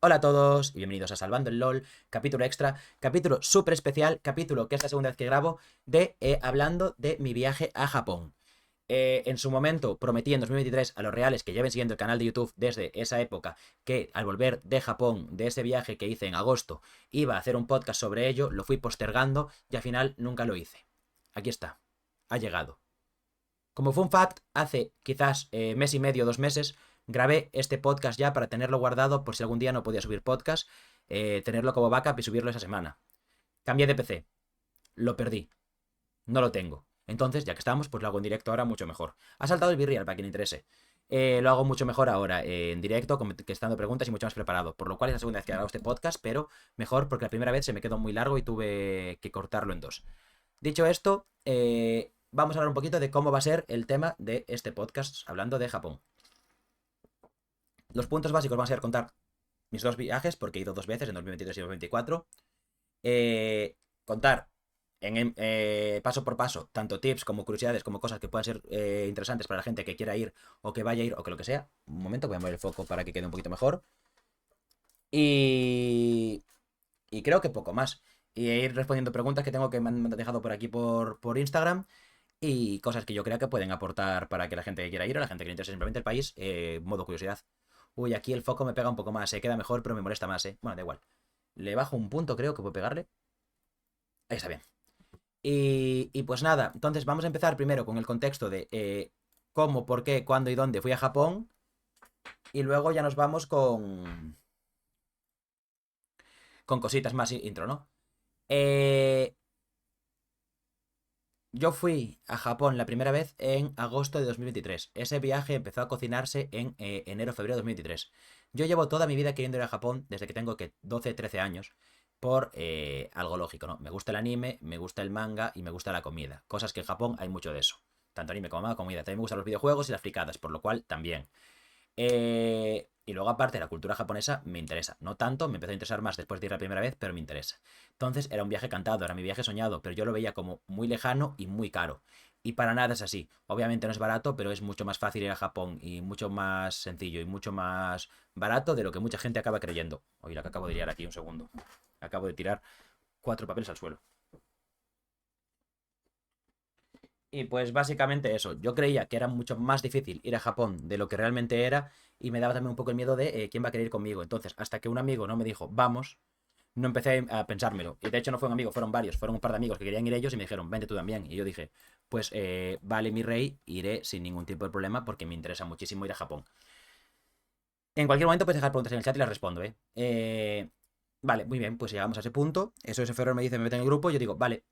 Hola a todos y bienvenidos a Salvando el LOL, capítulo extra, capítulo súper especial, capítulo que es la segunda vez que grabo de hablando de mi viaje a Japón. En su momento prometí en 2023 a los reales que lleven siguiendo el canal de YouTube desde esa época que al volver de Japón, de ese viaje que hice en agosto, iba a hacer un podcast sobre ello, lo fui postergando y al final nunca lo hice. Aquí está, ha llegado. Como fun fact, hace quizás mes y medio, 2 meses, grabé este podcast ya para tenerlo guardado por si algún día no podía subir podcast, tenerlo como backup y subirlo esa semana. Cambié de PC, lo perdí, no lo tengo. Entonces, ya que estamos, pues lo hago en directo ahora mucho mejor. Ha saltado el Virreal para quien le interese. Lo hago mucho mejor ahora en directo, contestando preguntas y mucho más preparado. Por lo cual es la segunda vez que hago este podcast, pero mejor porque la primera vez se me quedó muy largo y tuve que cortarlo en dos. Dicho esto, vamos a hablar un poquito de cómo va a ser el tema de este podcast hablando de Japón. Los puntos básicos van a ser contar mis dos viajes, porque he ido dos veces, en 2023 y 2024. Contar paso por paso, tanto tips como curiosidades, como cosas que puedan ser interesantes para la gente que quiera ir o que vaya a ir o que lo que sea. Un momento, voy a mover el foco para que quede un poquito mejor. Y, y creo que poco más. Y ir respondiendo preguntas que tengo que me han dejado por aquí por Instagram. Y cosas que yo creo que pueden aportar para que la gente que quiera ir o la gente que le interese simplemente el país, modo curiosidad. Uy, aquí el foco me pega un poco más, se queda mejor, pero me molesta más, Bueno, da igual. Le bajo un punto, creo que puedo pegarle. Ahí está bien. Y pues nada, entonces vamos a empezar primero con el contexto de cómo, por qué, cuándo y dónde fui a Japón. Y luego ya nos vamos con cositas más intro, ¿no? Eh, Yo fui a Japón la primera vez en agosto de 2023. Ese viaje empezó a cocinarse en enero-febrero de 2023. Yo llevo toda mi vida queriendo ir a Japón desde que tengo 12, 13 años. Por algo lógico, ¿no? Me gusta el anime, me gusta el manga y me gusta la comida. Cosas que en Japón hay mucho de eso. Tanto anime como manga, comida. También me gustan los videojuegos y las fricadas, por lo cual también. Y luego, aparte, la cultura japonesa me interesa. No tanto, me empezó a interesar más después de ir la primera vez, pero me interesa. Entonces, era un viaje cantado, era mi viaje soñado, pero yo lo veía como muy lejano y muy caro. Y para nada es así. Obviamente no es barato, pero es mucho más fácil ir a Japón y mucho más sencillo y mucho más barato de lo que mucha gente acaba creyendo. Oye, la que acabo de liar aquí un segundo. Acabo de tirar 4 papeles al suelo. Y pues básicamente eso, yo creía que era mucho más difícil ir a Japón de lo que realmente era y me daba también un poco el miedo de quién va a querer ir conmigo. Entonces, hasta que un amigo no me dijo, vamos, no empecé a pensármelo. Y de hecho no fue un amigo, fueron varios, fueron un par de amigos que querían ir ellos y me dijeron, vente tú también. Y yo dije, pues vale mi rey, iré sin ningún tipo de problema porque me interesa muchísimo ir a Japón. En cualquier momento puedes dejar preguntas en el chat y las respondo, Vale, muy bien, pues llegamos a ese punto. Eso ese Ferrer me dice, me mete en el grupo, yo digo, vale,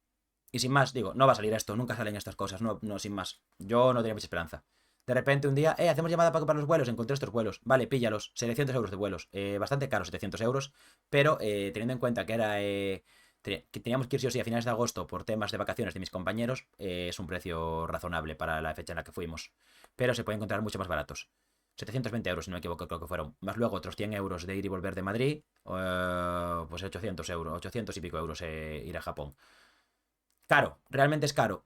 y sin más, digo, no va a salir esto, nunca salen estas cosas, no, no, sin más. Yo no tenía mucha esperanza. De repente un día, hacemos llamada para comprar los vuelos, encontré estos vuelos. Vale, píllalos, 700 euros de vuelos. Bastante caro, 700 euros, pero teniendo en cuenta que era... que teníamos que ir sí o sí a finales de agosto por temas de vacaciones de mis compañeros, es un precio razonable para la fecha en la que fuimos. Pero se pueden encontrar mucho más baratos. 720 euros, si no me equivoco, creo que fueron. Más luego otros 100 euros de ir y volver de Madrid. Pues 800 euros, 800 y pico euros ir a Japón. Caro, realmente es caro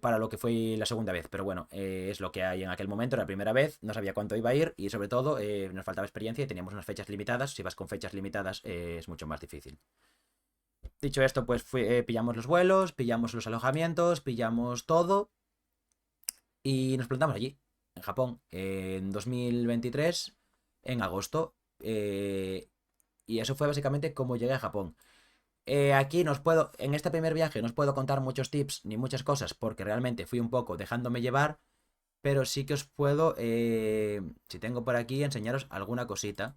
para lo que fue la segunda vez, pero bueno, es lo que hay en aquel momento, la primera vez, no sabía cuánto iba a ir y sobre todo nos faltaba experiencia y teníamos unas fechas limitadas, si vas con fechas limitadas es mucho más difícil. Dicho esto, pues pillamos los vuelos, pillamos los alojamientos, pillamos todo y nos plantamos allí, en Japón, en 2023, en agosto, y eso fue básicamente como llegué a Japón. Aquí en este primer viaje no os puedo contar muchos tips ni muchas cosas porque realmente fui un poco dejándome llevar, pero sí que os puedo, si tengo por aquí, enseñaros alguna cosita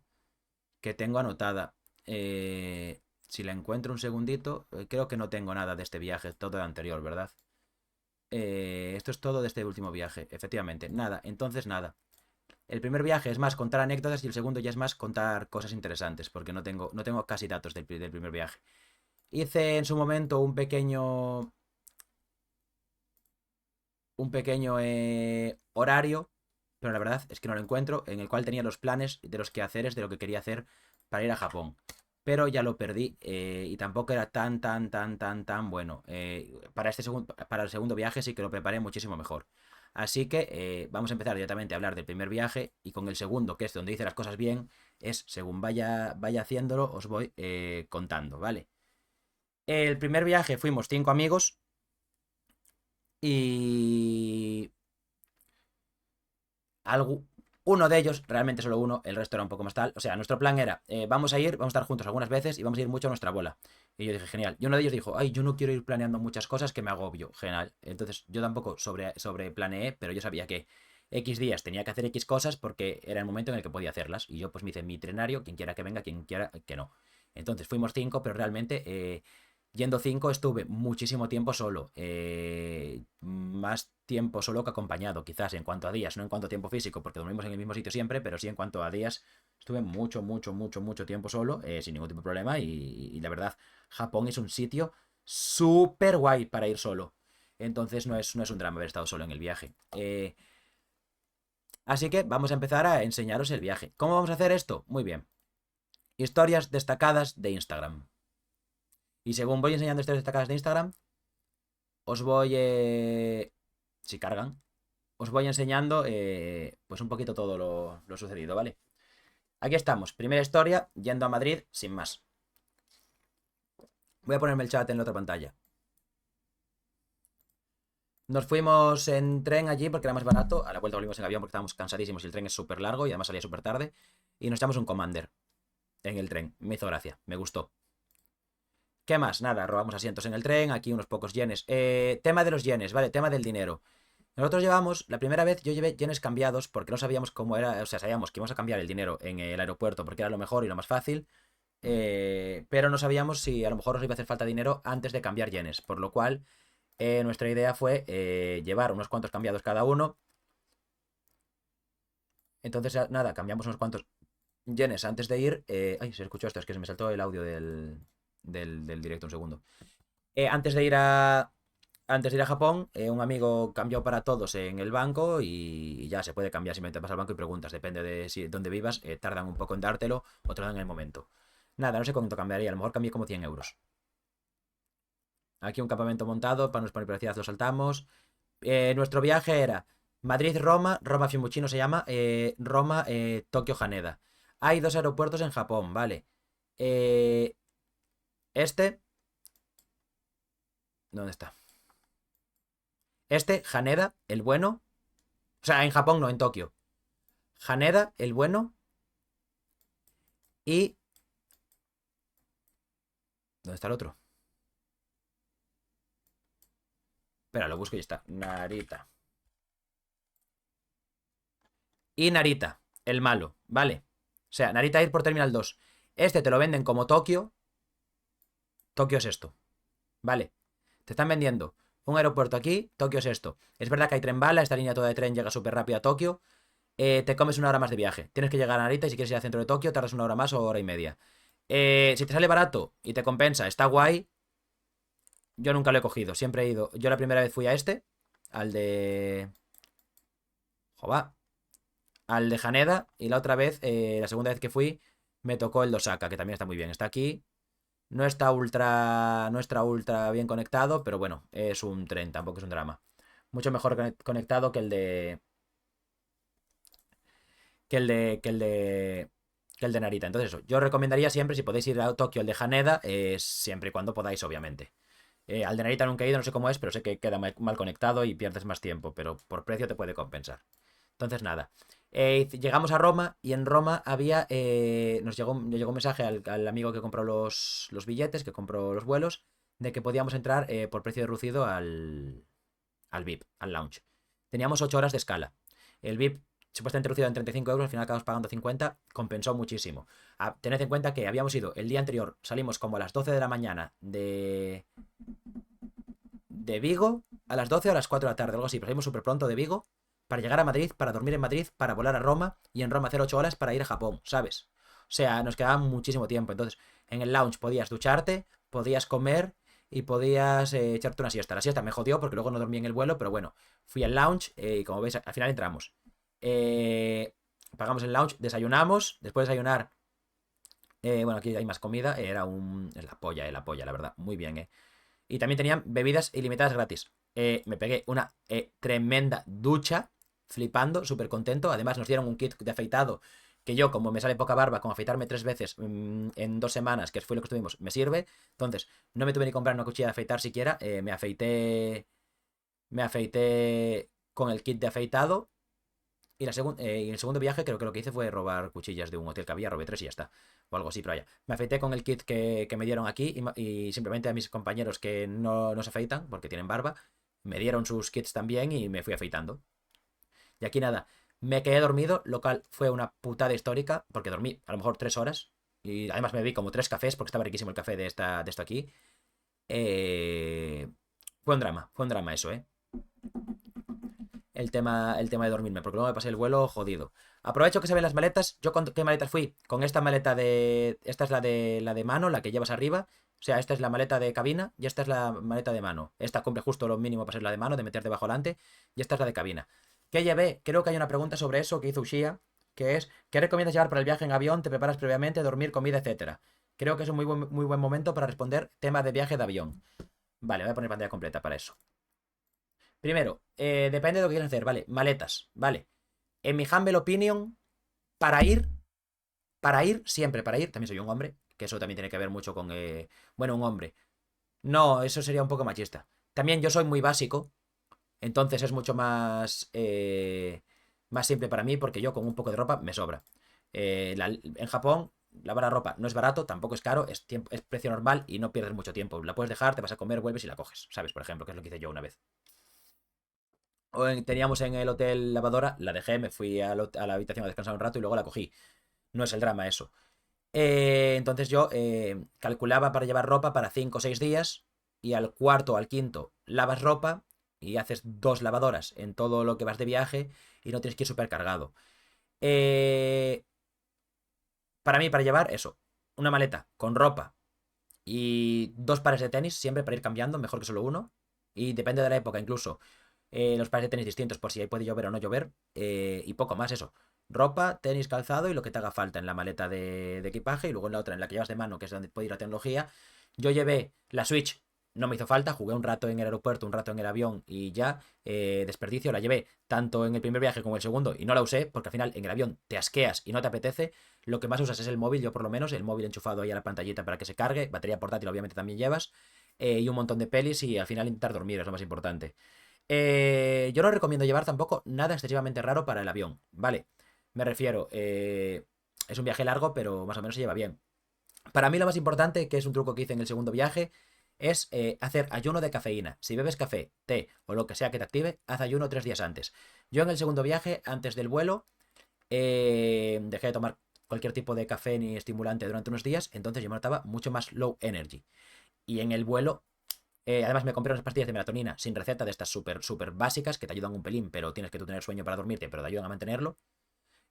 que tengo anotada. Si la encuentro un segundito, creo que no tengo nada de este viaje, todo de anterior, ¿verdad? Esto es todo de este último viaje, efectivamente, nada, entonces nada. El primer viaje es más contar anécdotas y el segundo ya es más contar cosas interesantes, porque no tengo casi datos del primer viaje. Hice en su momento un pequeño horario, pero la verdad es que no lo encuentro, en el cual tenía los planes de los quehaceres de lo que quería hacer para ir a Japón. Pero ya lo perdí y tampoco era tan, tan, tan, tan, tan bueno. Para el segundo viaje sí que lo preparé muchísimo mejor. Así que vamos a empezar directamente a hablar del primer viaje y con el segundo, que es donde hice las cosas bien, es según vaya haciéndolo, os voy contando, ¿vale? El primer viaje fuimos 5 amigos y algo, uno de ellos, realmente solo uno, el resto era un poco más tal. O sea, nuestro plan era, vamos a estar juntos algunas veces y vamos a ir mucho a nuestra bola. Y yo dije, genial. Y uno de ellos dijo, ay, yo no quiero ir planeando muchas cosas que me agobio. Genial. Entonces yo tampoco sobre planeé, pero yo sabía que X días tenía que hacer X cosas porque era el momento en el que podía hacerlas. Y yo pues me hice mi itinerario, quien quiera que venga, quien quiera que no. Entonces fuimos 5, pero realmente yendo 5 estuve muchísimo tiempo solo. Más tiempo solo que acompañado, quizás en cuanto a días, no en cuanto a tiempo físico, porque dormimos en el mismo sitio siempre, pero sí en cuanto a días estuve mucho tiempo solo, sin ningún tipo de problema. Y la verdad, Japón es un sitio súper guay para ir solo. Entonces no es un drama haber estado solo en el viaje. Así que vamos a empezar a enseñaros el viaje. ¿Cómo vamos a hacer esto? Muy bien. Historias destacadas de Instagram. Y según voy enseñando historias destacadas de Instagram, os voy... si cargan, os voy enseñando pues un poquito todo lo sucedido, ¿vale? Aquí estamos, primera historia, yendo a Madrid sin más. Voy a ponerme el chat en la otra pantalla. Nos fuimos en tren allí porque era más barato. A la vuelta volvimos en avión porque estábamos cansadísimos y el tren es súper largo y además salía súper tarde. Y nos echamos un Commander en el tren. Me hizo gracia, me gustó. ¿Qué más? Nada, robamos asientos en el tren, aquí unos pocos yenes. Tema de los yenes, ¿vale? Tema del dinero. Nosotros llevamos, la primera vez yo llevé yenes cambiados porque no sabíamos cómo era, o sea, sabíamos que íbamos a cambiar el dinero en el aeropuerto porque era lo mejor y lo más fácil, pero no sabíamos si a lo mejor nos iba a hacer falta dinero antes de cambiar yenes, por lo cual nuestra idea fue llevar unos cuantos cambiados cada uno. Entonces, nada, cambiamos unos cuantos yenes antes de ir. Ay, se escuchó esto, es que se me saltó el audio del directo un segundo. Antes de ir a, Antes de ir a Japón, un amigo cambió para todos en el banco y ya se puede cambiar. Simplemente vas al banco y preguntas. Depende de dónde vivas, tardan un poco en dártelo o te lo dan en el momento. Nada, no sé cuánto cambiaría. A lo mejor cambié como 100 euros. Aquí un campamento montado, para nuestra universidad lo saltamos. Nuestro viaje era Madrid-Roma, Roma-Fiumicino se llama, Roma, Tokio-Haneda. Hay dos aeropuertos en Japón, ¿vale? Eh, este, ¿dónde está? Este, Haneda, el bueno. O sea, en Japón no, en Tokio. Haneda, el bueno. Y... ¿Dónde está el otro? Espera, lo busco y ya está. Narita. Y Narita, el malo, ¿vale? O sea, Narita ir por Terminal 2. Este te lo venden como Tokio. Tokio es esto, ¿vale? Te están vendiendo un aeropuerto aquí, Tokio es esto. Es verdad que hay tren bala, esta línea toda de tren llega súper rápido a Tokio. Te comes una hora más de viaje. Tienes que llegar a Narita y si quieres ir al centro de Tokio tardas una hora más o hora y media. Si te sale barato y te compensa, está guay. Yo nunca lo he cogido, siempre he ido. Yo la primera vez fui a este, al de... Joba, al de Haneda. Y la otra vez, la segunda vez que fui, me tocó el de Osaka, que también está muy bien. Está aquí. No está ultra bien conectado, pero bueno, es un tren, tampoco es un drama. Mucho mejor conectado que el de. Que el de. Que el de. Que el de Narita. Entonces, eso. Yo recomendaría siempre, si podéis ir a Tokio, el de Haneda, siempre y cuando podáis, obviamente. Al de Narita nunca he ido, no sé cómo es, pero sé que queda mal conectado y pierdes más tiempo, pero por precio te puede compensar. Entonces, nada. Llegamos a Roma y en Roma había. Nos llegó un mensaje al amigo que compró los billetes, que compró los vuelos, de que podíamos entrar por precio reducido al VIP, al lounge. Teníamos 8 horas de escala. El VIP, supuestamente reducido en 35 euros, al final acabamos pagando 50, compensó muchísimo. Tened en cuenta que habíamos ido el día anterior, salimos como a las 12 de la mañana de Vigo, a las 12 o a las 4 de la tarde, algo así, pero salimos súper pronto de Vigo para llegar a Madrid, para dormir en Madrid, para volar a Roma y en Roma hacer 8 horas para ir a Japón, ¿sabes? O sea, nos quedaba muchísimo tiempo. Entonces, en el lounge podías ducharte, podías comer y podías echarte una siesta. La siesta me jodió porque luego no dormí en el vuelo, pero bueno, fui al lounge y como veis, al final entramos. Eh, Pagamos el lounge, desayunamos, después de desayunar, bueno, aquí hay más comida, era un... Es la polla, la verdad, muy bien, Y también tenían bebidas ilimitadas gratis. Me pegué una tremenda ducha, flipando, súper contento. Además nos dieron un kit de afeitado que yo, como me sale poca barba, con afeitarme 3 veces en 2 semanas, que fue lo que estuvimos, me sirve. Entonces, no me tuve ni comprar una cuchilla de afeitar siquiera. Me afeité con el kit de afeitado. Y el segundo viaje creo que lo que hice fue robar cuchillas de un hotel que había, robé 3 y ya está. O algo así, pero ya. Me afeité con el kit que me dieron aquí y simplemente a mis compañeros que no se afeitan, porque tienen barba, me dieron sus kits también y me fui afeitando. Y aquí nada, me quedé dormido, lo cual fue una putada histórica, porque dormí a lo mejor 3 horas. Y además me bebí como 3 cafés, porque estaba riquísimo el café de esto aquí. Eh, fue un drama eso, ¿eh? El tema de dormirme, porque luego me pasé el vuelo jodido. Aprovecho que se ven las maletas. ¿Yo con qué maletas fui? Con esta maleta de... Esta es la de mano, la que llevas arriba. O sea, esta es la maleta de cabina y esta es la maleta de mano. Esta cumple justo lo mínimo para ser la de mano, de meter debajo delante. Y esta es la de cabina. ¿Qué llevé? Creo que hay una pregunta sobre eso que hizo Ushia, que es, ¿qué recomiendas llevar para el viaje en avión? ¿Te preparas previamente? ¿Dormir, comida, etcétera? Creo que es un muy buen momento para responder tema de viaje de avión. Vale, voy a poner pantalla completa para eso. Primero, depende de lo que quieras hacer, ¿vale? Maletas, ¿vale? En mi humble opinion, para ir, siempre para ir, también soy un hombre, que eso también tiene que ver mucho con, bueno, un hombre. No, eso sería un poco machista. También yo soy muy básico, entonces es mucho más simple para mí porque yo con un poco de ropa me sobra. En Japón, lavar la ropa no es barato, tampoco es caro, es precio normal y no pierdes mucho tiempo. La puedes dejar, te vas a comer, vuelves y la coges, ¿sabes? Por ejemplo, que es lo que hice yo una vez. Teníamos en el hotel lavadora, la dejé, me fui a la habitación a descansar un rato y luego la cogí. No es el drama eso. Entonces yo calculaba para llevar ropa para 5 o 6 días y al cuarto o al quinto lavas ropa y haces 2 lavadoras en todo lo que vas de viaje y no tienes que ir súper cargado. Eh, para mí, para llevar eso, una maleta con ropa y 2 pares de tenis, siempre para ir cambiando, mejor que solo uno. Y depende de la época, incluso los pares de tenis distintos por si ahí puede llover o no llover. Y poco más, eso. Ropa, tenis, calzado y lo que te haga falta en la maleta de equipaje. Y luego en la otra, en la que llevas de mano, que es donde puede ir la tecnología. Yo llevé la Switch, no me hizo falta. Jugué un rato en el aeropuerto, un rato en el avión y ya. Desperdicio, la llevé tanto en el primer viaje como en el segundo y no la usé porque al final en el avión te asqueas y no te apetece. Lo que más usas es el móvil, yo por lo menos, el móvil enchufado ahí a la pantallita para que se cargue. Batería portátil, obviamente, también llevas. Y un montón de pelis y al final intentar dormir es lo más importante. Yo no recomiendo llevar tampoco nada excesivamente raro para el avión, ¿vale? Me refiero, es un viaje largo, pero más o menos se lleva bien. Para mí lo más importante, que es un truco que hice en el segundo viaje, es hacer ayuno de cafeína. Si bebes café, té o lo que sea que te active, haz ayuno 3 días antes. Yo en el segundo viaje, antes del vuelo, dejé de tomar cualquier tipo de café ni estimulante durante unos días, entonces yo me notaba mucho más low energy. Y en el vuelo además me compré unas pastillas de melatonina sin receta de estas súper súper básicas que te ayudan un pelín, pero tienes que tú tener sueño para dormirte, pero te ayudan a mantenerlo.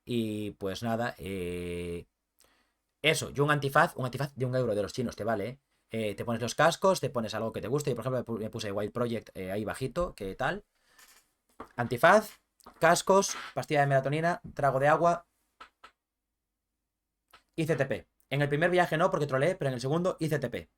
Y pues nada, eso, yo un antifaz de 1 euro de los chinos te vale, ¿eh? Te pones los cascos, te pones algo que te guste. Yo, por ejemplo, me puse Wild Project ahí bajito, ¿qué tal? Antifaz, cascos, pastilla de melatonina, trago de agua y CTP. En el primer viaje no, porque troleé, pero en el segundo hice TP.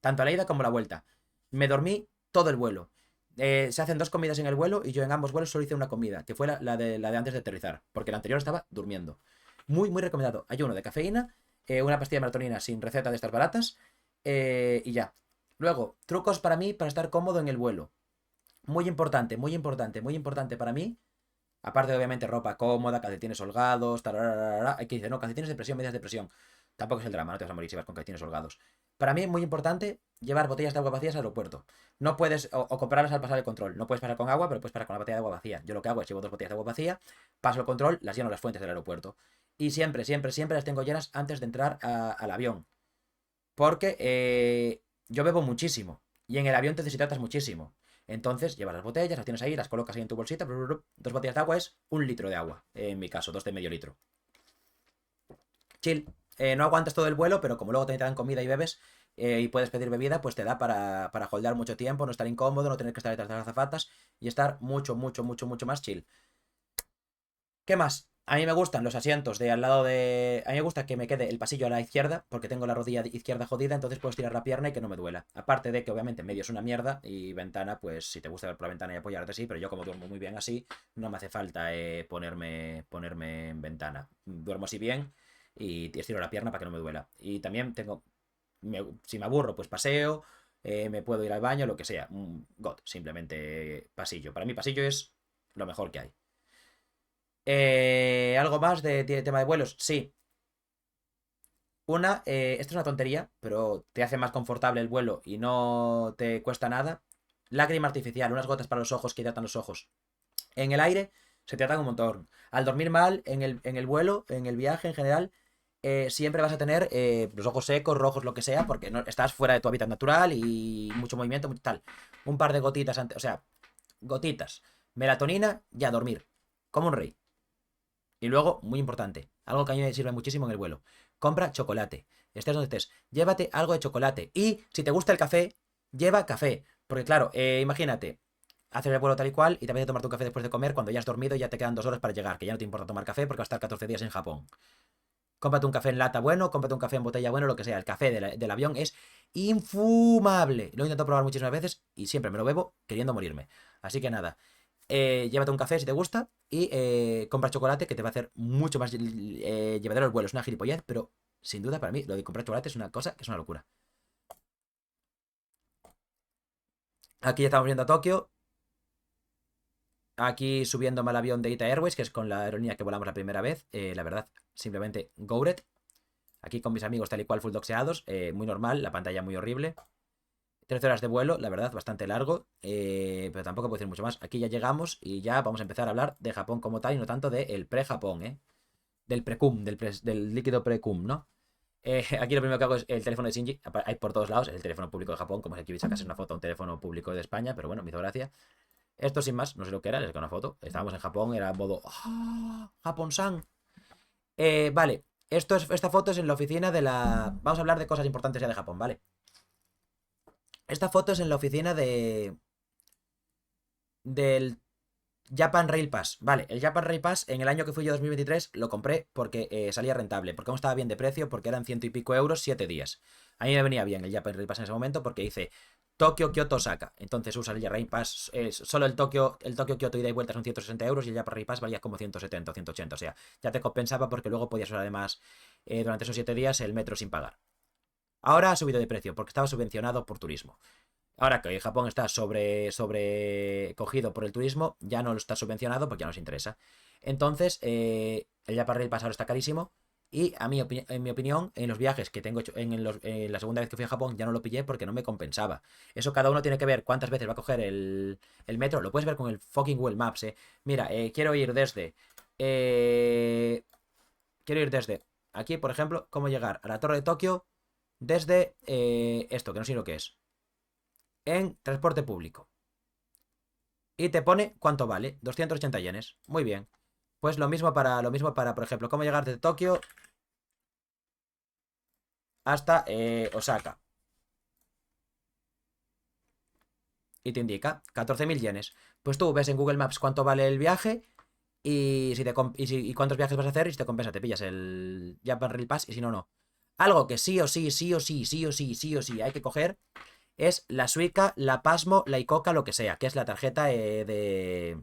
Tanto a la ida como a la vuelta. Me dormí todo el vuelo. Se hacen 2 comidas en el vuelo y yo en ambos vuelos solo hice una comida, que fue la de antes de aterrizar, porque la anterior estaba durmiendo. Muy, muy recomendado. Ayuno de cafeína, una pastilla de melatonina sin receta de estas baratas y ya. Luego, trucos para mí para estar cómodo en el vuelo. Muy importante, muy importante, muy importante para mí. Aparte de, obviamente, ropa cómoda, calcetines holgados, tararara, hay que decir, no, calcetines de presión, medias de presión. Tampoco es el drama, no te vas a morir si vas con calcetines holgados. Para mí es muy importante llevar botellas de agua vacías al aeropuerto. No puedes, o comprarlas al pasar el control. No puedes pasar con agua, pero puedes pasar con la botella de agua vacía. Yo lo que hago es llevo 2 botellas de agua vacía, paso el control, las lleno a las fuentes del aeropuerto. Y siempre, siempre, siempre las tengo llenas antes de entrar al avión. Porque yo bebo muchísimo. Y en el avión te deshidratas muchísimo. Entonces, llevas las botellas, las tienes ahí, las colocas ahí en tu bolsita. 2 botellas de agua es 1 litro de agua. En mi caso, 2 de medio litro. Chill. No aguantas todo el vuelo, pero como luego te dan comida y bebes y puedes pedir bebida, pues te da para holdear mucho tiempo, no estar incómodo, no tener que estar detrás de las azafatas y estar mucho, mucho, mucho, mucho más chill. ¿Qué más? A mí me gustan los asientos de al lado de... A mí me gusta que me quede el pasillo a la izquierda, porque tengo la rodilla izquierda jodida, entonces puedo estirar la pierna y que no me duela. Aparte de que obviamente medio es una mierda y ventana, pues si te gusta ver por la ventana y apoyarte, sí, pero yo como duermo muy bien así, no me hace falta ponerme en ventana. Duermo así bien y estiro la pierna para que no me duela. Y también tengo... si me aburro, pues paseo, me puedo ir al baño, lo que sea. God, simplemente pasillo. Para mí pasillo es lo mejor que hay. ¿Algo más de tema de vuelos? Sí. Esto es una tontería, pero te hace más confortable el vuelo y no te cuesta nada. Lágrima artificial, unas gotas para los ojos que hidratan los ojos. En el aire se te atan un montón. Al dormir mal, en el vuelo, en el viaje en general, siempre vas a tener los ojos secos, rojos, lo que sea, porque no, estás fuera de tu hábitat natural y mucho movimiento, mucho tal. Un par de gotitas antes, o sea, gotitas. Melatonina y a dormir. Como un rey. Y luego, muy importante, algo que a mí me sirve muchísimo en el vuelo. Compra chocolate. Estés donde estés. Llévate algo de chocolate. Y si te gusta el café, lleva café. Porque claro, imagínate, hacer el vuelo tal y cual y te apetece tomarte un café después de comer cuando ya has dormido y ya te quedan 2 horas para llegar, que ya no te importa tomar café porque vas a estar 14 días en Japón. Cómprate un café en lata bueno, cómprate un café en botella bueno, lo que sea. El café del avión es infumable. Lo he intentado probar muchísimas veces y siempre me lo bebo queriendo morirme. Así que nada, llévate un café si te gusta y compra chocolate que te va a hacer mucho más llevadero el vuelo. Es una gilipollez, pero sin duda para mí lo de comprar chocolate es una cosa que es una locura. Aquí ya estamos viendo a Tokio. Aquí subiéndome al avión de Ita Airways, que es con la aerolínea que volamos la primera vez. La verdad, simplemente go it. Aquí con mis amigos tal y cual full doxeados. Muy normal, la pantalla muy horrible. 13 horas de vuelo, la verdad, bastante largo, pero tampoco puedo decir mucho más. Aquí ya llegamos y ya vamos a empezar a hablar de Japón como tal y no tanto del pre-Japón, ¿eh? Del precum, del líquido precum, ¿no? Aquí lo primero que hago es el teléfono de Shinji. Hay por todos lados, es el teléfono público de Japón, como si aquí sacase una foto a un teléfono público de España, pero bueno, me hizo gracia. Esto sin más, no sé lo que era, les saqué una foto. Estábamos en Japón, era modo... ¡Ah! Japón-san. Vale, esta foto es en la oficina de la... Vamos a hablar de cosas importantes ya de Japón, ¿vale? Esta foto es en la oficina del Japan Rail Pass. Vale, el Japan Rail Pass en el año que fui yo 2023 lo compré porque salía rentable, porque aún estaba bien de precio, porque eran ciento y pico euros 7 días. A mí me venía bien el Japan Rail Pass en ese momento porque hice Tokio, Kyoto, Osaka. Entonces usa el Rail Pass, solo el Tokio, Kyoto ida y vuelta son 160 euros y el Japan Rail Pass valía como 170 o 180. O sea, ya te compensaba porque luego podías usar además durante esos 7 días el metro sin pagar. Ahora ha subido de precio porque estaba subvencionado por turismo. Ahora que Japón está sobrecogido por el turismo, ya no lo está subvencionado porque ya nos interesa. Entonces, el Japan Rail Pass ahora está carísimo. Y en mi opinión, en los viajes que tengo hecho, en la segunda vez que fui a Japón, ya no lo pillé porque no me compensaba. Eso cada uno tiene que ver cuántas veces va a coger el metro. Lo puedes ver con el fucking Google Maps, eh. Mira, eh, quiero ir desde. Aquí, por ejemplo, cómo llegar a la Torre de Tokio desde esto, que no sé lo que es en transporte público. Y te pone cuánto vale, 280 yenes. Muy bien. Pues lo mismo para, por ejemplo, cómo llegar de Tokio hasta Osaka. Y te indica 14.000 yenes. Pues tú ves en Google Maps cuánto vale el viaje y cuántos viajes vas a hacer y si te compensa, te pillas el Japan Rail Pass y si no, no. Algo que sí o sí, sí o sí, sí o sí, sí o sí hay que coger es la Suica, la Pasmo, la Icoca, lo que sea, que es la tarjeta de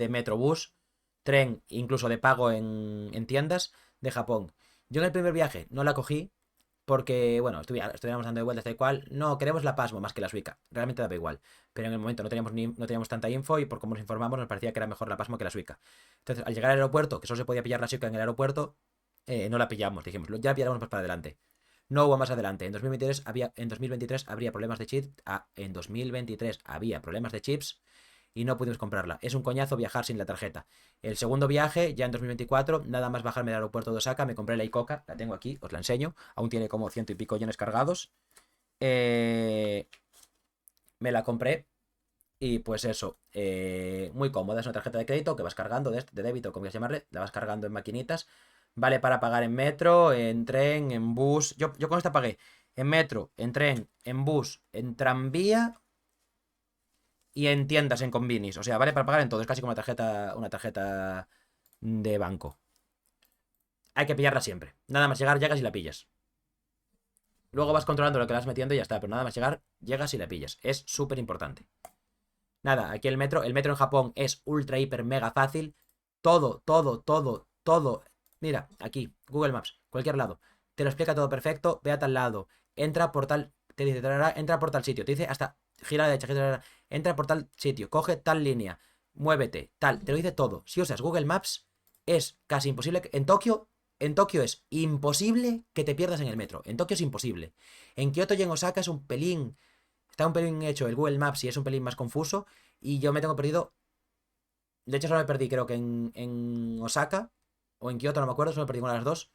Metrobús, tren, incluso de pago en tiendas de Japón. Yo en el primer viaje no la cogí porque, bueno, estuvimos dando de vueltas de cual. No, queremos la Pasmo más que la Suica. Realmente daba igual. Pero en el momento no teníamos tanta info y por cómo nos informamos nos parecía que era mejor la Pasmo que la Suica. Entonces, al llegar al aeropuerto, que solo se podía pillar la Suica en el aeropuerto, no la pillamos. Dijimos, ya pillaremos más para adelante. No hubo más adelante. En 2023 habría problemas de chips. En 2023 había problemas de chips y no pudimos comprarla. Es un coñazo viajar sin la tarjeta. El segundo viaje, ya en 2024, nada más bajarme del aeropuerto de Osaka, me compré la Icoca, la tengo aquí, os la enseño. Aún tiene como ciento y pico yenes cargados. Eh, Me la compré y pues eso, muy cómoda. Es una tarjeta de crédito que vas cargando, de débito, como quieras llamarle, la vas cargando en maquinitas. Vale para pagar en metro, en tren, en bus. Yo con esta pagué en metro, en tren, en bus, en tranvía y en tiendas, en convinis. O sea, vale para pagar en todo. Es casi como una tarjeta de banco. Hay que pillarla siempre. Nada más llegar, llegas y la pillas. Luego vas controlando lo que vas metiendo y ya está. Pero nada más llegar, llegas y la pillas. Es súper importante. Nada, aquí el metro. El metro en Japón es ultra, hiper, mega fácil. Todo, todo, todo, todo. Mira, aquí, Google Maps, cualquier lado. Te lo explica todo perfecto. Ve a tal lado. Entra por tal. Te dice, entra por tal sitio. Te dice hasta gira a la derecha, gira a la derecha. Entra por tal sitio. Coge tal línea. Muévete. Tal. Te lo dice todo. Si usas Google Maps, es casi imposible. En Tokio es imposible que te pierdas en el metro. En Tokio es imposible. En Kioto y en Osaka es un pelín. Está un pelín hecho el Google Maps y es un pelín más confuso. Y yo me tengo perdido. De hecho, solo me perdí, creo que en Osaka o en Kioto, no me acuerdo. Solo me perdí una de las dos.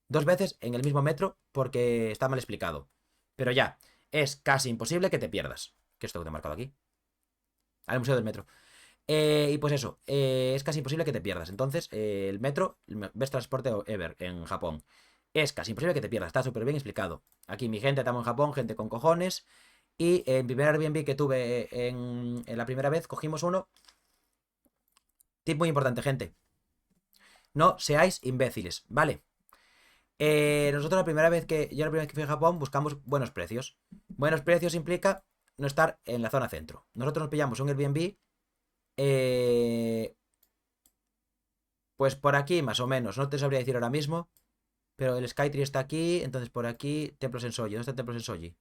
Dos veces en el mismo metro porque está mal explicado. Pero ya, es casi imposible que te pierdas. ¿Qué es esto que te he marcado aquí? Al Museo del Metro. Y pues eso, es casi imposible que te pierdas. Entonces, el metro, best transporte ever en Japón. Es casi imposible que te pierdas, está súper bien explicado. Aquí mi gente, estamos en Japón, gente con cojones. Y en primer Airbnb que tuve en la primera vez, cogimos uno. Tip muy importante, gente. No seáis imbéciles, ¿vale? Nosotros yo la primera vez que fui a Japón buscamos buenos precios. Buenos precios implica no estar en la zona centro. Nosotros nos pillamos un Airbnb. Eh, Pues por aquí, más o menos. No te sabría decir ahora mismo. Pero el Skytree está aquí. Entonces por aquí, Templo Sensoji. ¿Dónde está Templo Sensoji?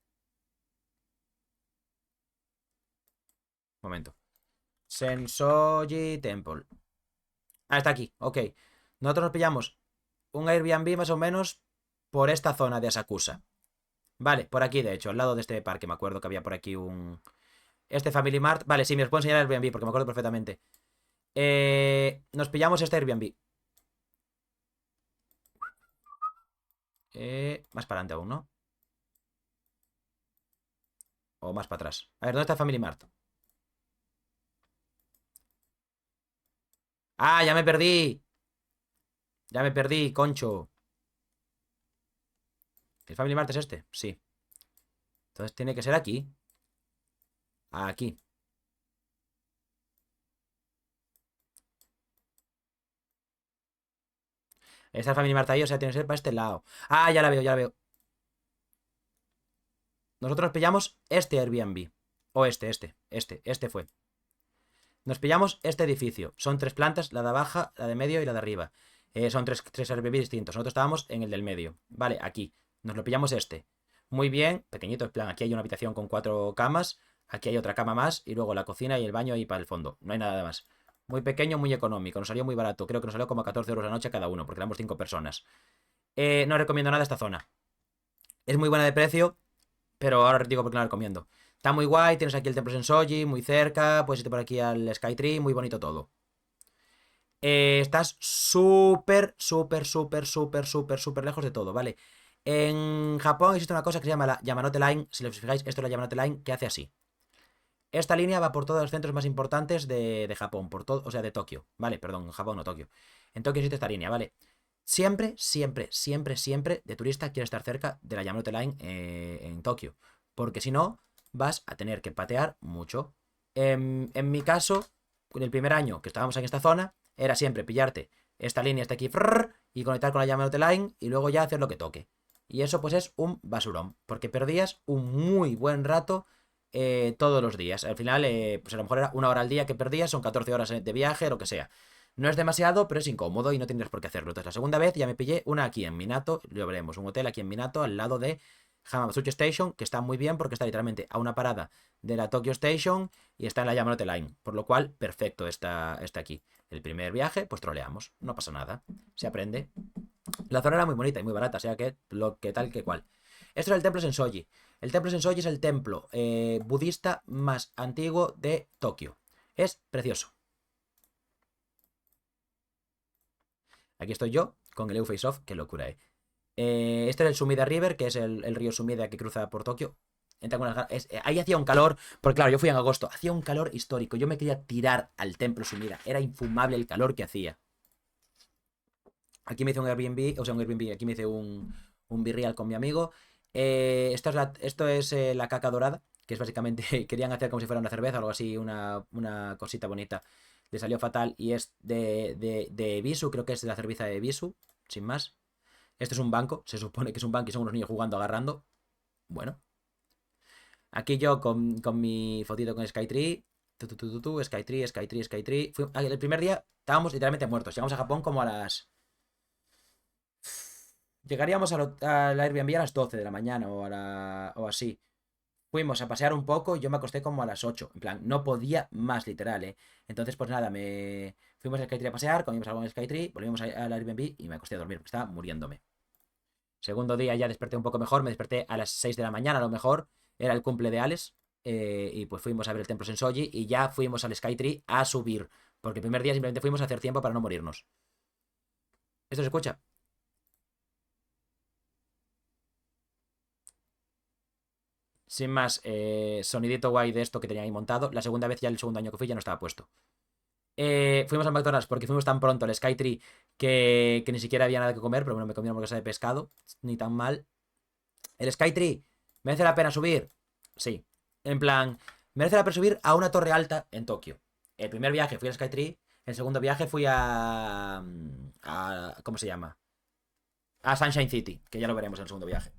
Momento. Sensoji Temple. Ah, está aquí. Ok. Nosotros nos pillamos un Airbnb más o menos por esta zona de Asakusa. Vale, por aquí de hecho, al lado de este parque. Me acuerdo que había por aquí un... Este Family Mart. Vale, sí, me os puedo enseñar el Airbnb porque me acuerdo perfectamente. Nos pillamos este Airbnb. Más para adelante aún, ¿no? O más para atrás. A ver, ¿dónde está el Family Mart? ¡Ah, ya me perdí! Ya me perdí, concho. ¿El Family Mart es este? Sí. Entonces tiene que ser aquí. Aquí. Está el Family Mart ahí, o sea, tiene que ser para este lado. Ah, ya la veo, ya la veo. Nosotros pillamos este Airbnb. O este fue. Nos pillamos este edificio. Son tres plantas, la de abajo, la de medio y la de arriba. Son tres Airbnb distintos. Nosotros estábamos en el del medio. Vale, aquí. Nos lo pillamos este. Muy bien, pequeñito, en plan, aquí hay una habitación con 4 camas. Aquí hay otra cama más. Y luego la cocina y el baño ahí para el fondo. No hay nada más. Muy pequeño, muy económico. Nos salió muy barato. Creo que nos salió como a 14 euros la noche cada uno, porque éramos 5 personas. No recomiendo nada esta zona. Es muy buena de precio, pero ahora os digo por qué no la recomiendo. Está muy guay, tienes aquí el templo Sensoji, muy cerca, puedes irte por aquí al Skytree, muy bonito todo. Estás súper, súper, súper, súper, súper, súper lejos de todo, ¿vale? En Japón existe una cosa que se llama la Yamanote Line. Si os fijáis, esto es la Yamanote Line que hace así. Esta línea va por todos los centros más importantes de Japón, por todo, o sea, de Tokio, ¿vale? Perdón, Japón, no Tokio. En Tokio existe esta línea, ¿vale? Siempre, siempre, siempre, siempre de turista quiere estar cerca de la Yamanote Line en Tokio. Porque si no, vas a tener que patear mucho. En mi caso, en el primer año que estábamos en esta zona, era siempre pillarte esta línea hasta aquí y conectar con la Yamanote Line y luego ya hacer lo que toque. Y eso pues es un basurón, porque perdías un muy buen rato todos los días. Al final, pues a lo mejor era 1 hora al día que perdías, son 14 horas de viaje, lo que sea. No es demasiado, pero es incómodo y no tendrías por qué hacerlo. Entonces, la segunda vez ya me pillé una aquí en Minato. Lo veremos, un hotel aquí en Minato, al lado de Hamamatsuchi Station, que está muy bien porque está literalmente a una parada de la Tokyo Station y está en la Yamanote Line. Por lo cual, perfecto está aquí. El primer viaje, pues troleamos. No pasa nada. Se aprende. La zona era muy bonita y muy barata, o sea que lo que tal que cual. Esto es el templo Sensoji. El templo Sensoji es el templo budista más antiguo de Tokio. Es precioso. Aquí estoy yo con el Face Off, qué locura, este es el Sumida River, que es el río Sumida que cruza por Tokio. Ahí hacía un calor, porque claro, yo fui en agosto, hacía un calor histórico. Yo me quería tirar al templo Sumida, era infumable el calor que hacía. Aquí me hice un Airbnb, o sea, un Airbnb, aquí me hice un birreal con mi amigo. Esto es la caca dorada, que es básicamente, querían hacer como si fuera una cerveza o algo así, una cosita bonita. le salió fatal y es de Ebisu, creo que es de la cerveza de Ebisu, sin más. Esto es un banco, se supone que es un banco y son unos niños jugando, agarrando. Bueno. Aquí yo con mi fotito con Skytree. Skytree, Skytree, Skytree. El primer día estábamos literalmente muertos. Llegamos a Japón como a las... Llegaríamos al Airbnb a las 12 de la mañana o así. Fuimos a pasear un poco y yo me acosté como a las 8. En plan, no podía más, literal, ¿eh? Entonces, pues nada, fuimos a Skytree a pasear, comimos algo en Skytree, volvimos al Airbnb y me acosté a dormir porque estaba muriéndome. Segundo día ya desperté un poco mejor, me desperté a las 6 de la mañana a lo mejor, era el cumple de Alex, y pues fuimos a ver el templo Sensoji y ya fuimos al Skytree a subir, porque el primer día simplemente fuimos a hacer tiempo para no morirnos. ¿Esto se escucha? Sin más, sonidito guay de esto que tenía ahí montado. La segunda vez, ya el segundo año que fui, ya no estaba puesto. Fuimos al McDonald's porque fuimos tan pronto al Skytree que ni siquiera había nada que comer, pero bueno, me comí una hamburguesa de pescado, ni tan mal. El Skytree, ¿merece la pena subir? Sí. En plan, merece la pena subir a una torre alta en Tokio. El primer viaje fui al Skytree, el segundo viaje fui ¿cómo se llama? A Sunshine City, que ya lo veremos en el segundo viaje.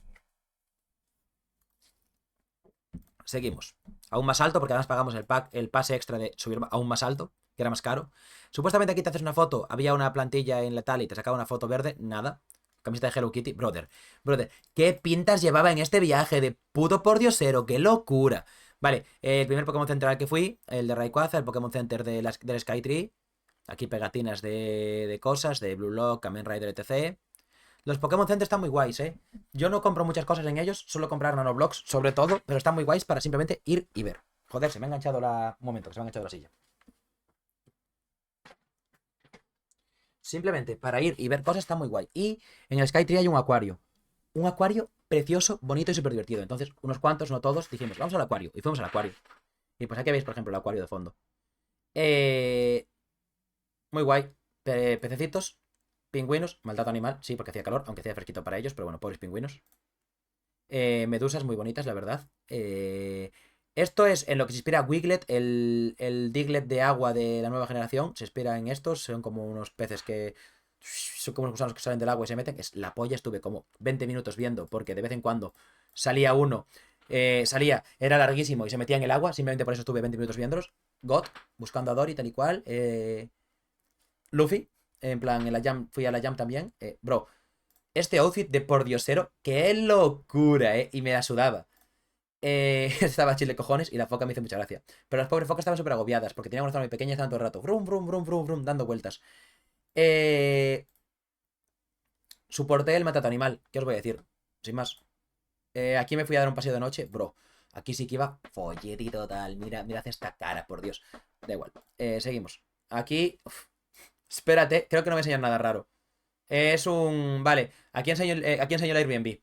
Seguimos. Aún más alto, porque además pagamos el pase extra de subir aún más alto, que era más caro. Supuestamente aquí te haces una foto, había una plantilla en la tal y te sacaba una foto verde, nada. Camiseta de Hello Kitty, brother, ¿qué pintas llevaba en este viaje de puto pordiosero? ¡Qué locura! Vale, el primer Pokémon Center al que fui, el de Rayquaza, el Pokémon Center del Skytree. Aquí pegatinas de cosas, de Blue Lock, Kamen Rider, etc. Los Pokémon Center están muy guays, ¿eh? Yo no compro muchas cosas en ellos, suelo comprar nanoblocks, sobre todo, pero están muy guays para simplemente ir y ver. Joder, se me ha enganchado la... Un momento, que se me ha enganchado la silla. Simplemente para ir y ver cosas está muy guay. Y en el Skytree hay un acuario. Un acuario precioso, bonito y súper divertido. Entonces, unos cuantos, no todos, dijimos, vamos al acuario. Y fuimos al acuario. Y pues aquí veis, por ejemplo, el acuario de fondo. Muy guay. Pececitos, pingüinos, maltrato animal, sí, porque hacía calor, aunque hacía fresquito para ellos, pero bueno, pobres pingüinos. Medusas muy bonitas, la verdad. Esto es en lo que se inspira Wiglet, el Diglett de agua de la nueva generación. Se inspira en estos, son como unos peces que son como unos gusanos que salen del agua y se meten. Es la polla, estuve como 20 minutos viendo, porque de vez en cuando salía uno, era larguísimo y se metía en el agua. Simplemente por eso estuve 20 minutos viéndolos. God, buscando a Dory, tal y cual. Luffy, en plan, fui a la Jam también. Bro, este outfit de pordiosero, qué locura, y me la sudaba. Estaba chile cojones y la foca me hizo mucha gracia. Pero las pobres focas estaban súper agobiadas porque tenían una zona muy pequeña y estaban todo el rato. Brum, brum, brum, brum, brum, dando vueltas. Soporté el matato animal. ¿Qué os voy a decir? Sin más. Aquí me fui a dar un paseo de noche. Bro, aquí sí que iba folleti total. Mira, mirad esta cara, por Dios. Da igual. Seguimos. Aquí. Espérate, creo que no me voy a enseñar nada raro. Es un... Vale, aquí enseño el Airbnb.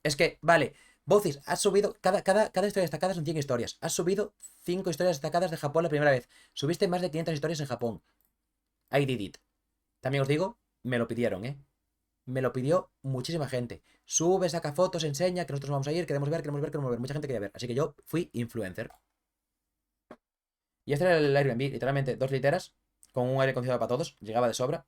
Es que, vale, Bocis, has subido. Cada historia destacada son 100 historias. Has subido 5 historias destacadas de Japón la primera vez. Subiste más de 500 historias en Japón. I did it. También os digo, me lo pidieron, ¿eh? Me lo pidió muchísima gente. Sube, saca fotos, enseña, que nosotros vamos a ir, queremos ver, queremos ver, queremos ver. Mucha gente quería ver. Así que yo fui influencer. Y este era el Airbnb, literalmente 2 literas, con un aire acondicionado para todos. Llegaba de sobra.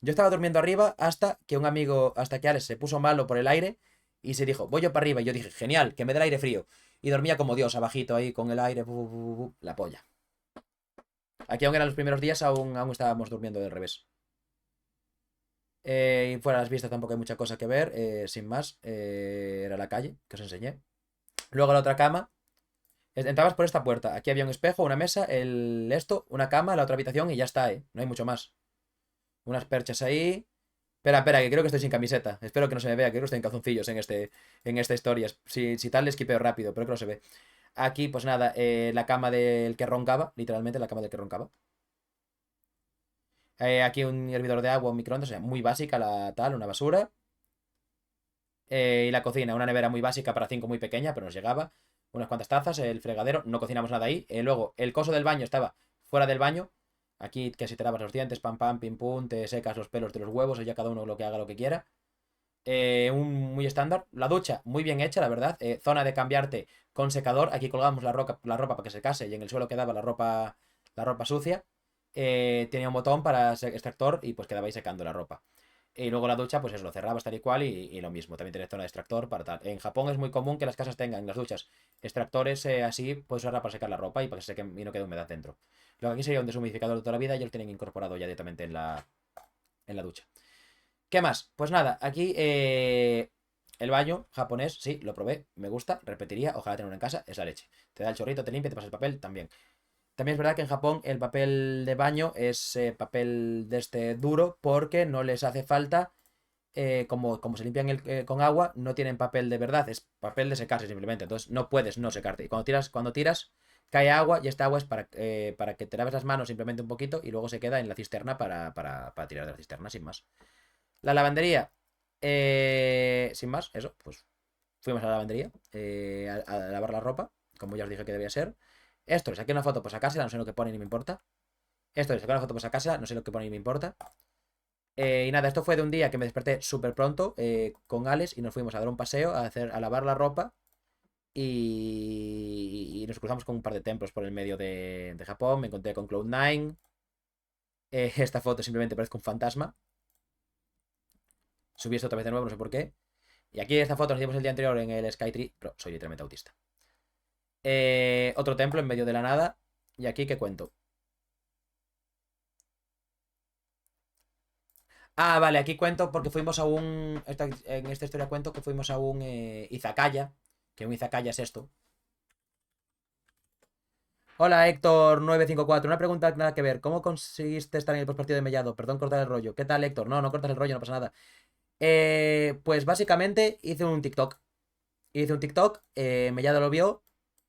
Yo estaba durmiendo arriba hasta que Alex se puso malo por el aire y se dijo, voy yo para arriba. Y yo dije, genial, que me dé el aire frío. Y dormía como Dios, abajito ahí con el aire, la polla. Aquí aún eran los primeros días, aún estábamos durmiendo del revés. Y fuera de las vistas tampoco hay mucha cosa que ver, sin más. Era la calle, que os enseñé. Luego la otra cama. Entrabas por esta puerta. Aquí había un espejo, una mesa, una cama, la otra habitación y ya está, ¿eh? No hay mucho más. Unas perchas ahí. Espera, que creo que estoy sin camiseta. Espero que no se me vea, creo que estoy en calzoncillos en esta historia. Si tal, le esquipeo rápido, pero que no se ve. Aquí, pues nada, la cama del que roncaba, literalmente la cama del que roncaba. Aquí un hervidor de agua, un microondas, o sea, muy básica una basura. Y la cocina, una nevera muy básica para 5 muy pequeña, pero nos llegaba. Unas cuantas tazas, el fregadero, no cocinamos nada ahí. Luego, el coso del baño estaba fuera del baño. Aquí que si te lavas los dientes, pam pam, pim pum, te secas los pelos de los huevos, y ya cada uno lo que haga lo que quiera. muy estándar. La ducha, muy bien hecha, la verdad. Zona de cambiarte con secador. Aquí colgamos la ropa para que se case y en el suelo quedaba la ropa sucia. Tenía un botón para extractor y pues quedaba ahí secando la ropa. Y luego la ducha, pues eso, lo cerrabas tal y cual y lo mismo. También tiene zona de extractor para tal. En Japón es muy común que las casas tengan las duchas extractores así, puedes usarla para secar la ropa y para que se seque y no quede humedad dentro. Lo que aquí sería un deshumidificador de toda la vida y ellos lo tienen incorporado ya directamente en la ducha. ¿Qué más? Pues nada, aquí el baño japonés, sí, lo probé, me gusta, repetiría, ojalá tenerlo en casa, es la leche. Te da el chorrito, te limpia, te pasa el papel, también. También es verdad que en Japón el papel de baño es papel de este duro porque no les hace falta, como se limpian con agua, no tienen papel de verdad, es papel de secarse simplemente, entonces no puedes no secarte. Y cuando tiras, cae agua y esta agua es para que te laves las manos simplemente un poquito y luego se queda en la cisterna para tirar de la cisterna, sin más. La lavandería, sin más, eso, pues fuimos a la lavandería a lavar la ropa, como ya os dije que debía ser. Esto, le saqué una foto para sacársela, no sé lo que pone ni me importa. Esto, le saqué una foto para sacársela, no sé lo que pone ni me importa. Y nada, esto fue de un día que me desperté súper pronto con Alex y nos fuimos a dar un paseo, a lavar la ropa y nos cruzamos con un par de templos por el medio de Japón. Me encontré con Cloud9. Esta foto simplemente parece un fantasma. Subí esto otra vez de nuevo, no sé por qué. Y aquí esta foto nos dimos el día anterior en el Skytree, pero soy literalmente autista. Otro templo en medio de la nada. Y aquí, ¿qué cuento? Ah, vale, aquí cuento porque fuimos a un. En esta historia cuento que fuimos a un izakaya. Que un izakaya es esto. Hola, Héctor954. Una pregunta nada que ver. ¿Cómo conseguiste estar en el postpartido de Mellado? Perdón, cortar el rollo. ¿Qué tal, Héctor? No, no cortas el rollo, no pasa nada. Pues básicamente hice un TikTok. Mellado lo vio,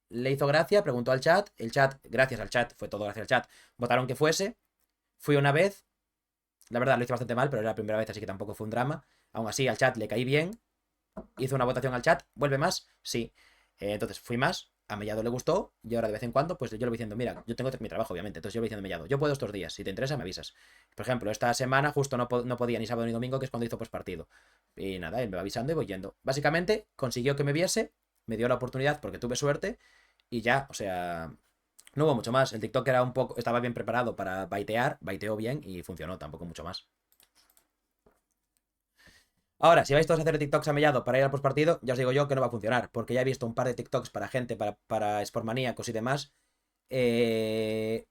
le hizo gracia, preguntó al chat. El chat, gracias al chat, fue todo gracias al chat. Votaron que fuese. Fui una vez. La verdad, lo hice bastante mal, pero era la primera vez, así que tampoco fue un drama. Aún así, al chat le caí bien. Hizo una votación al chat. ¿Vuelve más? Sí. Entonces fui más. A Mellado le gustó. Y ahora de vez en cuando, pues yo le voy diciendo, mira, yo tengo mi trabajo, obviamente. Entonces yo le voy diciendo, Mellado, yo puedo estos días. Si te interesa, me avisas. Por ejemplo, esta semana justo no podía ni sábado ni domingo, que es cuando hizo partido. Y nada, él me va avisando y voy yendo. Básicamente, consiguió que me viese. Me dio la oportunidad porque tuve suerte. Y ya, o sea, no hubo mucho más. El TikTok era estaba bien preparado para baitear, baiteó bien y funcionó, tampoco mucho más. Ahora, si vais todos a hacer TikToks a Mellado para ir al postpartido, ya os digo yo que no va a funcionar, porque ya he visto un par de TikToks para gente, para sportmaníacos y demás. Eh,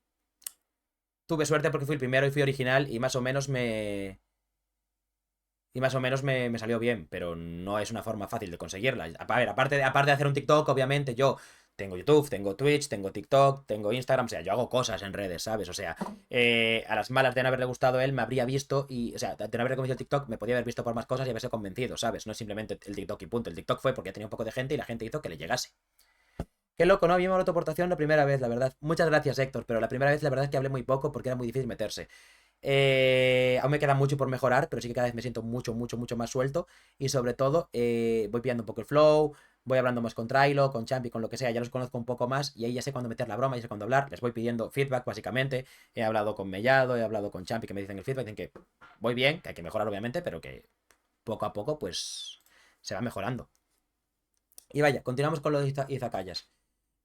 Tuve suerte porque fui el primero y fui original y más o menos me salió bien, pero no es una forma fácil de conseguirla. A ver, aparte de hacer un TikTok, obviamente yo tengo YouTube, tengo Twitch, tengo TikTok, tengo Instagram, o sea, yo hago cosas en redes, ¿sabes? O sea, a las malas de no haberle gustado a él, me habría visto y, o sea, de no haberle convencido el TikTok, me podía haber visto por más cosas y haberse convencido, ¿sabes? No es simplemente el TikTok y punto. El TikTok fue porque tenía un poco de gente y la gente hizo que le llegase. Qué loco, ¿no? Vimos la autoportación la primera vez, la verdad. Muchas gracias, Héctor, pero la primera vez la verdad es que hablé muy poco porque era muy difícil meterse. Aún me queda mucho por mejorar, pero sí que cada vez me siento mucho, mucho, mucho más suelto. Y sobre todo, voy pillando un poco el flow, voy hablando más con Trailo, con Champi, con lo que sea. Ya los conozco un poco más y ahí ya sé cuándo meter la broma, ya sé cuándo hablar. Les voy pidiendo feedback, básicamente. He hablado con Mellado, he hablado con Champi, que me dicen el feedback, dicen que voy bien, que hay que mejorar, obviamente, pero que poco a poco, pues, se va mejorando. Y vaya, continuamos con los izakayas.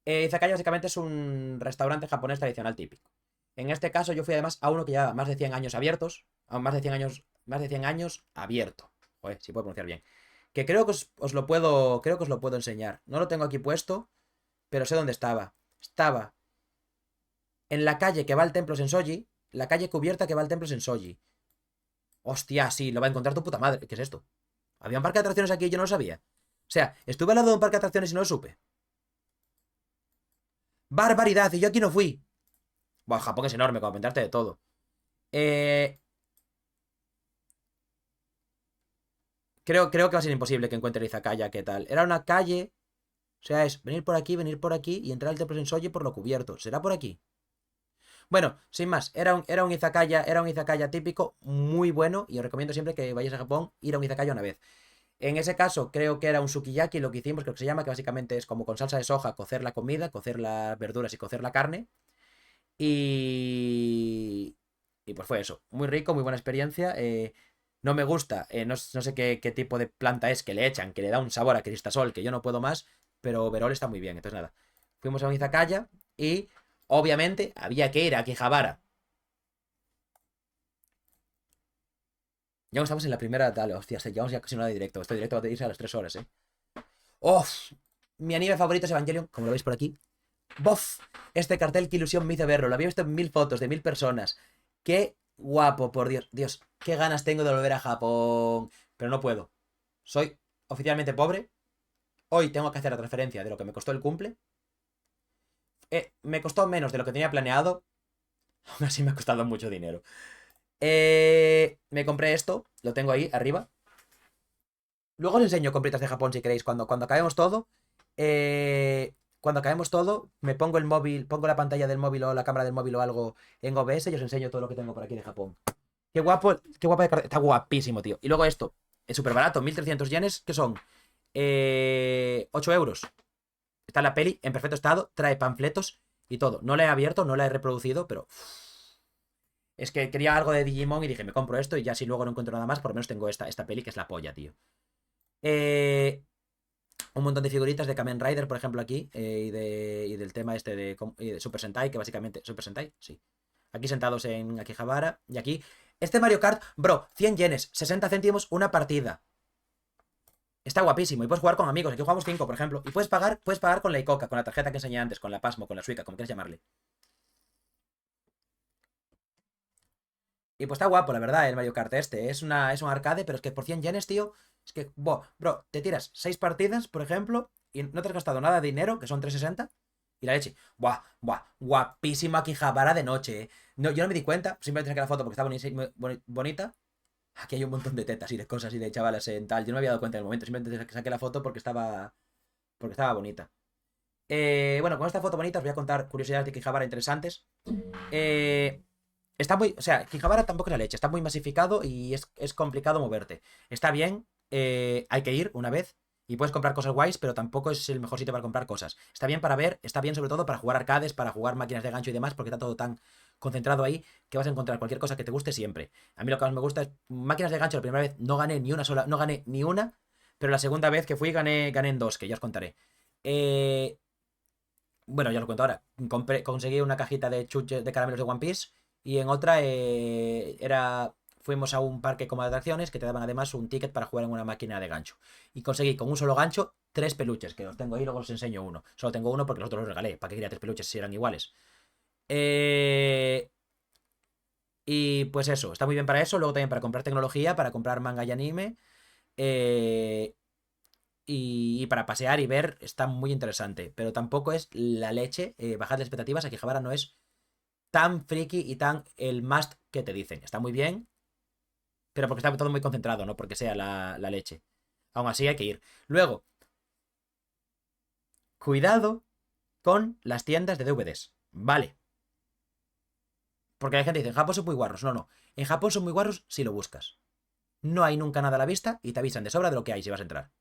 Izakaya básicamente es un restaurante japonés tradicional típico. En este caso yo fui además a uno que lleva más de 100 años abiertos, más de 100 años abierto. Joder, si puedo pronunciar bien. Que creo que creo que os lo puedo enseñar. No lo tengo aquí puesto, pero sé dónde estaba. Estaba en la calle que va al templo Sensoji, la calle cubierta que va al templo Sensoji. Hostia, sí, lo va a encontrar tu puta madre. ¿Qué es esto? Había un parque de atracciones aquí y yo no lo sabía. O sea, estuve al lado de un parque de atracciones y no lo supe. Barbaridad, y yo aquí no fui. Bueno, Japón es enorme, como inventarte de todo. Eh, creo que va a ser imposible que encuentre el Izakaya, ¿qué tal? Era una calle. O sea, es venir por aquí y entrar al templo Sensoji por lo cubierto. ¿Será por aquí? Bueno, sin más, era un izakaya típico, muy bueno, y os recomiendo siempre que vayáis a Japón, ir a un izakaya una vez. En ese caso, creo que era un sukiyaki lo que hicimos, creo que se llama, que básicamente es como con salsa de soja, cocer la comida, cocer las verduras y cocer la carne. Y. Y pues fue eso. Muy rico, muy buena experiencia. No me gusta, no sé qué tipo de planta es que le echan, que le da un sabor a cristasol que yo no puedo más, pero overall está muy bien. Entonces nada, fuimos a un izakaya y obviamente había que ir a Akihabara. Ya estamos en la primera, dale, hostia, llevamos ya casi una hora de directo. Este directo va a irse a las 3 horas, eh. ¡Uf! Mi anime favorito es Evangelion, como lo veis por aquí. ¡Bof! Este cartel, qué ilusión me hizo verlo. Lo había visto en 1000 fotos de 1000 personas. ¡Qué guapo, por Dios! Dios, qué ganas tengo de volver a Japón. Pero no puedo. Soy oficialmente pobre. Hoy tengo que hacer la transferencia de lo que me costó el cumple. Me costó menos de lo que tenía planeado. Aún así me ha costado mucho dinero. Me compré esto. Lo tengo ahí arriba. Luego os enseño compritas de Japón si queréis. Cuando acabemos todo. Cuando acabemos todo, me pongo el móvil, pongo la pantalla del móvil o la cámara del móvil o algo en OBS y os enseño todo lo que tengo por aquí de Japón. Qué guapo, qué guapa de cartel. Está guapísimo, tío. Y luego esto, es súper barato, 1300 yenes, que son 8 euros. Está la peli en perfecto estado, trae panfletos y todo. No la he abierto, no la he reproducido, pero es que quería algo de Digimon y dije, me compro esto y ya si luego no encuentro nada más, por lo menos tengo esta peli que es la polla, tío. Un montón de figuritas de Kamen Rider, por ejemplo, aquí, y del tema este de Super Sentai, que básicamente... ¿Super Sentai? Sí. Aquí sentados en Akihabara, y aquí... Este Mario Kart, bro, 100 yenes, 60 céntimos una partida. Está guapísimo, y puedes jugar con amigos, aquí jugamos 5, por ejemplo, y puedes pagar con la Icoca, con la tarjeta que enseñé antes, con la Pasmo, con la Suica, como quieras llamarle. Y pues está guapo, la verdad, el Mario Kart este. Es un arcade, pero es que por 100 yenes, tío. Es que, bro, te tiras 6 partidas, por ejemplo, y no te has gastado nada de dinero, que son 360. Y la leche. Guapísima Akihabara de noche, No, yo no me di cuenta, simplemente saqué la foto porque estaba bonita. Aquí hay un montón de tetas y de cosas y de chavalas en tal. Yo no me había dado cuenta en el momento, simplemente saqué la foto porque estaba bonita. Bueno, con esta foto bonita os voy a contar curiosidades de Akihabara interesantes. Eh, Está muy. O sea, Quijabara tampoco es la leche. Está muy masificado y es complicado moverte. Está bien, hay que ir una vez y puedes comprar cosas guays, pero tampoco es el mejor sitio para comprar cosas. Está bien para ver, está bien sobre todo para jugar arcades, para jugar máquinas de gancho y demás, porque está todo tan concentrado ahí que vas a encontrar cualquier cosa que te guste siempre. A mí lo que más me gusta es máquinas de gancho. La primera vez no gané ni una sola, no gané ni una, pero la segunda vez que fui gané en dos, que ya os contaré. Eh, bueno, ya os lo cuento ahora. Conseguí una cajita de chuches de caramelos de One Piece y en otra fuimos a un parque como de atracciones que te daban además un ticket para jugar en una máquina de gancho. Y conseguí con un solo gancho 3 peluches, que los tengo ahí, luego os enseño uno. Solo tengo uno porque los otros los regalé. ¿Para qué quería 3 peluches si eran iguales? Eh, y pues eso, está muy bien para eso. Luego también para comprar tecnología, para comprar manga y anime. Eh, y para pasear y ver está muy interesante. Pero tampoco es la leche. Bajad las expectativas. Akihabara no es tan friki y tan el must que te dicen. Está muy bien, pero porque está todo muy concentrado, no porque sea la leche. Aún así hay que ir. Luego, cuidado con las tiendas de DVDs. Vale. Porque hay gente que dice, en Japón son muy guarros. No, no. En Japón son muy guarros si lo buscas. No hay nunca nada a la vista y te avisan de sobra de lo que hay si vas a entrar.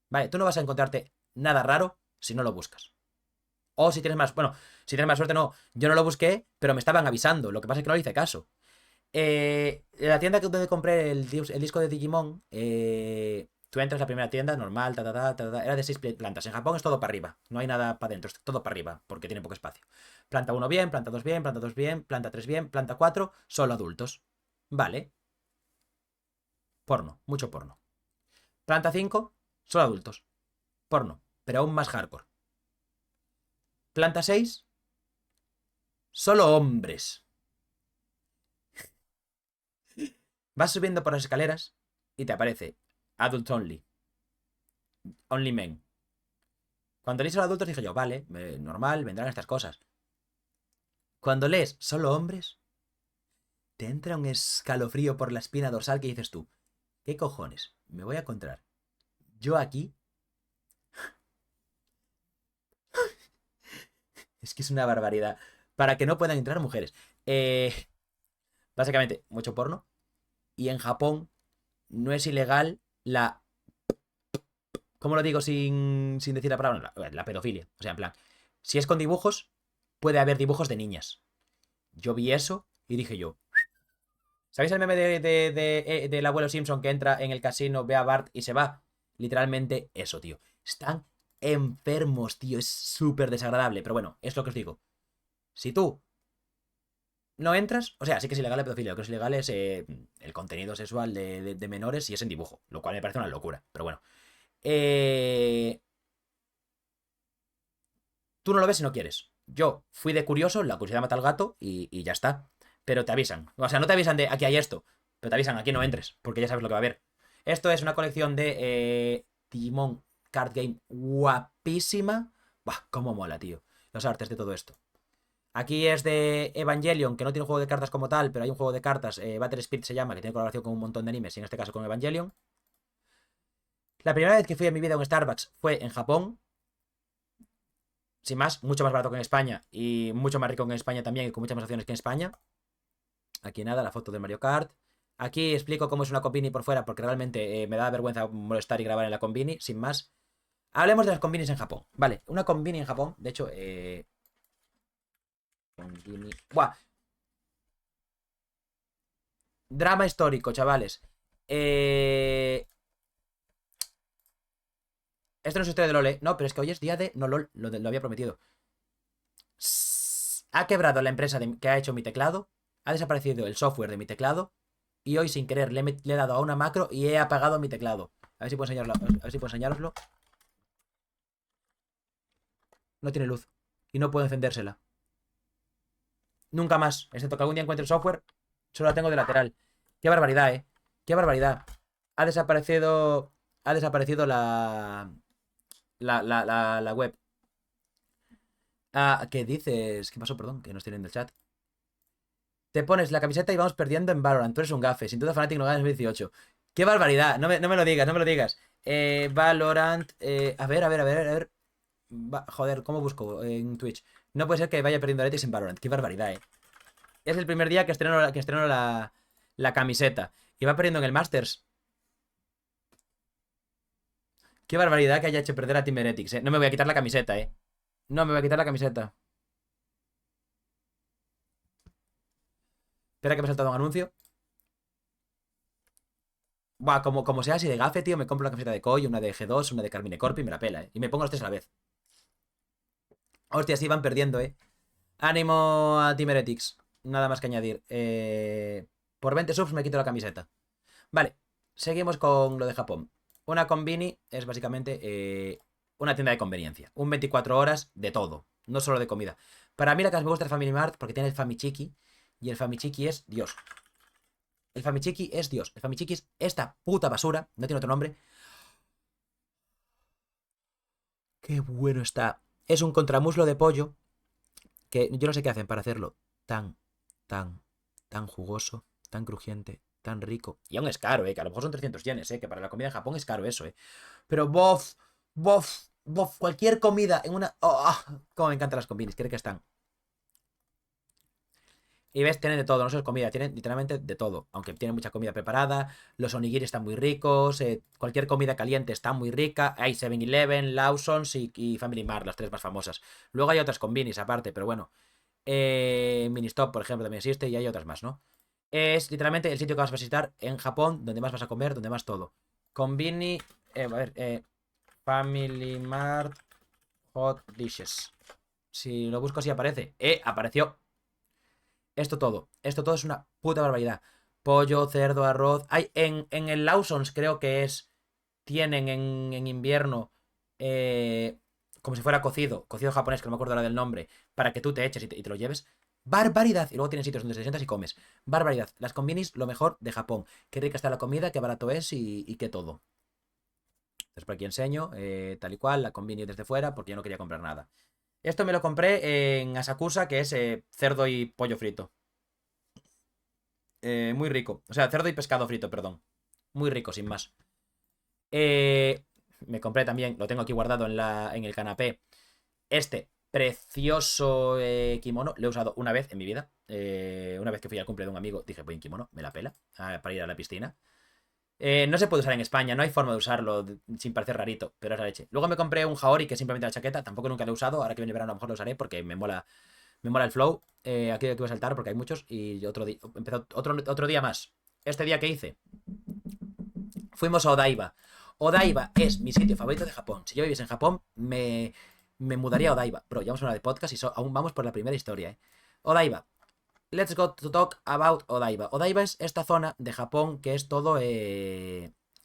Vale, tú no vas a encontrarte nada raro si no lo buscas. O si tienes más, bueno, si tienes más suerte, no. Yo no lo busqué, pero me estaban avisando. Lo que pasa es que no le hice caso. La tienda donde compré el disco de Digimon, tú entras a la primera tienda, normal, era de 6 plantas. En Japón es todo para arriba, no hay nada para adentro, es todo para arriba, porque tiene poco espacio. Planta uno bien, planta 2 bien, planta 2 bien, planta 3 bien, planta 4 solo adultos. Vale, porno, mucho porno. Planta 5 solo adultos, porno, pero aún más hardcore. Planta 6 solo hombres. Vas subiendo por las escaleras y te aparece Adult Only, Only Men. Cuando leí solo adultos dije yo, vale, normal, vendrán estas cosas. Cuando lees solo hombres, te entra un escalofrío por la espina dorsal que dices tú, ¿qué cojones me voy a encontrar yo aquí? Es que es una barbaridad. Para que no puedan entrar mujeres. Eh, Básicamente, mucho porno. Y en Japón no es ilegal la... ¿Cómo lo digo sin decir la palabra? La pedofilia. O sea, en plan, si es con dibujos, puede haber dibujos de niñas. Yo vi eso y dije yo, ¿Sabéis el meme del abuelo Simpson que entra en el casino, ve a Bart y se va? Literalmente eso, tío. Están enfermos, tío. Es súper desagradable. Pero bueno, es lo que os digo. Si tú no entras, o sea, sí que es ilegal la pedofilia. Lo que es ilegal es el contenido sexual de menores si es en dibujo. Lo cual me parece una locura. Pero bueno. Eh, Tú no lo ves si no quieres. Yo fui de curioso, la curiosidad mata al gato y ya está. Pero te avisan. O sea, no te avisan de aquí hay esto. Pero te avisan, aquí no entres. Porque ya sabes lo que va a haber. Esto es una colección de Digimon Card Game guapísima. Buah, cómo mola, tío. Los artes de todo esto. Aquí es de Evangelion, que no tiene un juego de cartas como tal, pero hay un juego de cartas, Battle Spirit se llama, que tiene colaboración con un montón de animes, y en este caso con Evangelion. La primera vez que fui en mi vida a un Starbucks fue en Japón. Sin más, mucho más barato que en España y mucho más rico que en España también y con muchas más opciones que en España. Aquí nada, la foto del Mario Kart. Aquí explico cómo es una Conbini por fuera porque realmente me da vergüenza molestar y grabar en la Conbini, sin más. Hablemos de las Conbinis en Japón. Vale, una Conbini en Japón, de hecho, Konbini. Buah. Drama histórico, chavales. Esto no es historia de LOL, ¿eh? No, pero es que hoy es día de no LOL, lo había prometido. Ha quebrado la empresa que ha hecho mi teclado, ha desaparecido el software de mi teclado y hoy sin querer le he dado a una macro y he apagado mi teclado. A ver si puedo enseñarlo. A ver si puedo enseñaroslo. No tiene luz y no puedo encendérsela. Nunca más, excepto que algún día encuentre el software, solo la tengo de lateral. Qué barbaridad, qué barbaridad. Ha desaparecido. Ha desaparecido la web. Ah, ¿qué dices? ¿Qué pasó? Perdón, que no estoy leyendo el chat. Te pones la camiseta y vamos perdiendo en Valorant. Tú eres un gafe. Sin duda Fnatic no gana en 2018. ¡Qué barbaridad! No me lo digas, no me lo digas. Valorant. A ver, a ver, a ver, a ver. Joder, ¿cómo busco en Twitch? No puede ser que vaya perdiendo Aretis en Valorant. ¡Qué barbaridad, Es el primer día que estreno la camiseta. Y va perdiendo en el Masters. ¡Qué barbaridad que haya hecho perder a Team Heretics, No me voy a quitar la camiseta, No me voy a quitar la camiseta. Espera que me ha saltado un anuncio. Buah, como sea así de gafe, tío, me compro una camiseta de Koi, una de G2, una de Carmine Corp y me la pela, Y me pongo los tres a la vez. Hostia, sí van perdiendo, Ánimo a Team Heretics. Nada más que añadir. Por 20 subs me quito la camiseta. Vale, seguimos con lo de Japón. Una Konbini es básicamente una tienda de conveniencia. Un 24 horas de todo, no solo de comida. Para mí la que más me gusta es Family Mart porque tiene el Famichiki. Y el Famichiki es Dios. El Famichiki es Dios. El Famichiki es esta puta basura. No tiene otro nombre. Qué bueno está. Es un contramuslo de pollo que yo no sé qué hacen para hacerlo tan, tan, tan jugoso, tan crujiente, tan rico. Y aún es caro, que a lo mejor son 300 yenes, que para la comida en Japón es caro eso, Pero bof, bof, bof, cualquier comida en una... Oh, cómo me encantan las combinis, creo que están. Y ves, tienen de todo, no solo es comida, tienen literalmente de todo. Aunque tienen mucha comida preparada, los onigiri están muy ricos, cualquier comida caliente está muy rica. Hay 7-Eleven, Lawson's y Family Mart, las tres más famosas. Luego hay otras combinis aparte, pero bueno. Ministop, por ejemplo, también existe y hay otras más, ¿no? Es literalmente el sitio que vas a visitar en Japón, donde más vas a comer, donde más todo. Konbini, a ver, Family Mart Hot Dishes. Si lo busco así aparece. Apareció. Esto todo es una puta barbaridad. Pollo, cerdo, arroz. Hay en el Lawson's, creo que es. Tienen en invierno. Como si fuera cocido. Cocido japonés, que no me acuerdo ahora del nombre. Para que tú te eches y te lo lleves. Barbaridad. Y luego tienen sitios donde te sientas y comes. Barbaridad. Las combinis, lo mejor de Japón. Qué rica está la comida, qué barato es y qué todo. Entonces por aquí enseño. Tal y cual. La combini desde fuera porque yo no quería comprar nada. Esto me lo compré en Asakusa, que es cerdo y pollo frito. Muy rico. O sea, cerdo y pescado frito, perdón. Muy rico, sin más. Me compré también, lo tengo aquí guardado en el canapé. Este precioso kimono. Lo he usado una vez en mi vida. Una vez que fui al cumple de un amigo, dije, voy en kimono, me la pela. Para ir a la piscina. No se puede usar en España, no hay forma de usarlo sin parecer rarito, pero es la leche. Luego me compré un Haori, que es simplemente la chaqueta. Tampoco nunca lo he usado. Ahora que viene el verano, a lo mejor lo usaré porque me mola Me mola el flow. Aquí voy a saltar porque hay muchos. Y otro día. Empezó otro día más. Este día que hice. Fuimos a Odaiba. Odaiba es mi sitio favorito de Japón. Si yo viviese en Japón, me mudaría a Odaiba. Bro, ya vamos a hablar de podcast y aún vamos por la primera historia, Odaiba. Let's go to talk about Odaiba. Odaiba es esta zona de Japón que es todo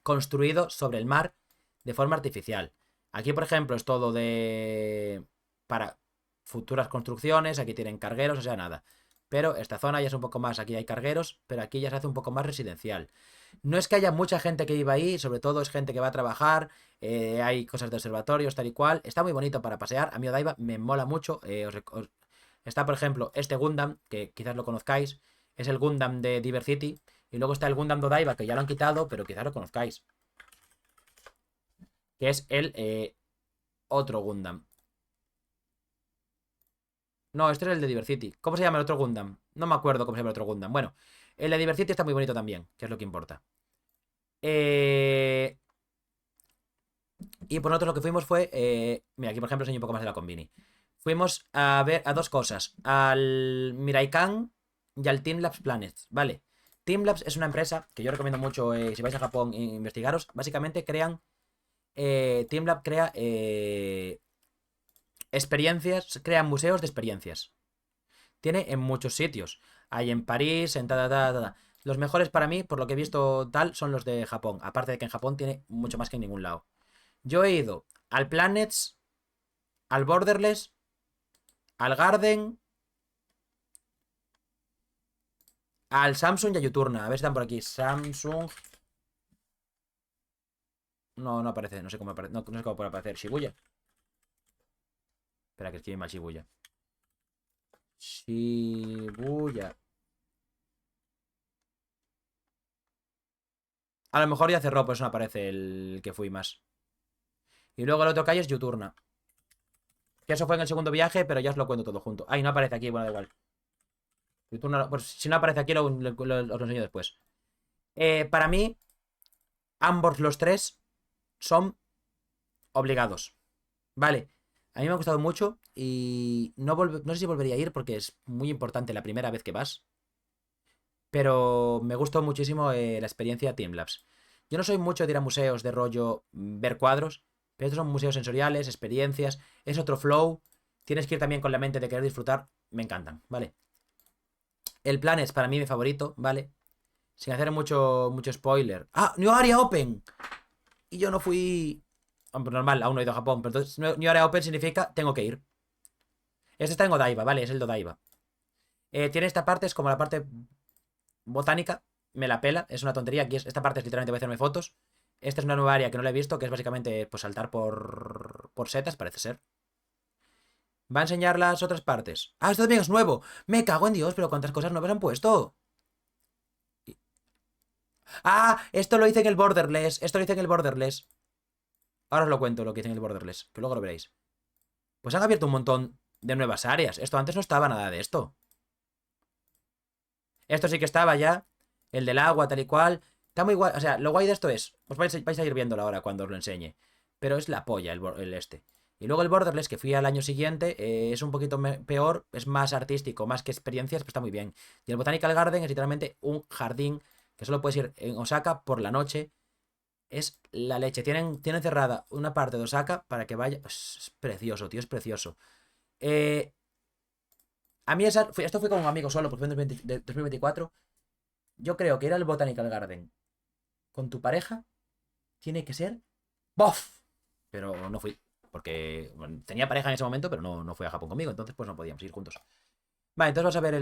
construido sobre el mar de forma artificial. Aquí, por ejemplo, es todo de... para futuras construcciones, aquí tienen cargueros, o sea, nada. Pero esta zona ya es un poco más, aquí hay cargueros, pero aquí ya se hace un poco más residencial. No es que haya mucha gente que viva ahí, sobre todo es gente que va a trabajar, hay cosas de observatorios, tal y cual. Está muy bonito para pasear, a mí Odaiba me mola mucho. Está, por ejemplo, este Gundam, que quizás lo conozcáis, es el Gundam de Diversity. Y luego está el Gundam de Odaiba, que ya lo han quitado, pero quizás lo conozcáis. Que es el otro Gundam. No, este es el de Diversity. ¿Cómo se llama el otro Gundam? No me acuerdo cómo se llama el otro Gundam. Bueno, el de Diversity está muy bonito también, que es lo que importa. Y por nosotros lo que fuimos fue. Mira, aquí por ejemplo enseño un poco más de la Convini. Fuimos a ver a dos cosas: al Miraikan y al Team Labs Planet. Vale. Team Labs es una empresa que yo recomiendo mucho si vais a Japón investigaros. Básicamente crean. Team Lab crea experiencias, crea museos de experiencias. Tiene en muchos sitios. Hay en París, en Los mejores para mí, por lo que he visto tal, son los de Japón. Aparte de que en Japón tiene mucho más que en ningún lado. Yo he ido al Planets, al Borderless, al Garden, al Samsung y a Yuturna. A ver si están por aquí. Samsung. No, no aparece. No sé cómo aparece. No, no sé cómo puede aparecer. Shibuya. Espera, que escribe mal Shibuya. Shibuya. A lo mejor ya cerró, por eso no aparece el que fui más. Y luego el otro calle es Yuturna. Que eso fue en el segundo viaje, pero ya os lo cuento todo junto. Ay, no aparece aquí, bueno, da igual. Yuturna, pues si no aparece aquí, os lo enseño después. Para mí, ambos los tres son obligados. Vale. A mí me ha gustado mucho y no sé si volvería a ir porque es muy importante la primera vez que vas. Pero me gustó muchísimo la experiencia Team Labs. Yo no soy mucho de ir a museos de rollo ver cuadros, pero estos son museos sensoriales, experiencias, es otro flow. Tienes que ir también con la mente de querer disfrutar. Me encantan, ¿vale? El plan es para mí mi favorito, ¿vale? Sin hacer mucho spoiler. ¡Ah! New Area Open. Y yo no fui... Hombre, normal, aún no he ido a Japón. Pero entonces New Area Open significa tengo que ir. Este está en Odaiba, ¿vale? Es el de Odaiba. Tiene esta parte, es como la parte botánica. Me la pela, es una tontería. Aquí esta parte es literalmente voy a hacerme fotos. Esta es una nueva área que no la he visto, que es básicamente pues saltar por setas, parece ser. Va a enseñar las otras partes. Ah, esto también es nuevo. Me cago en Dios, pero cuántas cosas nuevas han puesto. Ah, esto lo hice en el Borderless. Esto lo hice en el Borderless. Ahora os lo cuento lo que hice en el Borderless, que luego lo veréis. Pues han abierto un montón de nuevas áreas. Esto antes no estaba nada de esto. Esto sí que estaba ya. El del agua, tal y cual. Está muy guay. O sea, lo guay de esto es. Pues vais a ir viéndolo ahora cuando os lo enseñe. Pero es la polla el este. Y luego el Borderless, que fui al año siguiente, es un poquito peor. Es más artístico, más que experiencias, pero está muy bien. Y el Botanical Garden es literalmente un jardín que solo puedes ir en Osaka por la noche. Es la leche. Tienen cerrada una parte de Osaka para que vaya. Es precioso, tío, es precioso. Eh, a mí esto fue con un amigo solo, porque fue en 2024. Yo creo que ir al Botanical Garden con tu pareja tiene que ser ¡bof! Pero no fui. Porque bueno, tenía pareja en ese momento, pero no fui a Japón conmigo, entonces pues no podíamos ir juntos. Vale, entonces vas a ver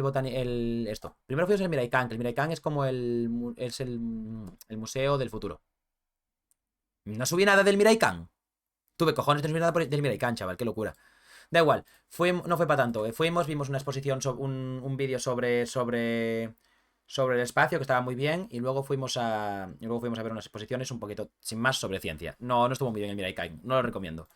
esto. Primero fuimos al Miraikan, que el Miraikan es como el museo del futuro. No subí nada del Miraikan. Tuve cojones de subir nada del Miraikan, chaval, qué locura. Da igual, no fue para tanto. Fuimos, vimos una exposición, un vídeo sobre el espacio, que estaba muy bien, y luego fuimos a ver unas exposiciones un poquito sin más sobre ciencia. No estuvo muy bien el Miraikai, no lo recomiendo.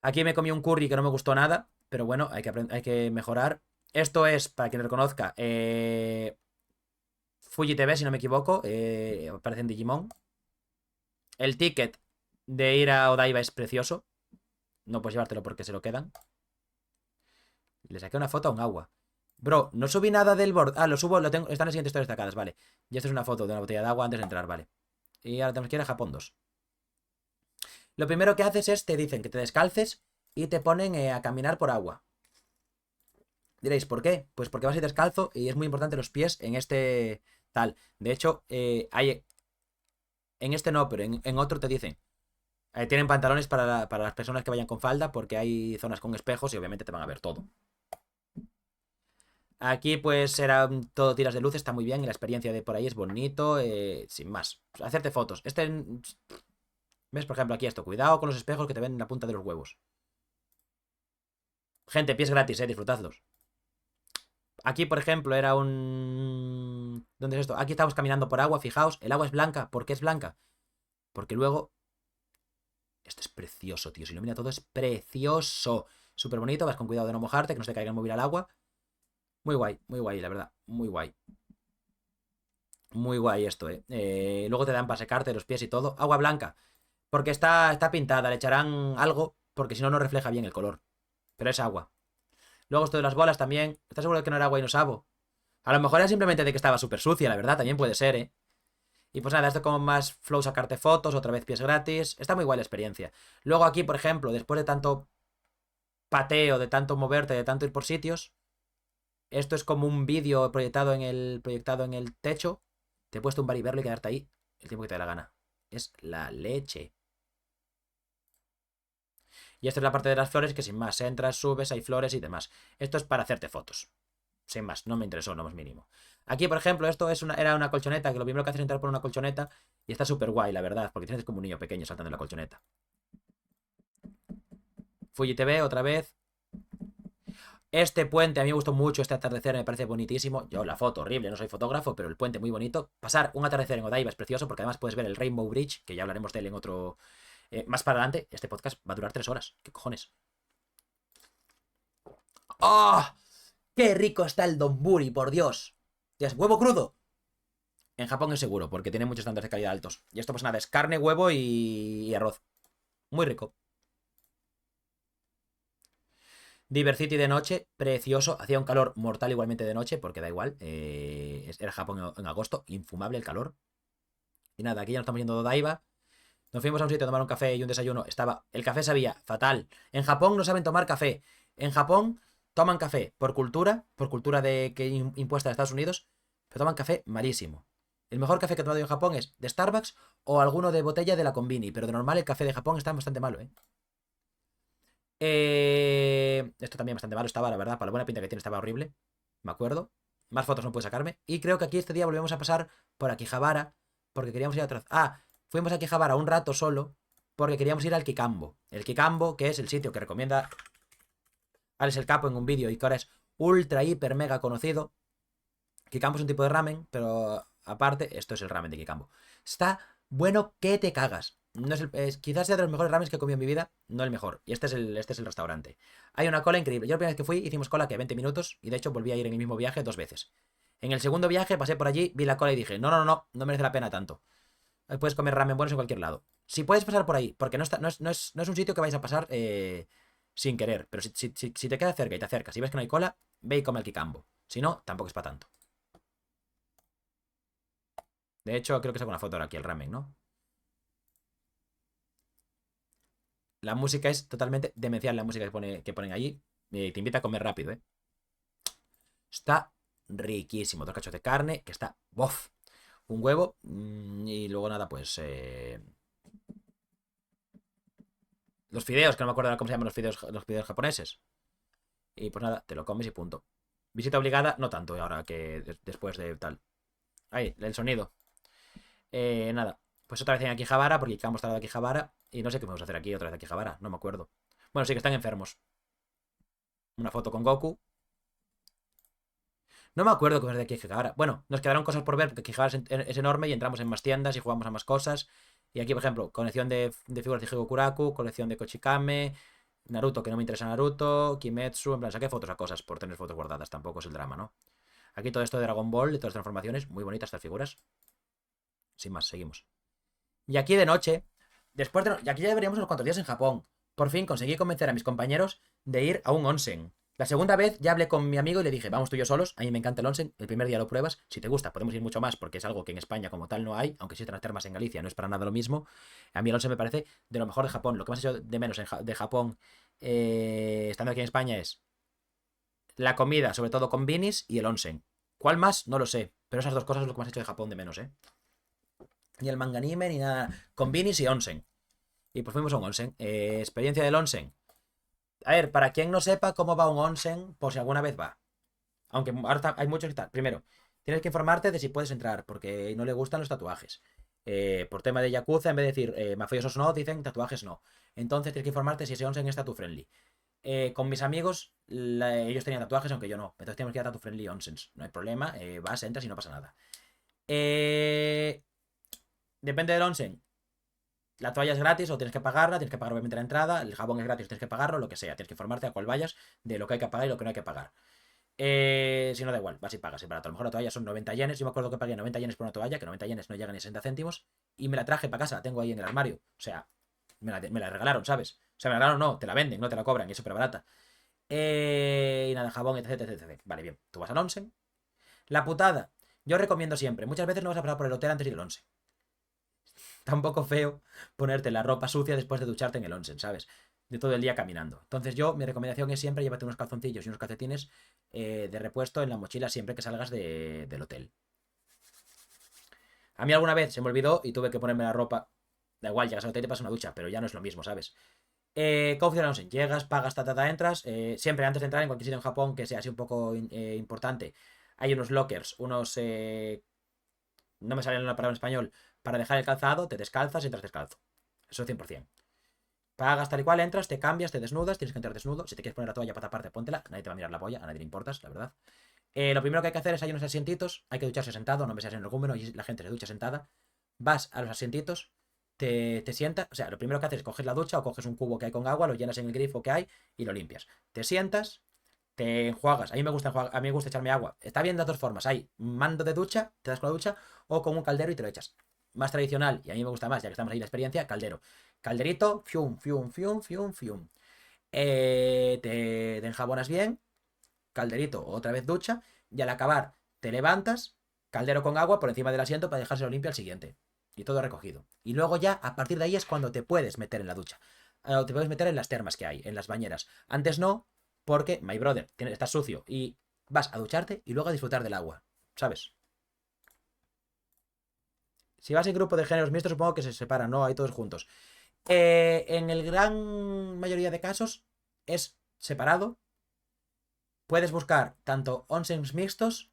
Aquí me comí un curry que no me gustó nada, pero bueno, hay que mejorar. Esto es, para quien lo reconozca, Fuji TV, si no me equivoco, aparece en Digimon. El ticket de ir a Odaiba es precioso. No puedes llevártelo porque se lo quedan. Le saqué una foto a un agua. Bro, no subí nada del borde. Ah, lo subo, lo tengo. Están las siguientes historias destacadas, vale. Y esta es una foto de una botella de agua antes de entrar, vale. Y ahora tenemos que ir a Japón 2. Lo primero que haces es, te dicen que te descalces y te ponen a caminar por agua. Diréis, ¿por qué? Pues porque vas a ir descalzo y es muy importante los pies en este tal. De hecho, hay... En este no, pero en otro te dicen. Tienen pantalones para las personas que vayan con falda porque hay zonas con espejos y obviamente te van a ver todo. Aquí pues era todo tiras de luz, está muy bien y la experiencia de por ahí es bonito, sin más. Hacerte fotos. ¿Ves? Por ejemplo, aquí esto. Cuidado con los espejos que te ven en la punta de los huevos. Gente, pies gratis, disfrutadlos. Aquí, por ejemplo, era un... ¿Dónde es esto? Aquí estamos caminando por agua, fijaos. El agua es blanca. ¿Por qué es blanca? Porque luego... Esto es precioso, tío. Se ilumina todo, es precioso. Súper bonito, vas con cuidado de no mojarte, que no se te caiga el móvil al agua. Muy guay, la verdad. Muy guay. Muy guay esto, luego te dan para secarte los pies y todo. Agua blanca. Porque está pintada. Le echarán algo, porque si no, no refleja bien el color. Pero es agua. Luego esto de las bolas también. ¿Estás seguro de que no era agua y no sabo? A lo mejor era simplemente de que estaba súper sucia, la verdad. También puede ser, Y pues nada, esto como más flow, sacarte fotos, otra vez pies gratis. Está muy guay la experiencia. Luego aquí, por ejemplo, después de tanto pateo, de tanto moverte, de tanto ir por sitios, esto es como un vídeo proyectado en el techo. Te puedes tumbar y verlo y quedarte ahí el tiempo que te dé la gana. Es la leche. Y esta es la parte de las flores que sin más, entras, subes, hay flores y demás. Esto es para hacerte fotos. Sin más, no me interesó, no más mínimo. Aquí, por ejemplo, esto era una colchoneta, que lo primero que haces es entrar por una colchoneta y está súper guay, la verdad, porque tienes como un niño pequeño saltando en la colchoneta. Fuji TV, otra vez. Este puente, a mí me gustó mucho este atardecer, me parece bonitísimo. Yo, la foto, horrible, no soy fotógrafo, pero el puente muy bonito. Pasar un atardecer en Odaiba es precioso porque además puedes ver el Rainbow Bridge, que ya hablaremos de él en otro... más para adelante, este podcast va a durar 3 horas. ¿Qué cojones? ¡Oh! ¡Qué rico está el donburi, por Dios! ¿Ya es huevo crudo? En Japón es seguro, porque tiene muchos estándares de calidad altos. Y esto pues nada, es carne, huevo y arroz. Muy rico. Diversity de noche, precioso. Hacía un calor mortal igualmente de noche, porque da igual. Era Japón en agosto, infumable el calor. Y nada, aquí ya nos estamos yendo de Odaiba. Nos fuimos a un sitio a tomar un café y un desayuno. El café sabía fatal. En Japón no saben tomar café. En Japón toman café por cultura de que impuesta a Estados Unidos, pero toman café malísimo. El mejor café que he tomado yo en Japón es de Starbucks o alguno de botella de la Convini, pero de normal el café de Japón está bastante malo, Esto también bastante malo estaba, la verdad, para la buena pinta que tiene estaba horrible, me acuerdo. Más fotos no pude sacarme. Y creo que aquí este día volvemos a pasar por Akihabara, porque queríamos ir a otra... Ah, fuimos a Akihabara un rato solo, porque queríamos ir al Kikambo. El Kikambo, que es el sitio que recomienda Alex el Capo en un vídeo y que ahora es ultra, hiper, mega conocido. Kikambo es un tipo de ramen, pero aparte, esto es el ramen de Kikambo. Está bueno que te cagas. No quizás sea de los mejores ramens que he comido en mi vida, no el mejor. Y este es el restaurante. Hay una cola increíble. Yo la primera vez que fui hicimos cola que 20 minutos y de hecho volví a ir en el mismo viaje 2 veces. En el segundo viaje pasé por allí, vi la cola y dije, no, no, no, no merece la pena tanto. Puedes comer ramen buenos en cualquier lado. Si puedes pasar por ahí, porque no es un sitio que vais a pasar sin querer, pero si te queda cerca y te acercas y ves que no hay cola, ve y come el Kikambo. Si no, tampoco es para tanto. De hecho, creo que saco una foto ahora aquí, el ramen, ¿no? La música es totalmente demencial, la música que ponen allí. Te invita a comer rápido, ¿eh? Está riquísimo. 2 cachos de carne, que está... ¡Bof! Un huevo. Y luego nada, pues... los fideos, que no me acuerdo cómo se llaman los fideos japoneses. Y pues nada, te lo comes y punto. Visita obligada, no tanto ahora que después de tal. Ahí, el sonido. Nada. Pues otra vez en Akihabara, porque hemos estado de Akihabara. Y no sé qué vamos a hacer aquí otra vez de Akihabara, no me acuerdo. Bueno, sí que están enfermos. Una foto con Goku. No me acuerdo cómo es de Akihabara. Bueno, nos quedaron cosas por ver, porque Akihabara es enorme y entramos en más tiendas y jugamos a más cosas. Y aquí, por ejemplo, colección de figuras de Higokuraku, colección de Kochikame, Naruto, que no me interesa Naruto, Kimetsu, en plan, saqué fotos a cosas por tener fotos guardadas, tampoco es el drama, ¿no? Aquí todo esto de Dragon Ball y todas las transformaciones, muy bonitas estas figuras. Sin más, seguimos. Y aquí de noche, y aquí ya deberíamos unos cuantos días en Japón. Por fin conseguí convencer a mis compañeros de ir a un onsen. La segunda vez ya hablé con mi amigo y le dije, vamos tú y yo solos, a mí me encanta el onsen, el primer día lo pruebas, si te gusta podemos ir mucho más porque es algo que en España como tal no hay, aunque existen las termas en Galicia, no es para nada lo mismo. A mí el onsen me parece de lo mejor de Japón, lo que más he hecho de menos de Japón estando aquí en España es la comida, sobre todo con binis y el onsen. ¿Cuál más? No lo sé, pero esas dos cosas es lo que más he hecho de Japón de menos, ¿eh? Ni el manga anime ni nada, con binis y onsen. Y pues fuimos a un onsen. Experiencia del onsen. A ver, para quien no sepa cómo va un onsen, por si alguna vez va. Aunque ahora hay muchos que están. Primero, tienes que informarte de si puedes entrar, porque no le gustan los tatuajes. Por tema de Yakuza, en vez de decir mafiosos no, dicen tatuajes no. Entonces tienes que informarte si ese onsen es tattoo friendly. Con mis amigos, ellos tenían tatuajes, aunque yo no. Entonces tenemos que ir a tattoo friendly onsens. No hay problema, vas, entras y no pasa nada. Depende del onsen. La toalla es gratis o tienes que pagarla, tienes que pagar obviamente la entrada, el jabón es gratis, tienes que pagarlo, lo que sea. Tienes que informarte a cuál vayas de lo que hay que pagar y lo que no hay que pagar. Si no, da igual, vas y pagas, es barato. A lo mejor la toalla son 90 yenes. Yo me acuerdo que pagué 90 yenes por una toalla, que 90 yenes no llegan ni 60 céntimos. Y me la traje para casa, la tengo ahí en el armario. O sea, me la regalaron, ¿sabes? O sea, me la regalaron, no, te la venden, no te la cobran, y es súper barata. Y nada, jabón, etc, etc, etc. Vale, bien. Tú vas al onsen. La putada. Yo recomiendo siempre. Muchas veces no vas a pasar por el hotel antes de ir al onsen. Tampoco feo ponerte la ropa sucia después de ducharte en el onsen, ¿sabes? De todo el día caminando. Entonces yo, mi recomendación es siempre llévate unos calzoncillos y unos calcetines de repuesto en la mochila siempre que salgas del hotel. A mí alguna vez se me olvidó y tuve que ponerme la ropa. Da igual, llegas al hotel y te pasas una ducha, pero ya no es lo mismo, ¿sabes? ¿Cómo funciona el onsen? Llegas, pagas, entras. Siempre antes de entrar en cualquier sitio en Japón que sea así un poco importante, hay unos lockers, no me sale la palabra en español, para dejar el calzado, te descalzas y entras descalzo. Eso 100%. Pagas tal y cual, entras, te cambias, te desnudas, tienes que entrar desnudo. Si te quieres poner la toalla para taparte, póntela. Nadie te va a mirar la polla, a nadie le importas, la verdad. Lo primero que hay que hacer es hay unos asientitos, hay que ducharse sentado, no me seas en el gúmeno y la gente se ducha sentada. Vas a los asientitos, te sientas, o sea, lo primero que haces es coges la ducha o coges un cubo que hay con agua, lo llenas en el grifo que hay y lo limpias. Te sientas, te enjuagas. A mí me gusta a mí me gusta echarme agua. Está bien de dos formas. Hay mando de ducha, te das con la ducha, o con un caldero y te lo echas. Más tradicional, y a mí me gusta más, ya que estamos ahí la experiencia, caldero. Calderito, fium, fium, fium, fium, fium. Te enjabonas bien, calderito, otra vez ducha, y al acabar te levantas, caldero con agua por encima del asiento para dejárselo limpio al siguiente. Y todo recogido. Y luego ya, a partir de ahí es cuando te puedes meter en la ducha. Te puedes meter en las termas que hay, en las bañeras. Antes no, porque, my brother, estás sucio y vas a ducharte y luego a disfrutar del agua, ¿sabes? Si vas en grupo de géneros mixtos, supongo que se separan, ¿no? Ahí todos juntos. En el gran mayoría de casos es separado. Puedes buscar tanto onsens mixtos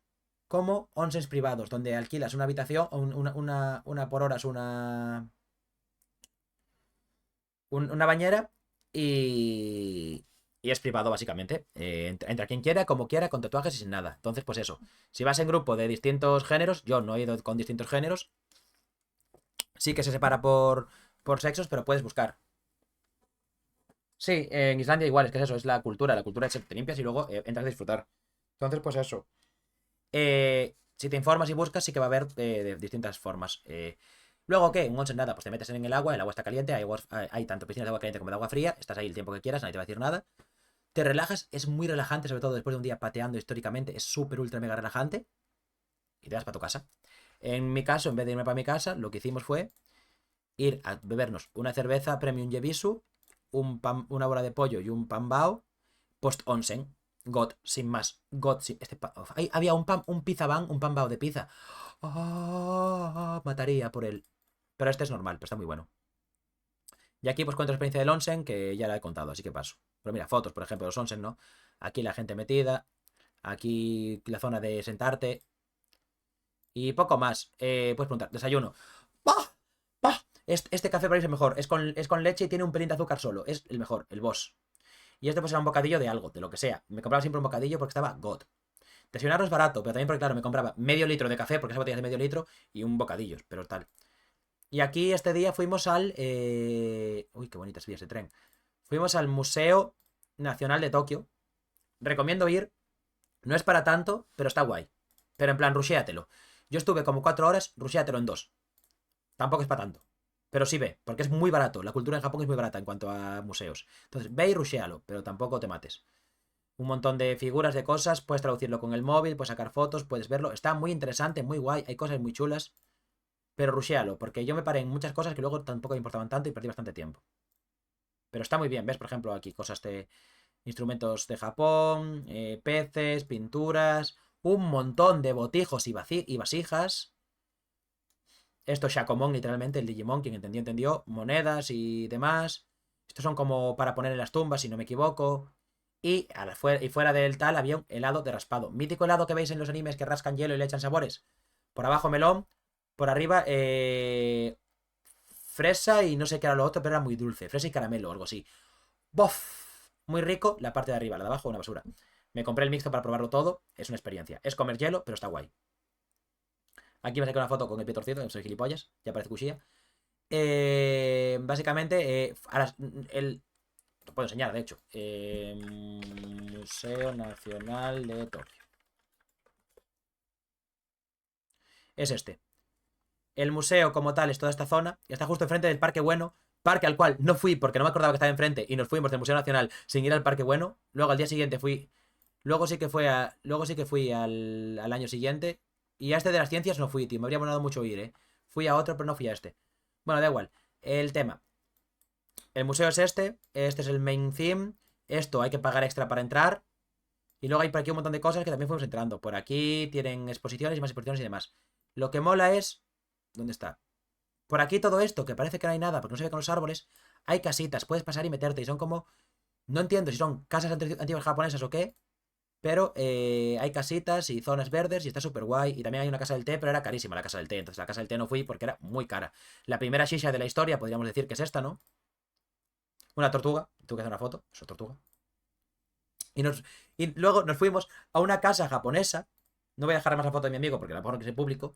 como onsens privados, donde alquilas una habitación, una por horas, una bañera y es privado básicamente. Entra quien quiera, como quiera, con tatuajes y sin nada. Entonces, pues eso. Si vas en grupo de distintos géneros, yo no he ido con distintos géneros, sí que se separa por sexos, pero puedes buscar. Sí, en Islandia igual, es que es eso, es la cultura es que te limpias y luego entras a disfrutar. Entonces, pues eso. Si te informas y buscas, sí que va a haber de distintas formas. Luego, ¿qué? Un onsen nada, pues te metes en el agua está caliente, hay tanto piscinas de agua caliente como de agua fría, estás ahí el tiempo que quieras, nadie te va a decir nada. Te relajas, es muy relajante, sobre todo después de un día pateando históricamente, es súper, ultra, mega relajante. Y te vas para tu casa. En mi caso, en vez de irme para mi casa, lo que hicimos fue ir a bebernos una cerveza premium Yebisu, una bola de pollo y un pan bao post onsen. God, sin más. God, sin, había un pizza van, un pan bao de pizza. Oh, mataría por él. Pero este es normal, pero está muy bueno. Y aquí pues cuento la experiencia del onsen, que ya la he contado, así que paso. Pero mira, fotos, por ejemplo, de los onsen, ¿no? Aquí la gente metida. Aquí la zona de sentarte. Y poco más. Puedes preguntar, desayuno. ¡Bah! ¡Bah! Este café para es el mejor. Es con leche y tiene un pelín de azúcar solo. Es el mejor, el boss. Y este pues era un bocadillo de algo, de lo que sea. Me compraba siempre un bocadillo porque estaba God. Desayunar es barato, pero también porque, claro, me compraba medio litro de café, porque esa botella es de medio litro, y un bocadillo, pero tal. Y aquí este día fuimos al... Uy, qué bonitas vías de tren. Fuimos al Museo Nacional de Tokio. Recomiendo ir. No es para tanto, pero está guay. Pero en plan, rushéatelo. Yo estuve como 4 horas, rushéatelo en 2. Tampoco es para tanto. Pero sí ve, porque es muy barato. La cultura en Japón es muy barata en cuanto a museos. Entonces, ve y rushéalo, pero tampoco te mates. un montón de figuras, de cosas, puedes traducirlo con el móvil, puedes sacar fotos, puedes verlo. Está muy interesante, muy guay, hay cosas muy chulas. Pero rushéalo, porque yo me paré en muchas cosas que luego tampoco me importaban tanto y perdí bastante tiempo. Pero está muy bien, ¿ves? Por ejemplo, aquí cosas de instrumentos de Japón, peces, pinturas, un montón de botijos y vasijas. Esto es Shakomon, literalmente, el Digimon, quien entendió, entendió. Monedas y demás. Estos son como para poner en las tumbas, si no me equivoco. Y, fuera del tal había un helado de raspado. Mítico helado que veis en los animes que rascan hielo y le echan sabores. Por abajo melón, por arriba fresa y no sé qué era lo otro, pero era muy dulce. Fresa y caramelo o algo así. ¡Bof! Muy rico la parte de arriba, la de abajo una basura. Me compré el mixto para probarlo todo. Es una experiencia. Es comer hielo, pero está guay. Aquí me saqué una foto con el pie torcido, soy gilipollas, ya parece cuchilla. Básicamente, lo puedo enseñar, de hecho. Museo Nacional de Tokio. Es este. El museo como tal es toda esta zona. Y está justo enfrente del Parque Bueno. Parque al cual no fui porque no me acordaba que estaba enfrente. Y nos fuimos del Museo Nacional sin ir al Parque Bueno. Luego al día siguiente fui. Luego sí que fui al año siguiente. Y a este de las ciencias no fui, tío. Me habría molado mucho ir, eh. Fui a otro, pero no fui a este. Bueno, da igual. El tema. El museo es este. Este es el main theme. Esto hay que pagar extra para entrar. Y luego hay por aquí un montón de cosas que también fuimos entrando. Por aquí tienen exposiciones y más exposiciones y demás. Lo que mola es. ¿Dónde está? Por aquí todo esto, que parece que no hay nada, porque no se ve con los árboles, hay casitas, puedes pasar y meterte, y son como... No entiendo si son casas antiguas japonesas o qué, pero hay casitas y zonas verdes y está súper guay. Y también hay una casa del té, pero era carísima la casa del té, entonces la casa del té no fui porque era muy cara. La primera shisha de la historia, podríamos decir que es esta, ¿no? Una tortuga, tuve que hacer una foto, eso tortuga. Y, y luego nos fuimos a una casa japonesa, no voy a dejar más la foto de mi amigo porque la pongo que es público.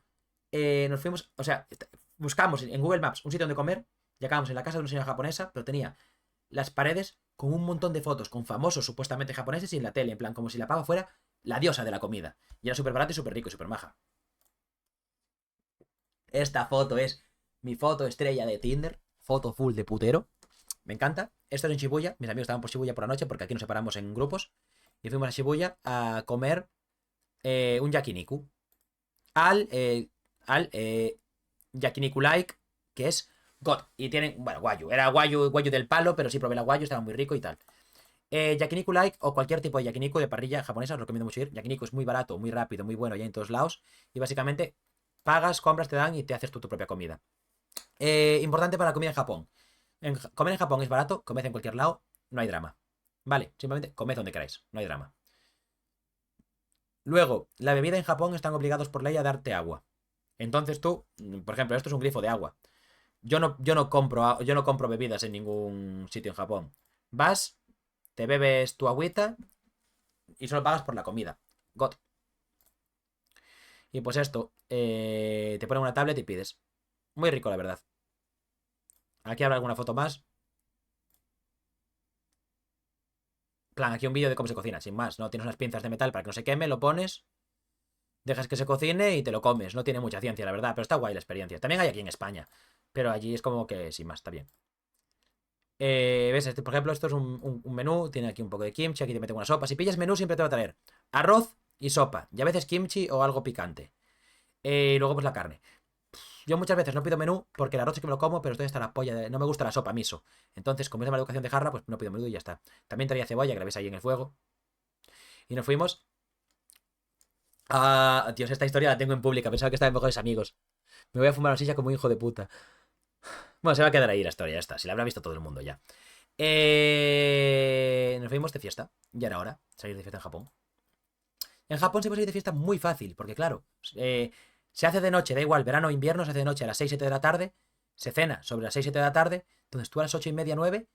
Nos fuimos, o sea, buscamos en Google Maps un sitio donde comer y acabamos en la casa de una señora japonesa, pero tenía las paredes con un montón de fotos con famosos supuestamente japoneses y en la tele, en plan, como si la pava fuera la diosa de la comida. Y era súper barato y súper rico y súper maja. Esta foto es mi foto estrella de Tinder, foto full de putero. Me encanta. Esto es en Shibuya. Mis amigos estaban por Shibuya por la noche porque aquí nos separamos en grupos. Y fuimos a Shibuya a comer un yakiniku. Al, eh, al yakiniku like, que es God. Y tienen, bueno, guayu. Era guayu del palo, pero sí probé la guayu, estaba muy rico y tal. Yakiniku like o cualquier tipo de yakiniku de parrilla japonesa, os recomiendo mucho ir. Yakiniku es muy barato, muy rápido, muy bueno ya en todos lados. Y básicamente pagas, compras, te dan y te haces tú tu propia comida. Importante para la comida en Japón. Comer en Japón es barato, comed en cualquier lado, no hay drama. Vale, simplemente comed donde queráis, no hay drama. Luego, la bebida en Japón están obligados por ley a darte agua. Entonces tú, por ejemplo, esto es un grifo de agua. Yo no compro bebidas en ningún sitio en Japón. Vas, te bebes tu agüita y solo pagas por la comida. God. Y pues esto, te ponen una tablet y pides. Muy rico, la verdad. Aquí habrá alguna foto más. Plan, aquí un vídeo de cómo se cocina, sin más. No tienes unas pinzas de metal para que no se queme, lo pones, dejas que se cocine y te lo comes. No tiene mucha ciencia, la verdad, pero está guay la experiencia. También hay aquí en España, pero allí es como que sin más, está bien. ¿Ves? Por ejemplo, esto es un menú, tiene aquí un poco de kimchi, aquí te meten una sopa. Si pillas menú siempre te va a traer arroz y sopa, y a veces kimchi o algo picante. Y luego pues la carne. Yo muchas veces no pido menú porque el arroz sí que me lo como, pero estoy hasta la polla no me gusta la sopa miso. Entonces, como es de mala educación de jarra, pues no pido menú y ya está. También traía cebolla, que la ves ahí en el fuego. Y nos fuimos. Ah, Dios, esta historia la tengo en pública. Pensaba que estaba en mejores amigos. Me voy a fumar una silla como un hijo de puta. Bueno, se va a quedar ahí la historia, ya está. Si la habrá visto todo el mundo ya. Nos fuimos de fiesta. Ya era hora salir de fiesta en Japón. En Japón se puede salir de fiesta muy fácil, porque claro, se hace de noche, da igual, verano o invierno, se hace de noche a las 6 7 de la tarde, se cena sobre las 6 7 de la tarde, entonces tú a las 8 y media, 9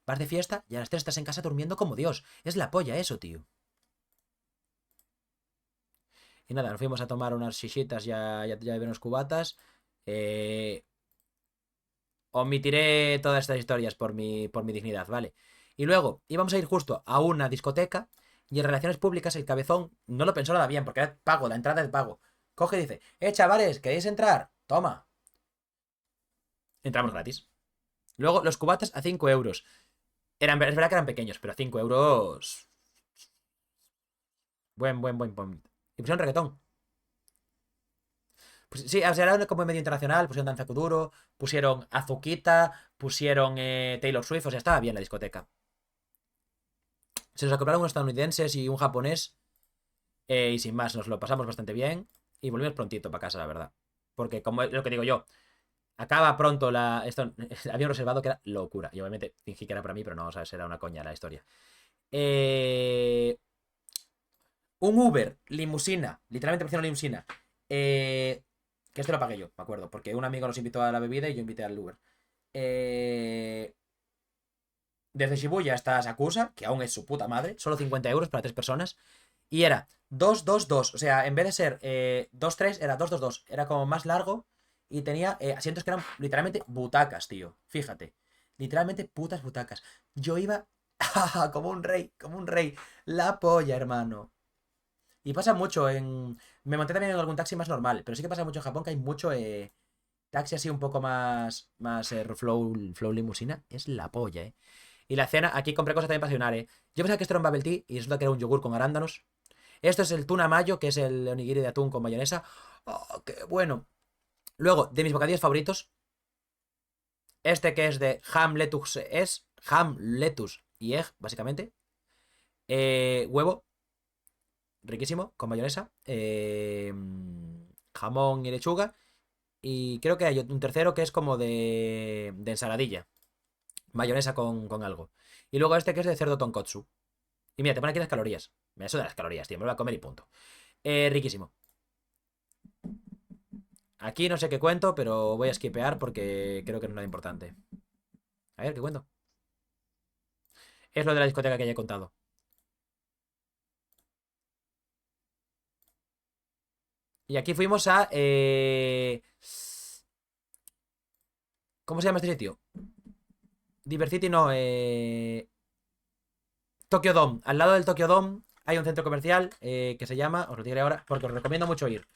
vas de fiesta y a las 3 estás en casa durmiendo como Dios. Es la polla eso, tío. Y nada, nos fuimos a tomar unas shishitas ya beber unos cubatas. Eh, Omitiré todas estas historias por mi dignidad, ¿vale? Y luego íbamos a ir justo a una discoteca y en relaciones públicas el cabezón no lo pensó nada bien porque era pago, la entrada es pago. Coge y dice, chavales, ¿queréis entrar? Toma. Entramos gratis. Luego los cubatas a 5 euros. Es verdad que eran pequeños, pero a 5 euros Buen. Y pusieron reggaetón. Pues, sí, o sea, era como medio internacional. Pusieron Danza Kuduro, pusieron Azuquita, pusieron Taylor Swift. O sea, estaba bien la discoteca. Se nos acoplaron unos estadounidenses y un japonés. Y sin más, nos lo pasamos bastante bien. Y volvimos prontito para casa, la verdad. Porque, como es lo que digo yo, acaba pronto la. Esto había un reservado que era locura. Y obviamente fingí que era para mí, pero no, o sea, era una coña la historia. Un Uber, limusina. Literalmente parecía una limusina. Que esto lo pagué yo, me acuerdo. Porque un amigo nos invitó a la bebida y yo invité al Uber. Desde Shibuya hasta Sakusa, que aún es su puta madre. Solo 50 euros para 3 personas. Y era 2-2-2. O sea, en vez de ser 2-3, era 2-2-2. Era como más largo. Y tenía asientos que eran literalmente butacas, tío. Fíjate. Literalmente putas butacas. Yo iba como un rey, como un rey. La polla, hermano. Y pasa mucho en. Me monté también en algún taxi más normal. Pero sí que pasa mucho en Japón que hay mucho taxi así un poco más flow limusina. Es la polla, eh. Y la cena, aquí compré cosas también para desayunar, eh. Yo pensaba que esto era un bubble tea y resulta que era un yogur con arándanos. Esto es el tuna mayo, que es el onigiri de atún con mayonesa. ¡Oh, qué bueno! Luego, de mis bocadillos favoritos, este que es de ham, lettuce, es ham, lettuce y egg, básicamente. Huevo, riquísimo, con mayonesa. Jamón y lechuga. Y creo que hay un tercero que es como de ensaladilla. Mayonesa con algo. Y luego este que es de cerdo tonkotsu. Y mira, te pone aquí las calorías. Me suda las calorías, tío. Me lo voy a comer y punto. Riquísimo. Aquí no sé qué cuento, pero voy a skipear porque creo que no es nada importante. A ver, ¿qué cuento? Es lo de la discoteca que ya he contado. Y aquí fuimos a... ¿Cómo se llama este sitio? Diversity no, Tokyo Dome. Al lado del Tokyo Dome hay un centro comercial que se llama... Os lo diré ahora porque os recomiendo mucho ir.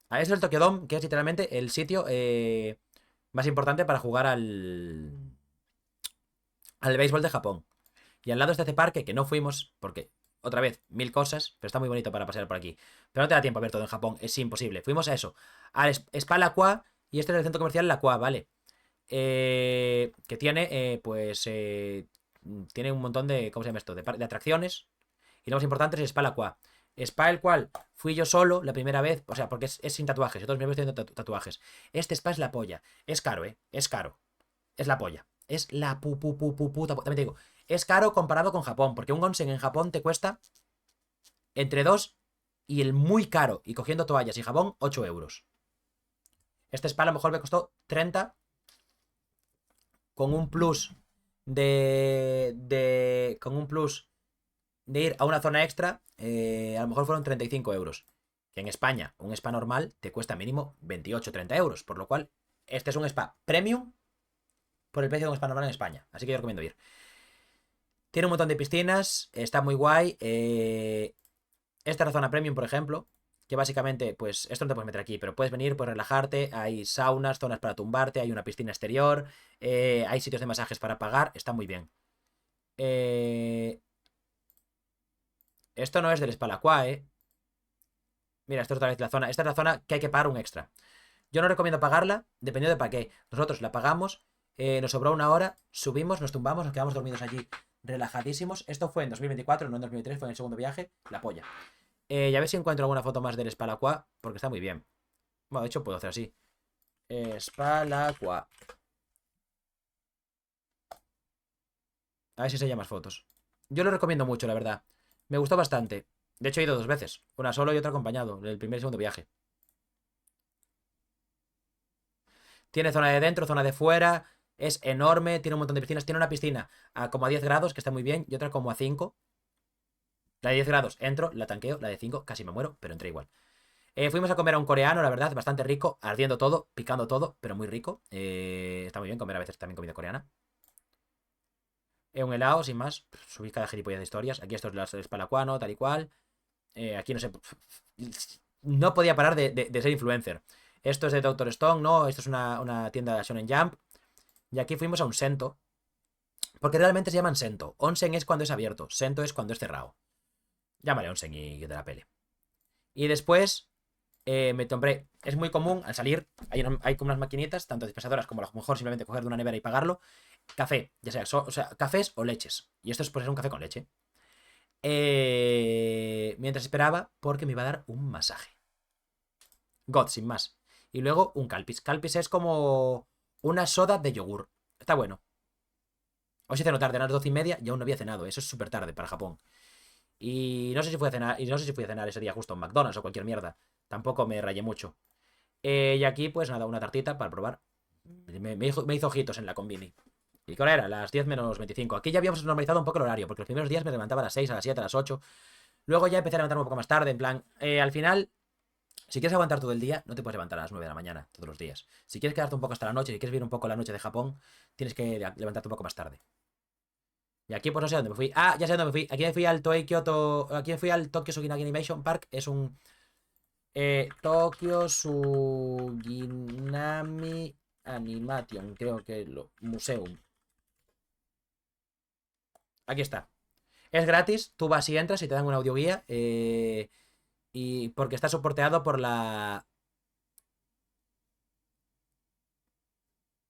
A eso es el Tokyo Dome, que es literalmente el sitio más importante para jugar al béisbol de Japón. Y al lado está este parque que no fuimos porque, otra vez, mil cosas, pero está muy bonito para pasear por aquí. Pero no te da tiempo a ver todo en Japón, es imposible. Fuimos a eso, al Spa Laqua, y este es el centro comercial Laqua, ¿vale? Que tiene, tiene un montón de, ¿cómo se llama esto? De atracciones. Y lo más importante es Spa Laqua. Spa el cual fui yo solo la primera vez, o sea, porque es sin tatuajes, y todos mis amigos tienen tatuajes. Este spa es la polla. Es caro, ¿eh? Es caro. Es la polla. Es la puta. También te digo, es caro comparado con Japón, porque un onsen en Japón te cuesta entre 2 y el muy caro, y cogiendo toallas y jabón, 8 euros. Este spa a lo mejor me costó 30 con un plus con un plus de ir a una zona extra, a lo mejor fueron 35 euros. Que en España, un spa normal te cuesta mínimo 28-30 euros. Por lo cual, este es un spa premium por el precio de un spa normal en España. Así que yo recomiendo ir. Tiene un montón de piscinas, está muy guay. Esta es la zona premium, por ejemplo, que básicamente, pues, esto no te puedes meter aquí, pero puedes venir, puedes relajarte, hay saunas, zonas para tumbarte, hay una piscina exterior, hay sitios de masajes para pagar, está muy bien. Esto no es del Spalacua, ¿eh? Mira, esto es otra vez la zona. Esta es la zona que hay que pagar un extra. Yo no recomiendo pagarla, dependiendo de para qué. Nosotros la pagamos, nos sobró una hora, subimos, nos tumbamos, nos quedamos dormidos allí, relajadísimos. Esto fue en 2024, no en 2023, fue en el segundo viaje, la polla. Y a ver si encuentro alguna foto más del Spalacua, porque está muy bien. Bueno, de hecho puedo hacer así. Spalacua. A ver si se llama más fotos. Yo lo recomiendo mucho, la verdad. Me gustó bastante. De hecho, he ido 2 veces. Una solo y otra acompañado. El primer y segundo viaje. Tiene zona de dentro, zona de fuera. Es enorme. Tiene un montón de piscinas. Tiene una piscina como a 10 grados, que está muy bien. Y otra como a 5. La de 10 grados entro, la tanqueo. La de 5 casi me muero, pero entré igual. Fuimos a comer a un coreano, la verdad, bastante rico. Ardiendo todo, picando todo, pero muy rico. Está muy bien comer a veces también comida coreana. Un helado, sin más. Subí cada gilipollas de historias. Aquí esto es el espalacuano, tal y cual. Aquí no sé. No podía parar de ser influencer. Esto es de Doctor Stone, ¿no? Esto es una tienda de Shonen Jump. Y aquí fuimos a un Sento. Porque realmente se llaman Sento. Onsen es cuando es abierto. Sento es cuando es cerrado. Llámale a Onsen y que te la pele. Y después me compré. Es muy común al salir. Hay como unas maquinitas, tanto dispensadoras como a lo mejor simplemente coger de una nevera y pagarlo. Café, ya sea, o sea, cafés o leches. Y esto es por ser un café con leche. Mientras esperaba, porque me iba a dar un masaje. God, sin más. Y luego un Calpis. Calpis es como una soda de yogur. Está bueno. Os hice notar, de las 12:30 y aún no había cenado. Eso es súper tarde para Japón. Y no sé si fui a cenar. Y no sé si fui a cenar ese día justo en McDonald's o cualquier mierda. Tampoco me rayé mucho. Y aquí, pues nada, una tartita para probar. Me hizo ojitos en la combini. ¿Y qué hora era? Las 10 menos 25. Aquí ya habíamos normalizado un poco el horario, porque los primeros días me levantaba a las 6, a las 7, a las 8. Luego ya empecé a levantarme un poco más tarde, en plan, al final, si quieres aguantar todo el día, no te puedes levantar a las 9 de la mañana todos los días. Si quieres quedarte un poco hasta la noche, si quieres vivir un poco la noche de Japón, tienes que levantarte un poco más tarde. Y aquí pues no sé dónde me fui. Ah, ya sé dónde me fui. Aquí me fui al Toei Kyoto. Aquí me fui al Tokyo Suginagi Animation Park. Es un Tokyo Suginami Animation. Creo que lo. Museum. Aquí está. Es gratis. Tú vas y entras y te dan una audioguía. Y porque está soporteado por la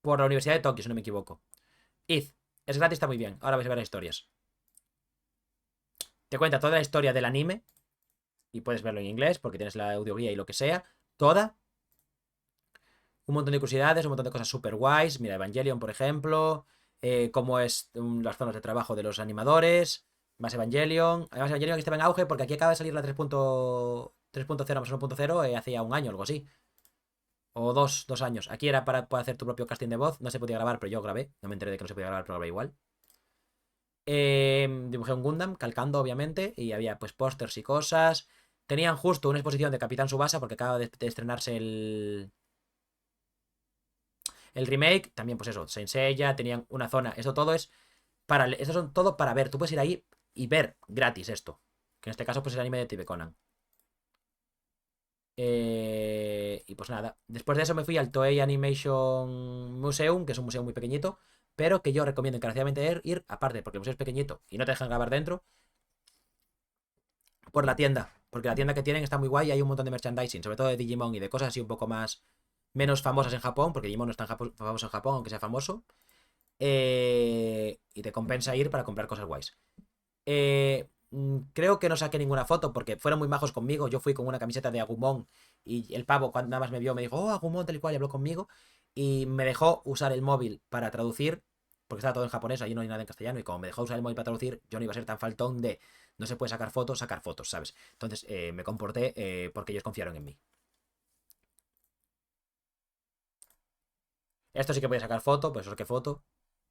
Universidad de Tokio, si no me equivoco. Id. Es gratis, está muy bien. Ahora vais a ver las historias. Te cuenta toda la historia del anime. Y puedes verlo en inglés porque tienes la audioguía y lo que sea. Toda. Un montón de curiosidades, un montón de cosas super guays. Mira, Evangelion, por ejemplo. Cómo es las zonas de trabajo de los animadores. Más Evangelion. Además, Evangelion que estaba en auge porque aquí acaba de salir la 3.0 más 1.0 hacía un año o algo así. O dos años. Aquí era para poder hacer tu propio casting de voz. No se podía grabar, pero yo grabé. No me enteré de que no se podía grabar, pero grabé igual. Dibujé un Gundam, calcando, obviamente. Y había pues pósters y cosas. Tenían justo una exposición de Capitán Subasa porque acaba de estrenarse el remake. También, pues eso, Saint Seiya. Tenían una zona. Esto todo es para. Esto son todo para ver. Tú puedes ir ahí y ver gratis esto. Que en este caso, pues es el anime de Tibet Conan. Y pues nada, después de eso me fui al Toei Animation Museum, que es un museo muy pequeñito, pero que yo recomiendo encarecidamente ir, aparte, porque el museo es pequeñito y no te dejan grabar dentro, por la tienda. Porque la tienda que tienen está muy guay y hay un montón de merchandising, sobre todo de Digimon y de cosas así un poco más menos famosas en Japón, porque Digimon no es tan famoso en Japón, aunque sea famoso. Y te compensa ir para comprar cosas guays. Creo que no saqué ninguna foto porque fueron muy majos conmigo. Yo fui con una camiseta de Agumon y el pavo cuando nada más me vio me dijo, oh, Agumon tal y cual, y habló conmigo y me dejó usar el móvil para traducir, porque estaba todo en japonés, allí no hay nada en castellano, y como me dejó usar el móvil para traducir, yo no iba a ser tan faltón de no se puede sacar fotos, ¿sabes? Entonces me comporté porque ellos confiaron en mí. Esto sí que puede sacar foto, pues eso que foto.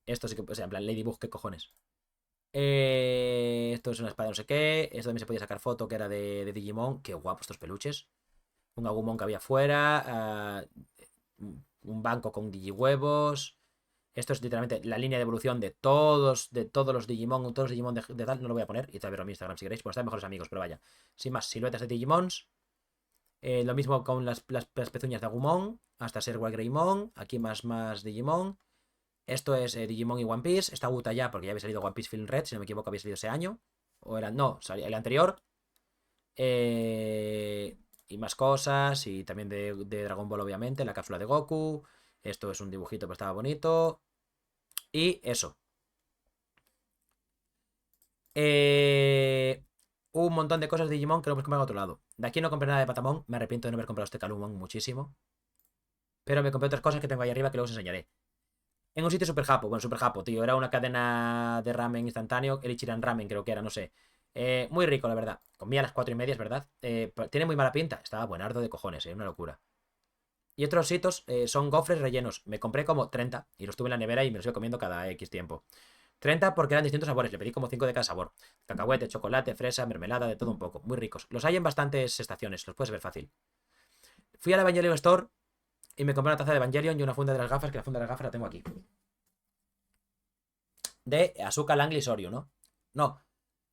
Esto sí que, o sea, en plan, Ladybug, ¿qué cojones? Esto es una espada de no sé qué. Esto también se podía sacar foto, que era de Digimon. Qué guapo estos peluches. Un Agumon que había fuera. Un banco con Digihuevos. Esto es literalmente la línea de evolución de todos los Digimon. Todos los Digimon de tal. No lo voy a poner. Y también a mi Instagram si queréis. Pues están mejores amigos, pero vaya. Sin más, siluetas de Digimons. Lo mismo con las pezuñas de Agumon. Hasta ser Greymon. Aquí más Digimon. Esto es Digimon y One Piece. Está Uta ya, porque ya había salido One Piece Film Red, si no me equivoco, había salido ese año. O era. No, el anterior. Y más cosas. Y también de Dragon Ball, obviamente. La cápsula de Goku. Esto es un dibujito, pero estaba bonito. Y eso. Eh, un montón de cosas de Digimon que no puedes comprar en otro lado. De aquí no compré nada de Patamon. Me arrepiento de no haber comprado este Calumon muchísimo. Pero me compré otras cosas que tengo ahí arriba que luego os enseñaré. En un sitio super japo, bueno, super japo, tío. Era una cadena de ramen instantáneo, el Ichiran Ramen creo que era, no sé. Muy rico, la verdad. Comía a las 4:30, es verdad. Tiene muy mala pinta. Estaba buenardo de cojones, una locura. Y otros sitios son gofres rellenos. Me compré como 30 y los tuve en la nevera y me los iba comiendo cada X tiempo. 30 porque eran distintos sabores. Le pedí como 5 de cada sabor. Cacahuete, chocolate, fresa, mermelada, de todo un poco. Muy ricos. Los hay en bastantes estaciones, los puedes ver fácil. Fui a la Evangelion Store y me compré una taza de Evangelion y una funda de las gafas, que la funda de las gafas la tengo aquí. De Asuka Langley Soryu, ¿no? No,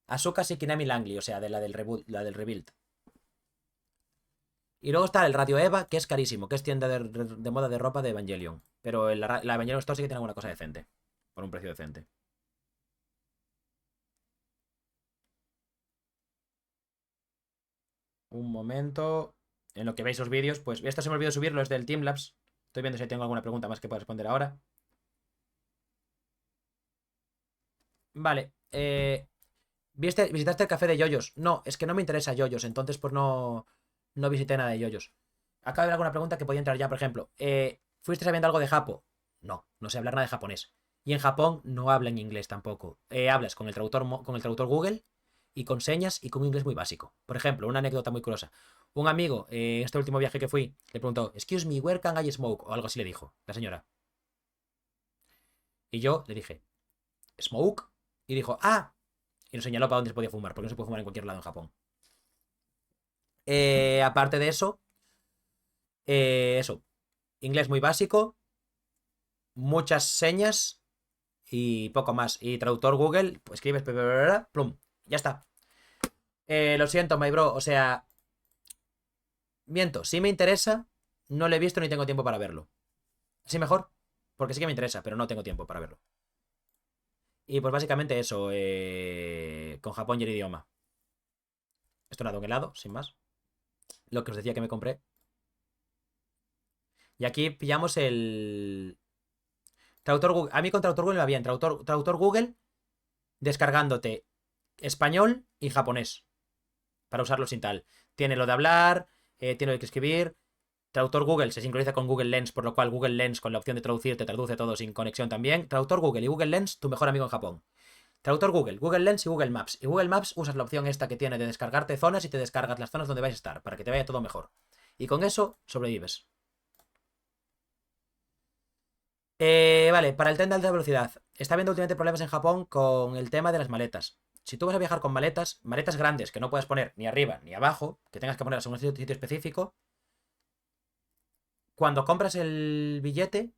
Asuka Shikinami Langley, o sea, de la del Rebuild. Y luego está el Radio Eva, que es carísimo, que es tienda de moda de ropa de Evangelion. Pero la Evangelion Store sí que tiene alguna cosa decente. Por un precio decente. Un momento. En lo que veis los vídeos, pues esto se me olvidó subir, los del Teamlabs. Estoy viendo si tengo alguna pregunta más que pueda responder ahora. Vale. ¿Visitaste el café de Yoyos? No, es que no me interesa Yoyos, entonces pues no visité nada de Yoyos. Acaba de haber alguna pregunta que podía entrar ya, por ejemplo. ¿Fuiste sabiendo algo de Japo? No, no sé hablar nada de japonés. Y en Japón no hablan inglés tampoco. Hablas con el traductor, con el traductor Google y con señas y con un inglés muy básico. Por ejemplo, una anécdota muy curiosa. Un amigo, en este último viaje que fui, le preguntó, Excuse me, where can I smoke? O algo así le dijo, la señora. Y yo le dije, ¿smoke? Y dijo, ah. Y nos señaló para dónde se podía fumar, porque no se puede fumar en cualquier lado en Japón. Aparte de eso, eso. Inglés muy básico, muchas señas y poco más. Y traductor Google, pues escribes, plum, ya está. Lo siento, my bro, o sea, miento, si me interesa, no lo he visto ni tengo tiempo para verlo. Sí, mejor, porque sí que me interesa, pero no tengo tiempo para verlo. Y pues básicamente eso, con Japón y el idioma. Esto nada, un helado, sin más. Lo que os decía que me compré. Y aquí pillamos el... Traductor Google. A mí con Traductor Google me va bien. Traductor Google descargándote español y japonés. Para usarlo sin tal. Tiene lo de hablar, tiene lo de escribir. Traductor Google se sincroniza con Google Lens, por lo cual Google Lens con la opción de traducir te traduce todo sin conexión también. Traductor Google y Google Lens, tu mejor amigo en Japón. Traductor Google, Google Lens y Google Maps. Y Google Maps usas la opción esta que tiene de descargarte zonas y te descargas las zonas donde vais a estar, para que te vaya todo mejor. Y con eso sobrevives. Vale, para el tren de alta velocidad. Está habiendo últimamente problemas en Japón con el tema de las maletas. Si tú vas a viajar con maletas, maletas grandes que no puedes poner ni arriba ni abajo, que tengas que ponerlas en un sitio específico, cuando compras el billete,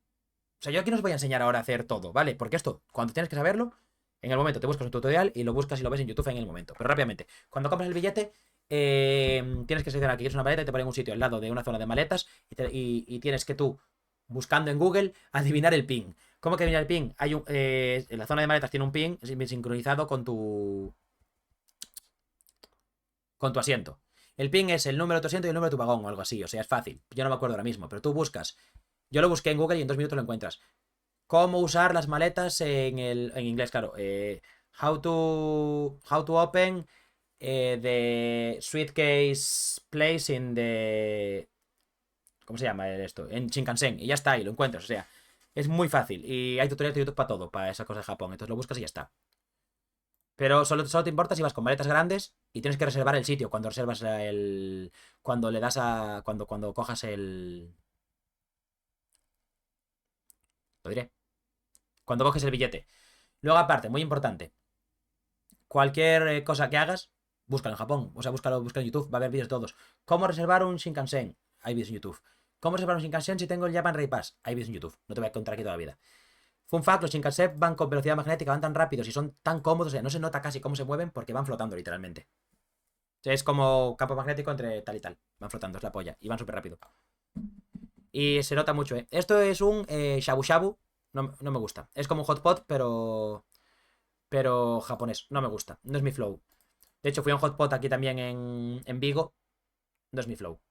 o sea, yo aquí no os voy a enseñar ahora a hacer todo, ¿vale? Porque esto, cuando tienes que saberlo, en el momento te buscas un tutorial y lo buscas y lo ves en YouTube en el momento. Pero rápidamente, cuando compras el billete, tienes que seleccionar que quieres una maleta y te ponen un sitio al lado de una zona de maletas y tienes que tú, buscando en Google, adivinar el pin. ¿Cómo que adivinar el pin? Hay en la zona de maletas tiene un pin sincronizado con tu asiento. El pin es el número de tu asiento y el número de tu vagón o algo así, o sea, es fácil. Yo no me acuerdo ahora mismo, pero tú buscas. Yo lo busqué en Google y en 2 minutos lo encuentras. ¿Cómo usar las maletas en inglés? Claro. How to open the suitcase place in the... ¿Cómo se llama esto? En Shinkansen. Y ya está, y lo encuentras. O sea, es muy fácil. Y hay tutoriales de YouTube para todo, para esas cosas de Japón. Entonces lo buscas y ya está. Pero solo te importa si vas con maletas grandes y tienes que reservar el sitio cuando reservas el... Cuando le das a... Cuando cojas el... Lo diré. Cuando coges el billete. Luego, aparte, muy importante. Cualquier cosa que hagas, búscalo en Japón. O sea, búscalo en YouTube. Va a haber vídeos de todos. ¿Cómo reservar un Shinkansen? Hay vídeos en YouTube. ¿Cómo reservar un Shinkansen si tengo el Japan Ray Pass? Hay vídeos en YouTube. No te voy a contar aquí toda la vida. Fun fact, los Shinkansen van con velocidad magnética, van tan rápidos y son tan cómodos, o sea, no se nota casi cómo se mueven porque van flotando literalmente. O sea, es como campo magnético entre tal y tal. Van flotando, es la polla. Y van súper rápido. Y se nota mucho, ¿eh? Esto es un shabu shabu. No me gusta. Es como un hot pot, pero japonés. No me gusta. No es mi flow. De hecho, fui a un hotpot aquí también en Vigo. No es mi flow. O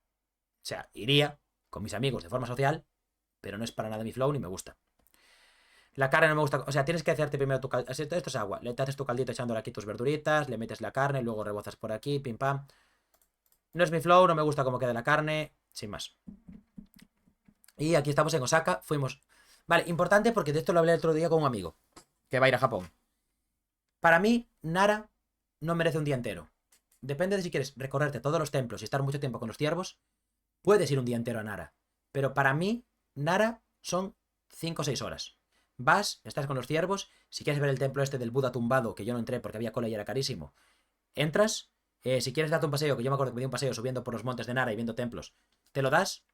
sea, iría con mis amigos de forma social, pero no es para nada mi flow ni me gusta. La carne no me gusta. O sea, tienes que hacerte primero tu caldito. Esto es agua. Le haces tu caldito echándole aquí tus verduritas, le metes la carne, luego rebozas por aquí, pim pam. No es mi flow, no me gusta cómo queda la carne, sin más. Y aquí estamos en Osaka, fuimos. Vale, importante porque de esto lo hablé el otro día con un amigo que va a ir a Japón. Para mí, Nara no merece un día entero. Depende de si quieres recorrerte todos los templos y estar mucho tiempo con los ciervos, puedes ir un día entero a Nara. Pero para mí, Nara son 5 o 6 horas. Vas, estás con los ciervos. Si quieres ver el templo este del Buda tumbado, que yo no entré porque había cola y era carísimo, entras. Si quieres darte un paseo, que yo me acuerdo que me di un paseo subiendo por los montes de Nara y viendo templos, te lo das.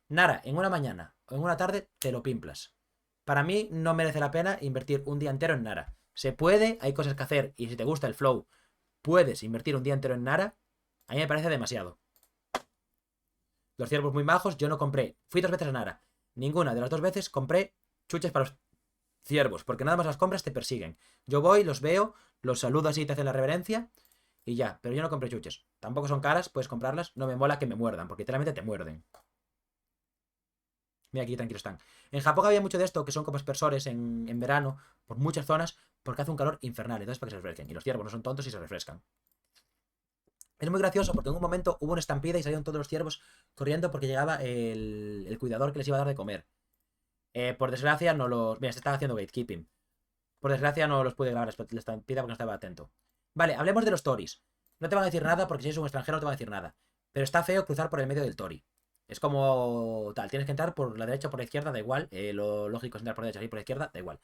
Nara, en una mañana o en una tarde, te lo pimplas. Para mí no merece la pena invertir un día entero en Nara. Se puede, hay cosas que hacer y si te gusta el flow, puedes invertir un día entero en Nara. A mí me parece demasiado. Los ciervos muy majos, yo no compré. Fui 2 veces a Nara. Ninguna de las 2 veces compré chuches para los ciervos, porque nada más las compras te persiguen. Yo voy, los veo, los saludo así y te hacen la reverencia Y ya, pero yo no compré chuches. Tampoco son caras, puedes comprarlas. No me mola que me muerdan, porque literalmente te muerden. Mira, aquí tranquilos están. En Japón había mucho de esto, que son como aspersores en verano, por muchas zonas, porque hace un calor infernal. Entonces, para que se refresquen. Y los ciervos no son tontos y se refrescan. Es muy gracioso porque en un momento hubo una estampida y salieron todos los ciervos corriendo porque llegaba el cuidador que les iba a dar de comer. Por desgracia, no los. Mira, se estaba haciendo gatekeeping. Por desgracia, no los pude grabar la estampida porque no estaba atento. Vale, hablemos de los toris. No te van a decir nada porque si eres un extranjero no te van a decir nada. Pero está feo cruzar por el medio del tori. Es como tal, tienes que entrar por la derecha o por la izquierda, da igual. Lo lógico es entrar por la derecha y por la izquierda, da igual.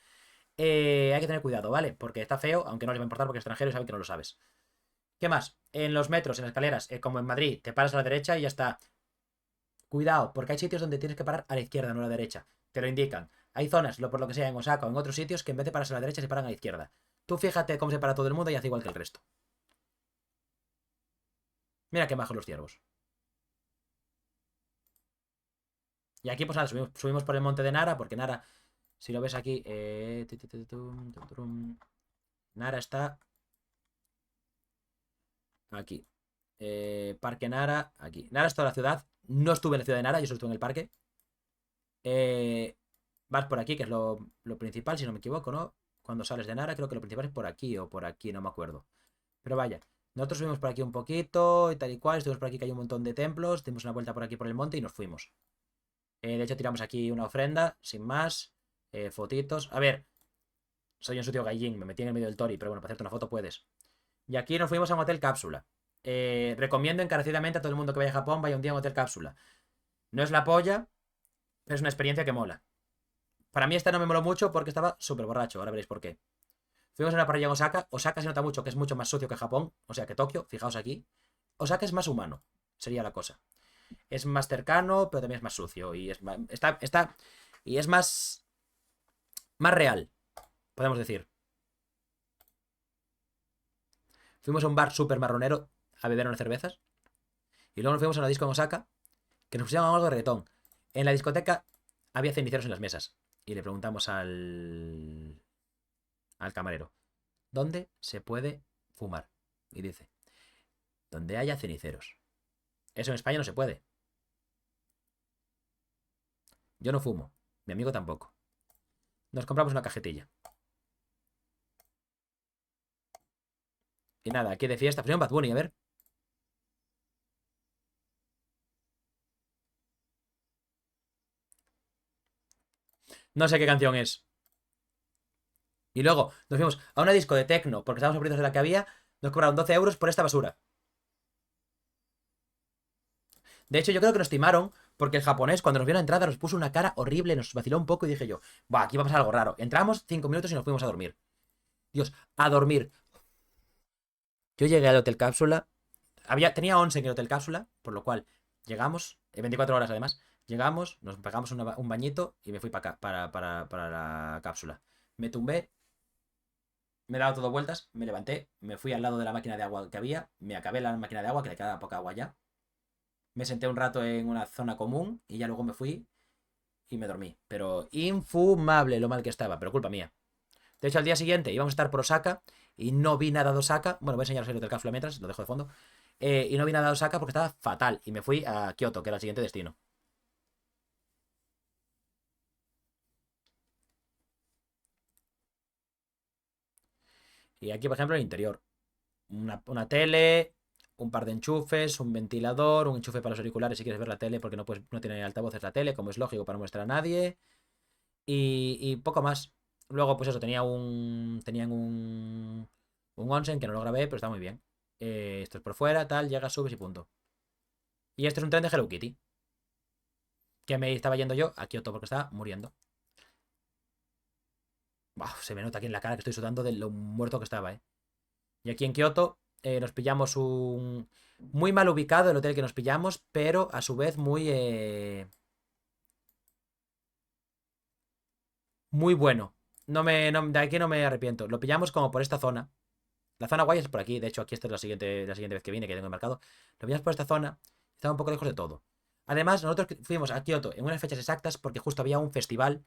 Hay que tener cuidado, ¿vale? Porque está feo, aunque no les va a importar porque es extranjero y saben que no lo sabes. ¿Qué más? En los metros, en las escaleras, como en Madrid, te paras a la derecha y ya está. Cuidado, porque hay sitios donde tienes que parar a la izquierda, no a la derecha. Te lo indican. Hay zonas, por lo que sea, en Osaka o en otros sitios, que en vez de pararse a la derecha se paran a la izquierda. Tú fíjate cómo se para todo el mundo y hace igual que el resto. Mira qué majos los ciervos. Y aquí, pues nada, subimos por el monte de Nara, porque Nara, si lo ves aquí, Nara está aquí. Parque Nara, aquí. Nara es toda la ciudad. No estuve en la ciudad de Nara, yo solo estuve en el parque. Vas por aquí, que es lo principal, si no me equivoco, ¿no? Cuando sales de Nara, creo que lo principal es por aquí, no me acuerdo. Pero vaya, nosotros subimos por aquí un poquito y tal y cual. Estuvimos por aquí que hay un montón de templos. Dimos una vuelta por aquí por el monte y nos fuimos. De hecho, tiramos aquí una ofrenda, sin más. Fotitos. A ver, soy un sucio gallín, me metí en el medio del tori, pero bueno, para hacerte una foto puedes. Y aquí nos fuimos a un hotel cápsula. Recomiendo encarecidamente a todo el mundo que vaya a Japón, vaya un día a un hotel cápsula. No es la polla, pero es una experiencia que mola. Para mí esta no me moló mucho porque estaba súper borracho, ahora veréis por qué. Fuimos a una parrilla en Osaka. Osaka se nota mucho que es mucho más sucio que Japón, o sea que Tokio, fijaos aquí. Osaka es más humano, sería la cosa. Es más cercano, pero también es más sucio. Y es más, y es más real, podemos decir. Fuimos a un bar súper marronero a beber unas cervezas. Y luego nos fuimos a una disco en Osaka que nos pusieron algo de reggaetón. En la discoteca había ceniceros en las mesas. Y le preguntamos al camarero, ¿dónde se puede fumar? Y dice, donde haya ceniceros. Eso en España no se puede. Yo no fumo. Mi amigo tampoco. Nos compramos una cajetilla. Y nada, aquí de fiesta. Pues Bad Bunny, a ver. No sé qué canción es. Y luego nos fuimos a una disco de techno porque estábamos aburridos de la que había. Nos cobraron 12 euros por esta basura. De hecho, yo creo que nos timaron porque el japonés, cuando nos vio la entrada, nos puso una cara horrible, nos vaciló un poco y dije yo, va, aquí va a pasar algo raro. Entramos 5 minutos y nos fuimos a dormir. Dios, a dormir. Yo llegué al hotel cápsula. Tenía 11 en el hotel cápsula, por lo cual llegamos, 24 horas además. Llegamos, nos pegamos un bañito y me fui para acá, para la cápsula. Me tumbé, me he dado todo vueltas, me levanté, me fui al lado de la máquina de agua que había, me acabé la máquina de agua, que le quedaba poca agua ya. Me senté un rato en una zona común y ya luego me fui y me dormí. Pero infumable lo mal que estaba, pero culpa mía. De hecho, al día siguiente íbamos a estar por Osaka y no vi nada de Osaka. Bueno, voy a enseñaros el hotel cápsula mientras, lo dejo de fondo. Y no vi nada de Osaka porque estaba fatal. Y me fui a Kioto, que era el siguiente destino. Y aquí, por ejemplo, el interior. Una tele, un par de enchufes, un ventilador, un enchufe para los auriculares si quieres ver la tele porque no tiene altavoces la tele, como es lógico para no mostrar a nadie. Y poco más. Luego, pues eso, tenían un onsen que no lo grabé, pero está muy bien. Esto es por fuera, tal, llegas, subes y punto. Y este es un tren de Hello Kitty, que me estaba yendo yo a Kioto porque estaba muriendo. Buah, se me nota aquí en la cara que estoy sudando de lo muerto que estaba, ¿eh? Y aquí en Kioto nos pillamos un. Muy mal ubicado el hotel que nos pillamos, pero a su vez muy bueno. De aquí no me arrepiento. Lo pillamos como por esta zona. La zona guay es por aquí. De hecho, aquí esta es la siguiente vez que vine, que tengo marcado. Lo pillamos por esta zona. Estaba un poco lejos de todo. Además, nosotros fuimos a Kioto en unas fechas exactas porque justo había un festival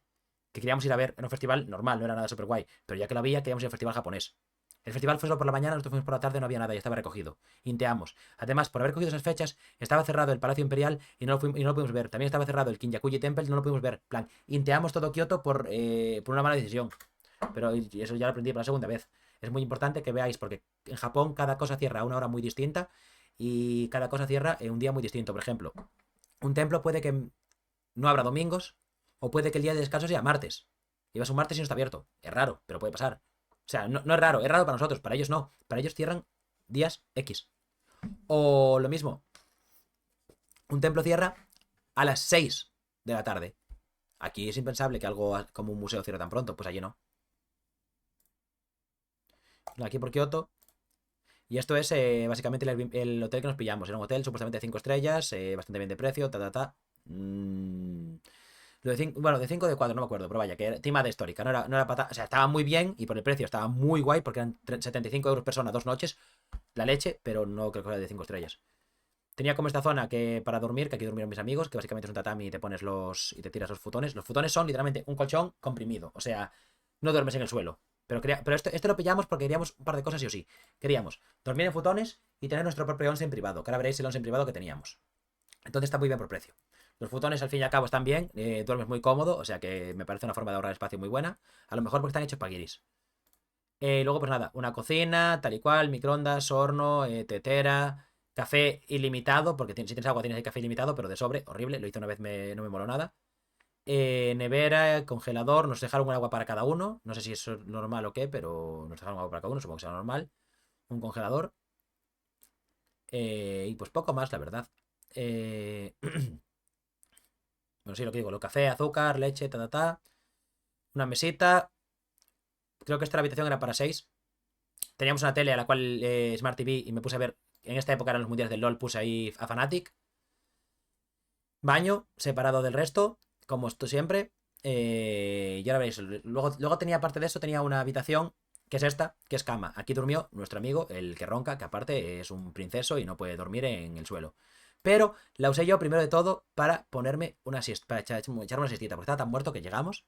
que queríamos ir a ver. Era un festival normal, no era nada súper guay. Pero ya que lo había, queríamos ir a un festival japonés. El festival fue solo por la mañana, nosotros fuimos por la tarde, no había nada, ya estaba recogido. Inteamos. Además, por haber cogido esas fechas, estaba cerrado el Palacio Imperial y no lo pudimos ver. También estaba cerrado el Kinyakuji Temple, no lo pudimos ver. Plan, inteamos todo Kioto por una mala decisión. Pero eso ya lo aprendí por la segunda vez. Es muy importante que veáis, porque en Japón cada cosa cierra a una hora muy distinta y cada cosa cierra en un día muy distinto. Por ejemplo, un templo puede que no abra domingos o puede que el día de descanso sea martes. Y vas un martes y no está abierto. Es raro, pero puede pasar. O sea, no es raro para nosotros, para ellos no. Para ellos cierran días X. O lo mismo, un templo cierra a las 6 de la tarde. Aquí es impensable que algo como un museo cierre tan pronto, pues allí no. Aquí por Kioto. Y esto es básicamente el hotel que nos pillamos. Era un hotel supuestamente de 5 estrellas, bastante bien de precio, ta. Lo de 5, bueno, de 5 de 4 no me acuerdo, pero vaya, que era tema de histórica, no era o sea, estaba muy bien y por el precio estaba muy guay porque eran 75 euros persona, 2 noches, la leche, pero no creo que era de 5 estrellas. Tenía como esta zona que para dormir, que aquí durmieron mis amigos, que básicamente es un tatami y te pones y te tiras los futones. Los futones son literalmente un colchón comprimido, o sea, no duermes en el suelo. Pero este lo pillamos porque queríamos un par de cosas sí o sí. Queríamos dormir en futones y tener nuestro propio onsen privado, que ahora veréis el onsen privado que teníamos. Entonces está muy bien por precio. Los futones al fin y al cabo están bien, duermes muy cómodo, o sea que me parece una forma de ahorrar espacio muy buena. A lo mejor porque están hechos para guiris. Luego, pues nada, una cocina, tal y cual, microondas, horno, tetera, café ilimitado, porque si tienes agua tienes el café ilimitado, pero de sobre, horrible, lo hice una vez, no me moló nada. Nevera, congelador, nos dejaron un agua para cada uno, no sé si eso es normal o qué, pero nos dejaron agua para cada uno, supongo que sea normal. Un congelador. Y pues poco más, la verdad. Eh, bueno, sí, lo que digo, lo café, azúcar, leche, ta. Una mesita. Creo que esta la habitación era para 6. Teníamos una tele a la cual Smart TV y me puse a ver. En esta época eran los mundiales del LOL, puse ahí a Fanatic. Baño, separado del resto, como esto siempre. Y ahora veréis. Luego tenía, aparte de eso, tenía una habitación, que es esta, que es cama. Aquí durmió nuestro amigo, el que ronca, que aparte es un princeso y no puede dormir en el suelo. Pero la usé yo primero de todo para ponerme una siesta, para echarme una siestita, porque estaba tan muerto que llegamos.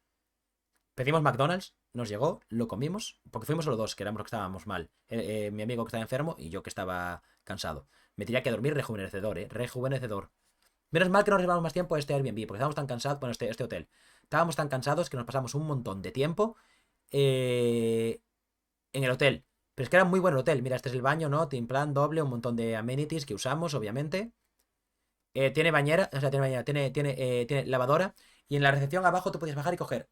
Pedimos McDonald's, nos llegó, lo comimos, porque fuimos solo dos, que éramos los que estábamos mal. Mi amigo que estaba enfermo y yo que estaba cansado. Me tenía que dormir rejuvenecedor, rejuvenecedor. Menos mal que no reservamos más tiempo este Airbnb, porque estábamos tan cansados, bueno, este hotel. Estábamos tan cansados que nos pasamos un montón de tiempo eh, en el hotel. Pero es que era muy buen hotel. Mira, este es el baño, ¿no? Team plan doble, un montón de amenities que usamos, obviamente. Tiene bañera, o sea, tiene bañera, tiene lavadora. Y en la recepción abajo tú podías bajar y coger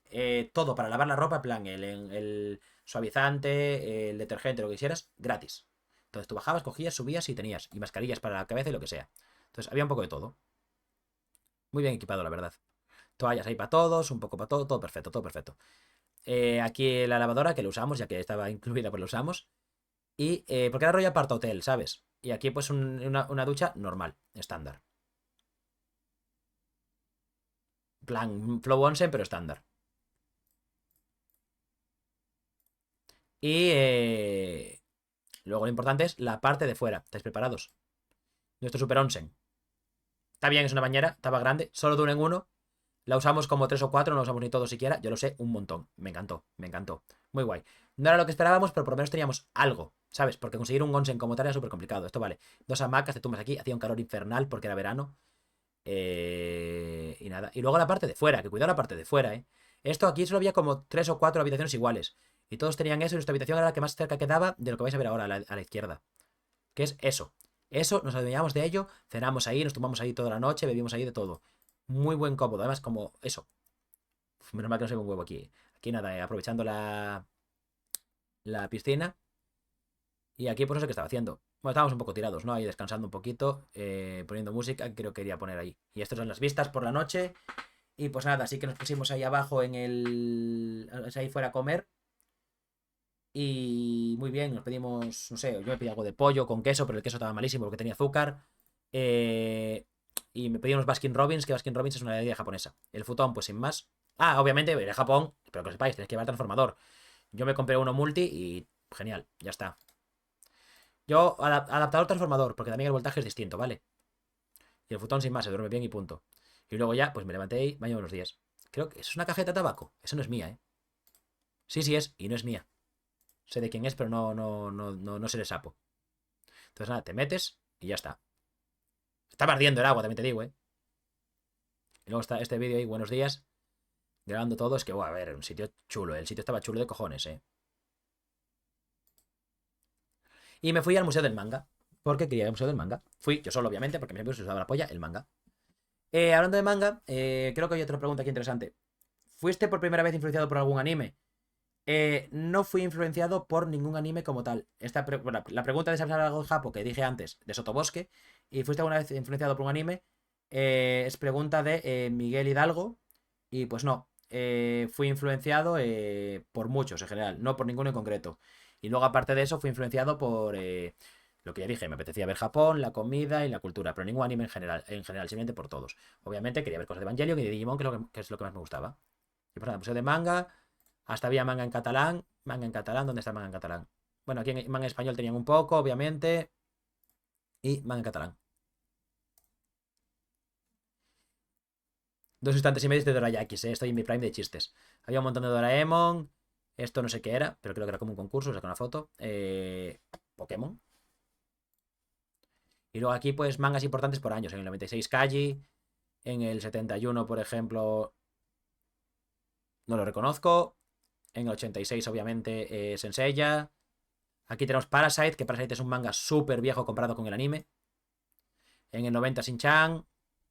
todo para lavar la ropa, en plan, el suavizante, el detergente, lo que quisieras, gratis. Entonces tú bajabas, cogías, subías y tenías. Y mascarillas para la cabeza y lo que sea. Entonces había un poco de todo. Muy bien equipado, la verdad. Toallas ahí para todos, un poco para todo, todo perfecto, todo perfecto. Aquí la lavadora que lo usamos, ya que estaba incluida, pues lo usamos. Y porque era rollo aparta hotel, ¿sabes? Y aquí pues una ducha normal, estándar. Plan, flow onsen, pero estándar. Y luego lo importante es la parte de fuera. ¿Estáis preparados? Nuestro super onsen. Está bien, es una bañera, estaba grande, solo de uno en uno. La usamos como 3 o 4, no la usamos ni todo siquiera. Yo lo sé, un montón. Me encantó, me encantó. Muy guay. No era lo que esperábamos, pero por lo menos teníamos algo, ¿sabes? Porque conseguir un onsen como tal era súper complicado. Esto vale. 2 hamacas, te tumbas aquí, hacía un calor infernal porque era verano. Y nada. Y luego la parte de fuera, que cuidado la parte de fuera, ¿eh? Esto aquí solo había como 3 o 4 habitaciones iguales. Y todos tenían eso y nuestra habitación era la que más cerca quedaba de lo que vais a ver ahora a la izquierda. Que es eso. Eso, nos adueñamos de ello, cenamos ahí, nos tomamos ahí toda la noche, bebimos ahí de todo. Muy buen cómodo, además como eso. Menos mal que no se ve un huevo aquí. Aquí nada, aprovechando la piscina. Y aquí pues no sé qué estaba haciendo. Bueno, estábamos un poco tirados, ¿no? Ahí descansando un poquito, poniendo música, creo que quería poner ahí. Y estas son las vistas por la noche. Y pues nada, así que nos pusimos ahí abajo ahí fuera a comer. Y muy bien, nos pedimos, no sé, yo me pedí algo de pollo con queso, pero el queso estaba malísimo porque tenía azúcar. Eh, y me pedí unos Baskin Robbins, que Baskin Robbins es una bebida japonesa. El futón, pues sin más. Ah, obviamente, iré a Japón, pero que lo sepáis, tenéis que llevar transformador. Yo me compré uno multi y genial, ya está. Yo, adaptador transformador, porque también el voltaje es distinto, ¿vale? Y el futón sin más, se duerme bien y punto. Y luego ya, pues me levanté y baño unos días. Creo que eso es una cajeta de tabaco. Eso no es mía, ¿eh? Sí, sí es, y no es mía. Sé de quién es, pero no seré sapo. Entonces nada, te metes y ya está. Está ardiendo el agua, también te digo, ¿eh? Y luego está este vídeo ahí, buenos días, grabando todo. Es que, a ver, un sitio chulo. El sitio estaba chulo de cojones, ¿eh? Y me fui al Museo del Manga. Porque quería ir al Museo del Manga. Fui yo solo, obviamente, porque me se usaba la polla, el manga. Hablando de manga, creo que hay otra pregunta aquí interesante. ¿Fuiste por primera vez influenciado por algún anime? No fui influenciado por ningún anime como tal. Bueno, la pregunta de si algo de Japo que dije antes, de Sotobosque, y fuiste alguna vez influenciado por un anime, es pregunta de Miguel Hidalgo, y pues no, fui influenciado por muchos en general, no por ninguno en concreto. Y luego aparte de eso, fui influenciado por lo que ya dije, me apetecía ver Japón, la comida y la cultura, pero ningún anime en general, simplemente por todos. Obviamente quería ver cosas de Evangelion y de Digimon, que es lo que más me gustaba. Y pues nada, museo de manga. Hasta había manga en catalán. Manga en catalán, ¿dónde está el manga en catalán? Bueno, aquí en manga en español tenían un poco, obviamente. Y manga en catalán. 2 instantes y medio de Dorayakis, estoy en mi prime de chistes. Había un montón de Doraemon. Esto no sé qué era, pero creo que era como un concurso, saca una foto. Pokémon. Y luego aquí, pues, mangas importantes por años. En el 96, Kaji. En el 71, por ejemplo, no lo reconozco. En el 86, obviamente, Senseiya. Aquí tenemos Parasite, que Parasite es un manga súper viejo comparado con el anime. En el 90 Shin-Chan.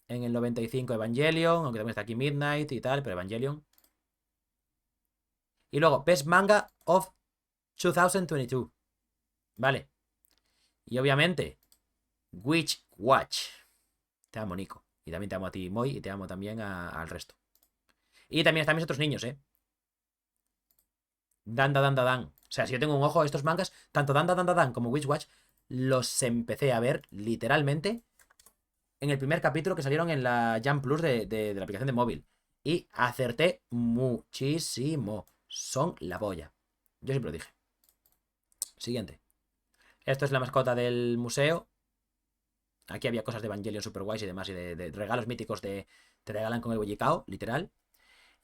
En el 95 Evangelion, aunque también está aquí Midnight y tal, pero Evangelion. Y luego, Best Manga of 2022. Vale. Y obviamente, Witch Watch. Te amo, Nico. Y también te amo a ti, Moy, y te amo también al resto. Y también están mis otros niños, ¿eh? Danda, danda, dan. O sea, si yo tengo un ojo a estos mangas, tanto Danda, danda, dan como Witch Watch, los empecé a ver literalmente en el primer capítulo que salieron en la Jump Plus de la aplicación de móvil. Y acerté muchísimo. Son la polla. Yo siempre lo dije. Siguiente. Esto es la mascota del museo. Aquí había cosas de Evangelion super guays y demás. Y de regalos míticos te regalan con el bollicao, literal.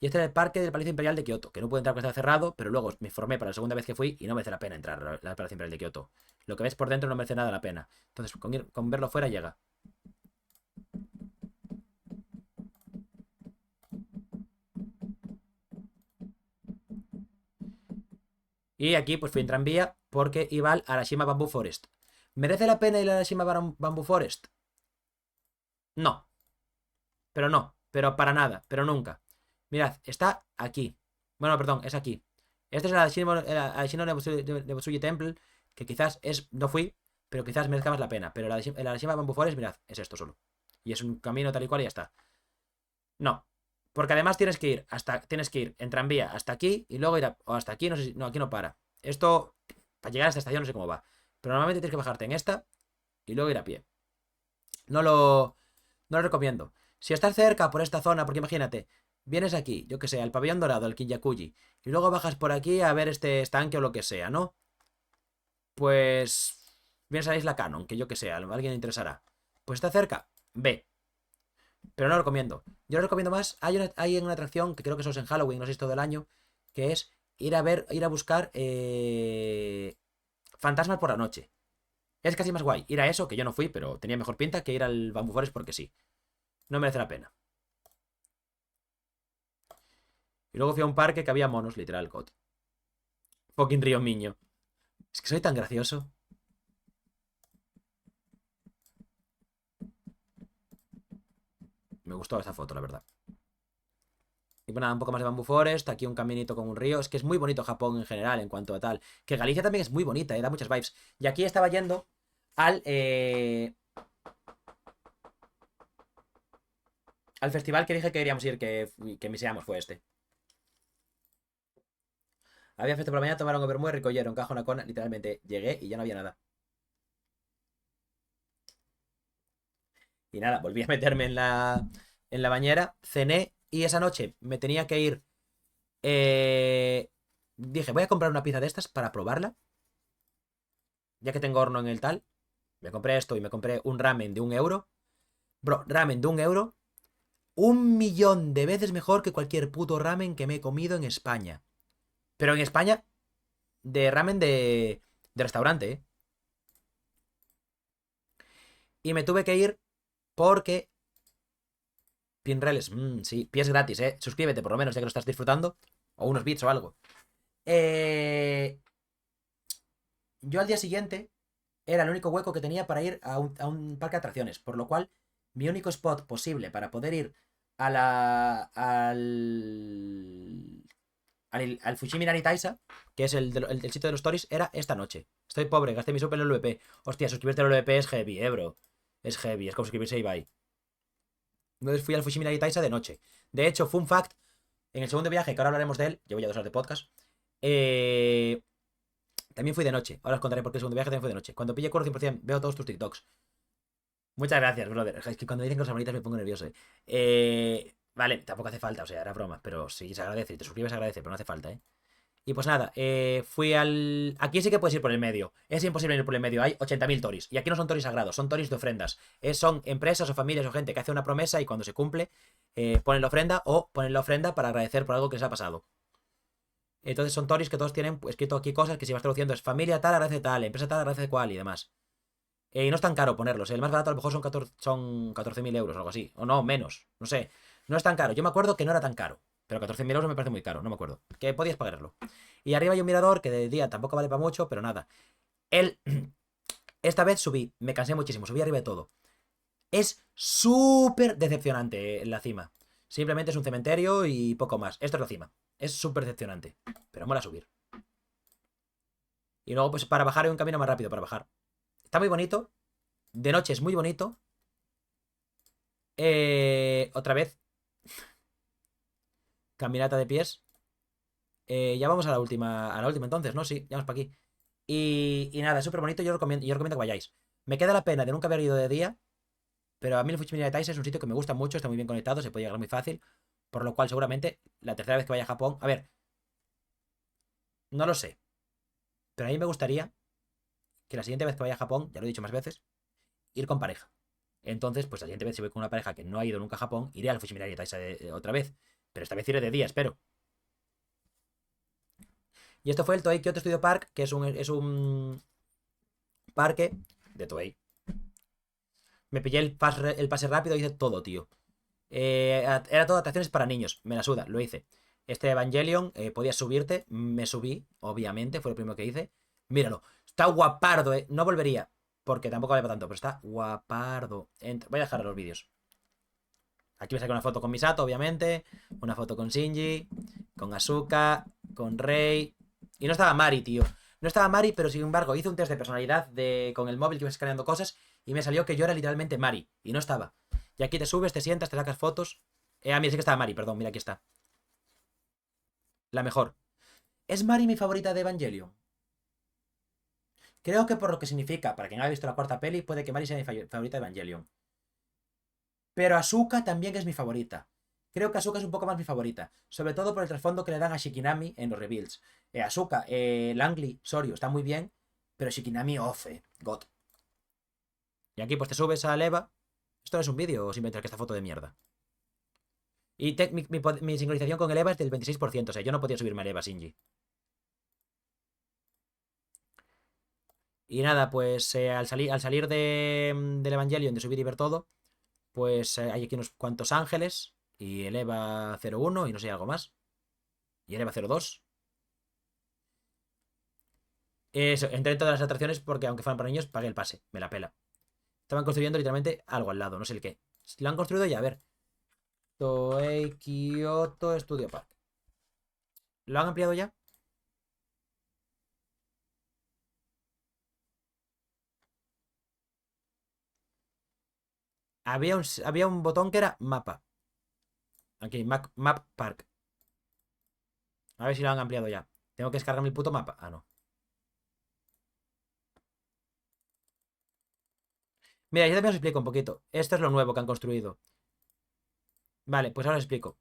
Y este es el parque del Palacio Imperial de Kioto. Que no pude entrar porque estaba cerrado. Pero luego me informé para la segunda vez que fui. Y no merece la pena entrar al Palacio Imperial de Kioto. Lo que ves por dentro no merece nada la pena. Entonces, con verlo fuera llega. Y aquí pues fui en tranvía porque iba al Arashima Bamboo Forest. ¿Merece la pena ir al Arashima Bamboo Forest? No. Pero no. Pero para nada. Pero nunca. Mirad, está aquí. Bueno, perdón, es aquí. Este es el Arashino Nebotsuji Temple, que quizás es... No fui, pero quizás merezca más la pena. Pero el Arashima Bamboo Forest, mirad, es esto solo. Y es un camino tal y cual y ya está. No. Porque además tienes que ir en tranvía hasta aquí y luego ir o hasta aquí, no sé no, aquí no para. Esto, para llegar a esta estación no sé cómo va. Pero normalmente tienes que bajarte en esta y luego ir a pie. No lo, no lo recomiendo. Si estás cerca por esta zona, porque imagínate, vienes aquí, yo que sé, al pabellón dorado, al Kinyakuji, y luego bajas por aquí a ver este estanque o lo que sea, ¿no? Pues vienes a la isla Canon, que yo que sé, a alguien le interesará. Pues está cerca, ve. Pero no lo recomiendo. Yo lo recomiendo más. Hay una atracción que creo que eso es en Halloween, no sé si es todo el año, que es ir a buscar fantasmas por la noche. Es casi más guay ir a eso, que yo no fui, pero tenía mejor pinta que ir al Bamboo Forest porque sí. No merece la pena. Y luego fui a un parque que había monos, literal, God. Fucking Río Miño. Es que soy tan gracioso. Me gustó esa foto, la verdad. Y bueno, un poco más de Bamboo Forest, aquí un caminito con un río. Es que es muy bonito Japón en general en cuanto a tal. Que Galicia también es muy bonita, da muchas vibes. Y aquí estaba yendo al festival que dije que queríamos ir, que miseamos fue este. Había fiesta por la mañana, tomaron un vermú, recollieron caja una cona. Literalmente llegué y ya no había nada. Y nada, volví a meterme en la bañera, cené y esa noche me tenía que ir. Dije, voy a comprar una pizza de estas para probarla. Ya que tengo horno en el tal. Me compré esto y me compré un ramen de 1 euro. Bro, ramen de 1 euro. 1 millón de veces mejor que cualquier puto ramen que me he comido en España. Pero en España, ramen de restaurante, ¿eh? Y me tuve que ir porque... Pinreles, sí, pies gratis, ¿eh? Suscríbete por lo menos, ya que lo estás disfrutando. O unos bits o algo. Yo al día siguiente era el único hueco que tenía para ir a un parque de atracciones. Por lo cual, mi único spot posible para poder ir a al Fushimi Inari Taisa, que es el sitio de los Toris, era esta noche. Estoy pobre, gasté mi super en el LVP. Hostia, suscribirte al LVP es heavy, bro. Es heavy, es como suscribirse a Ibai. Entonces fui al Fushimi Inari Taisa de noche. De hecho, fun fact, en el segundo viaje, que ahora hablaremos de él, llevo ya 2 horas de podcast, también fui de noche. Ahora os contaré por qué el segundo viaje también fue de noche. Cuando pille curro 100% veo todos tus TikToks. Muchas gracias, brother. Es que cuando dicen cosas bonitas me pongo nervioso. Vale, tampoco hace falta, o sea, era broma, pero sí se agradece. Y te suscribes, se agradece, pero no hace falta, ¿eh? Y pues nada, fui al... Aquí sí que puedes ir por el medio. Es imposible ir por el medio. Hay 80.000 toris. Y aquí no son toris sagrados, son toris de ofrendas. Son empresas o familias o gente que hace una promesa y cuando se cumple, ponen la ofrenda o ponen la ofrenda para agradecer por algo que les ha pasado. Entonces son toris que todos tienen escrito aquí cosas que si vas traduciendo es familia tal agradece tal, empresa tal agradece cual y demás. Y no es tan caro ponerlos. El más barato a lo mejor son 14.000 euros o algo así. O no, menos. No sé. No es tan caro. Yo me acuerdo que no era tan caro. Pero 14.000 euros me parece muy caro. No me acuerdo. Que podías pagarlo. Y arriba hay un mirador que de día tampoco vale para mucho, pero nada. Él... Esta vez subí. Me cansé muchísimo. Subí arriba de todo. Es súper decepcionante la cima. Simplemente es un cementerio y poco más. Esto es la cima. Es súper decepcionante. Pero mola subir. Y luego, pues para bajar hay un camino más rápido para bajar. Está muy bonito. De noche es muy bonito. Otra vez. Caminata de pies. Ya vamos a la última. A la última entonces, ¿no? Sí, ya vamos para aquí. Y nada, es súper bonito. Yo recomiendo que vayáis. Me queda la pena de nunca haber ido de día. Pero a mí el Fushimi de Taisa es un sitio que me gusta mucho. Está muy bien conectado. Se puede llegar muy fácil. Por lo cual, seguramente, la tercera vez que vaya a Japón. A ver. No lo sé. Pero a mí me gustaría que la siguiente vez que vaya a Japón, ya lo he dicho más veces, ir con pareja. Entonces, pues la siguiente vez si voy con una pareja que no ha ido nunca a Japón, iré al Fushimi de Taisa otra vez. Pero esta vez iré de día, espero. Y esto fue el Toei Kyoto Studio Park, que es un parque de Toei. Me pillé el pase rápido y hice todo, tío. Era todo atracciones para niños. Me la suda, lo hice. Este Evangelion, podías subirte. Me subí, obviamente, fue lo primero que hice. Míralo, está guapardo, No volvería, porque tampoco vale para tanto, pero está guapardo. Voy a dejar los vídeos. Aquí me saqué una foto con Misato, obviamente. Una foto con Shinji, con Asuka, con Rei. Y no estaba Mari, tío. No estaba Mari, pero sin embargo hice un test de personalidad con el móvil que iba escaneando cosas y me salió que yo era literalmente Mari. Y no estaba. Y aquí te subes, te sientas, te sacas fotos. Mira, sí que estaba Mari, perdón, mira, aquí está. La mejor. ¿Es Mari mi favorita de Evangelion? Creo que por lo que significa, para quien haya visto la cuarta peli, puede que Mari sea mi favorita de Evangelion. Pero Asuka también es mi favorita. Creo que Asuka es un poco más mi favorita. Sobre todo por el trasfondo que le dan a Shikinami en los reveals. Asuka, Langley, Soryu está muy bien. Pero Shikinami, off, God. Y aquí pues te subes a Eva. Esto no es un vídeo o simplemente que esta foto de mierda. Y mi sincronización con el Eva es del 26%. O sea, yo no podía subirme al Eva, Shinji. Y nada, pues al salir del Evangelion, de subir y ver todo, pues hay aquí unos cuantos ángeles. Y el Eva 01 y no sé, algo más. Y el Eva 02. Eso, entré en todas las atracciones porque aunque fueran para niños, pagué el pase. Me la pela. Estaban construyendo literalmente algo al lado, no sé el qué. Lo han construido ya, a ver. Toei Kyoto Studio Park. ¿Lo han ampliado ya? Había un botón que era mapa. Aquí, Map Park. A ver si lo han ampliado ya. Tengo que descargarme el puto mapa. Ah, no. Mira, yo también os explico un poquito. Esto es lo nuevo que han construido. Vale, pues ahora os explico.